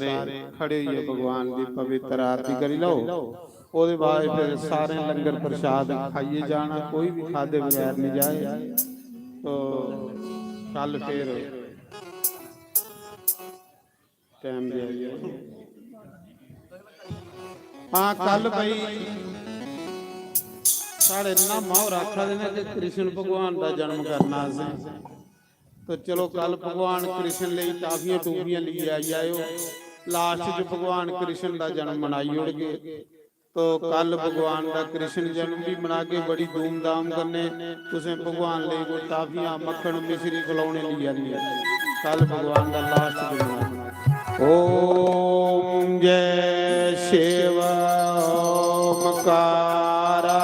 सारे खड़े होइए भगवान की पवित्र आरती करी लो। ਉਹਦੇ ਬਾਅਦ फिर सारे लंगर प्रसाद खाइए जाना, कोई भी खादे बगैर नहीं जाए। तो कल फिर टाइम दिया। हाँ कल भाई साढ़े ना माहौर आखा देना कि कृष्ण भगवान का जन्म करना से, तो चलो कल भगवान कृष्ण लिए टाफियां टूफियां लिए आई आयो। लास्ट च भगवान कृष्ण का जन्म मनाई उड़गे। तो कल भगवान का कृष्ण जन्म भी मना के बड़ी धूमधाम करने। तुसें भगवान ले कोई टाफियां मक्खन मिश्री खिलौने लिया नहीं, कल भगवान का लास्ट दिन मना। ओम जय शिव ओमकारा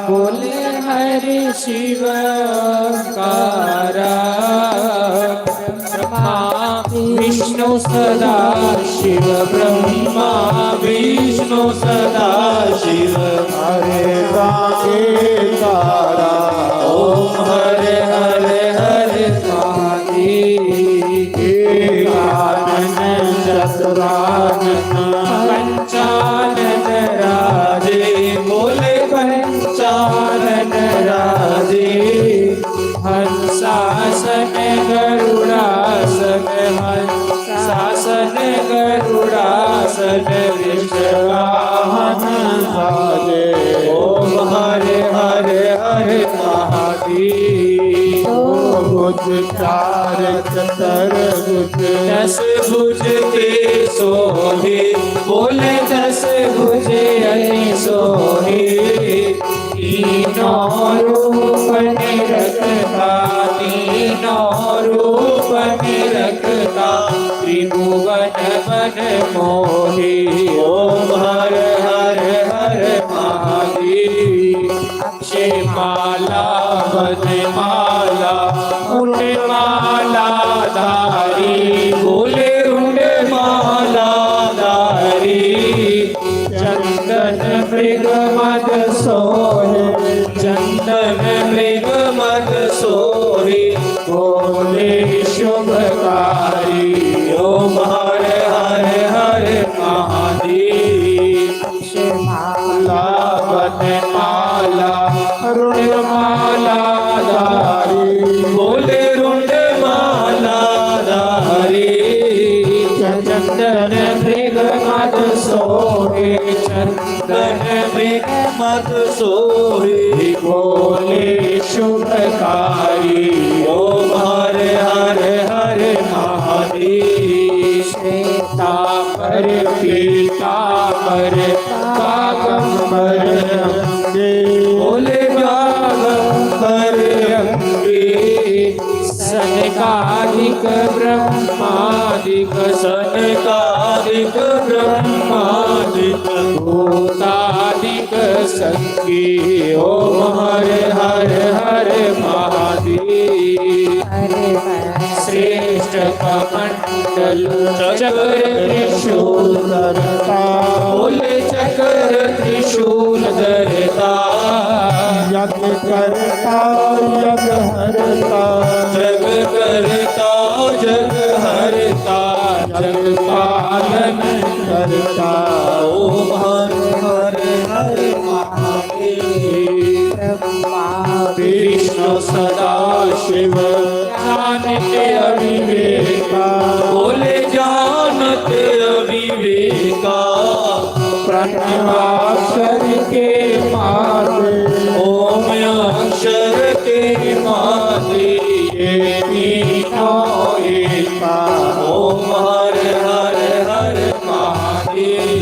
बोले हरि शिव कारा। ब्रह्मा विष्णु सदा शिव, ब्रह्मा विष्णु सदा शिव। हरे गागे तारा ओम हरे हरे हरे महादेव। एकानन चतुरानन पंचानन राजे, बोले पंचानन राजे। हंसासन गरुड़ासन, हंसासन गरुड़ासन वृषवाहन साजे। ओम हरे हरे हरे महादेव। भुज चार चतर भुज 10 भुज के सोहे, बोले 10 भुज सोहे। तीनों रूप निरखता, तीनों रूप निरखता, त्रिभुवन मन मोहे। ओम हर हर हर महादेव। अक्षय माला वन माला, उंड माला धारी, बोले उंड माला धारी। चंदन मृग मद सोहे, चंदन मृग मद सोहे, बोले शुभकारी। ओम हरे हरे हरे महादेव। अक्षय माला वन माला, रुण माला धारी, बोले रुण माला धारी। चंदन मृग मद सोहे, चंदन मृग मद सोहे, बोले शुभकारी। ओम हरे हरे हरे महादेव। श्वेतांबर पीतांबर काकंबर अंगे, बोले काकंबर अंगे। सनकादिक ब्रह्मादिक, सनकादिक ब्रह्मादिक, भूतादिक संगी। ओम हरे हरे हरे महादेव। श्रेष्ठ कमंडल चक्र त्रिशूल धरता, बोले चक्र त्रिशूल धरता। यज्ञ करता यज्ञ हरता, जग करता जग हरता, जग पालन करता। ओम हरे हरे हरे महादेव। विष्णु सदा शिव, जानते अविवेका, बोले जानते अविवेका। प्रणवाक्षर के माते, ओम अक्षर के माते, ये तीनों एका। ओम हरे हरे हरे महादेव।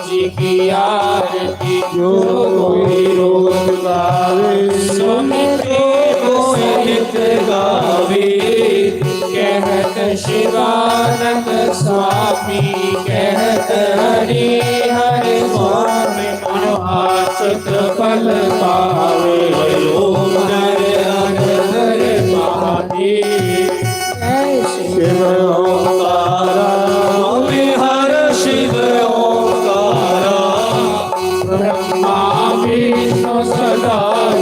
जी की आरती जो कोई रोज गावे, सुनते कोई नित गावे। कहत शिवानंद स्वामी, कहत हरि हरि स्वामी, मनोवांछित फल पावे। ओम हरे हरे हरे महादेव। शिव ओंकारा बोले हर शिव ओंकारा। ब्रह्मा विष्णु सदा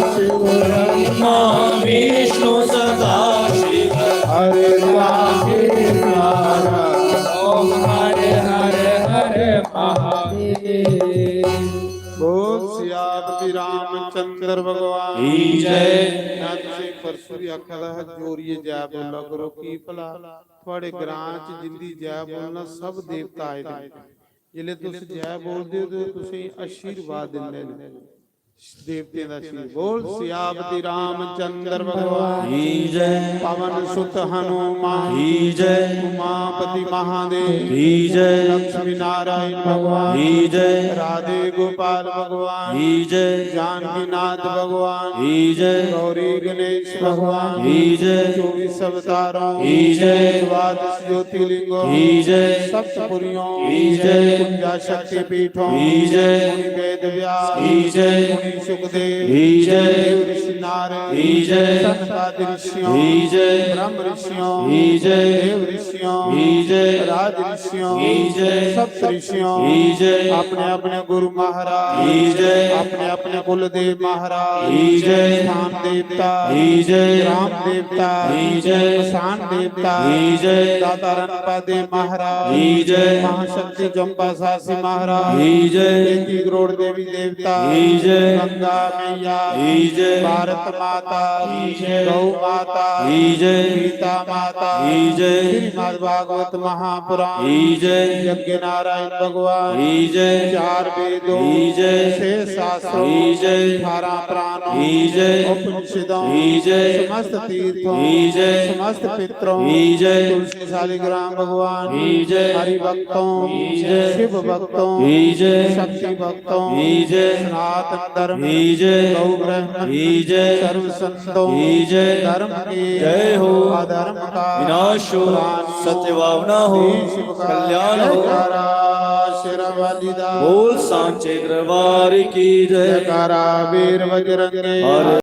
शिव, ब्रह्मा विष्णु सदा शिव। हरे राम ਰਾਮਚੰਦਰ ਭਗਵਾਨ ਕੀ ਜੈ। ਨਾ ਤੁਸੀਂ ਪਰਸੋਂ ਦੀ ਆਖਿਆ ਦਾ ਹੱਥ ਜੋੜੀਏ ਜੈ ਬੋਲਾ ਕਰੋ ਕੀ ਭਲਾ ਤੁਹਾਡੇ ਗ੍ਰਾਂ ਚ ਜਿੰਦੀ ਜੈ ਬੋਲਣਾ ਸਭ ਦੇਵਤਾ ਆਏ ਨੇ ਜਿਲੇ ਤੁਸੀਂ ਜੈ ਬੋਲਦੇ ਹੋ ਤੁਸੀਂ ਆਸ਼ੀਰਵਾਦ ਦਿੰਦੇ ਨੇ देवते का श्री बोल सियापति रामचंद्र भगवान की जय। पवन सुत हनुमान की जय। उमापति महादेव की जय। लक्ष्मी नारायण भगवान की जय। राधे गोपाल भगवान की जय। जानकी नाथ भगवान की जय। गौरी गणेश भगवान की जय। 24 अवतारों की जय। द्वादश ज्योतिर्लिंगों की जय। सप्तपुरियों की जय। कुंजा शक्ति पीठों की जय। मुनि वेद व्यास की जय। मुनि सुखदेव की जय। देव ऋषि नारद की जय। सनकादि ऋषियों की जय। ब्रह्म ऋषियों की जय। देव ऋषियों की जय। राज ऋषियों की जय। सप्त ऋषियों की जय। अपने अपने गुरु महाराज की जय। अपने अपने कुल देव महाराज की जय। स्थान देवता की जय। ग्राम देवता की जय। मसान देवता की जय। दाता रणपादे महाराज की जय। महाशक्ति चंपा सासी महाराज की जय। 33 करोड़ देवी देवता की जय। गंगा मैया की जय। भारत माता की जय। गौ माता की जय। गीता माता की जय। श्रीमद् भागवत महापुराण की जय। यज्ञ नारायण भगवान की जय। 4 वेदों की जय। 6 शास्त्रों की जय। 18 प्राणों की जय। उपनिषदों की जय। समस्त तीर्थों की जय। समस्त पितरों की जय। तुलसी शालिग्राम भगवान की जय। हरि भक्तों की जय। शिव भक्तों की जय। शक्ति भक्तों की जय। सनातन धर्म की जय। गौ ब्राह्मण की जय। सर्व संतों की जय। धर्म के जय हो। अधर्म का विनाश हो। प्राणी सत्य भावना हो। शिव का कल्याण हो। जयकारा शेरावाली दा बोल सांचे दरबार की जय। जयकारा वीर बजरंगी हर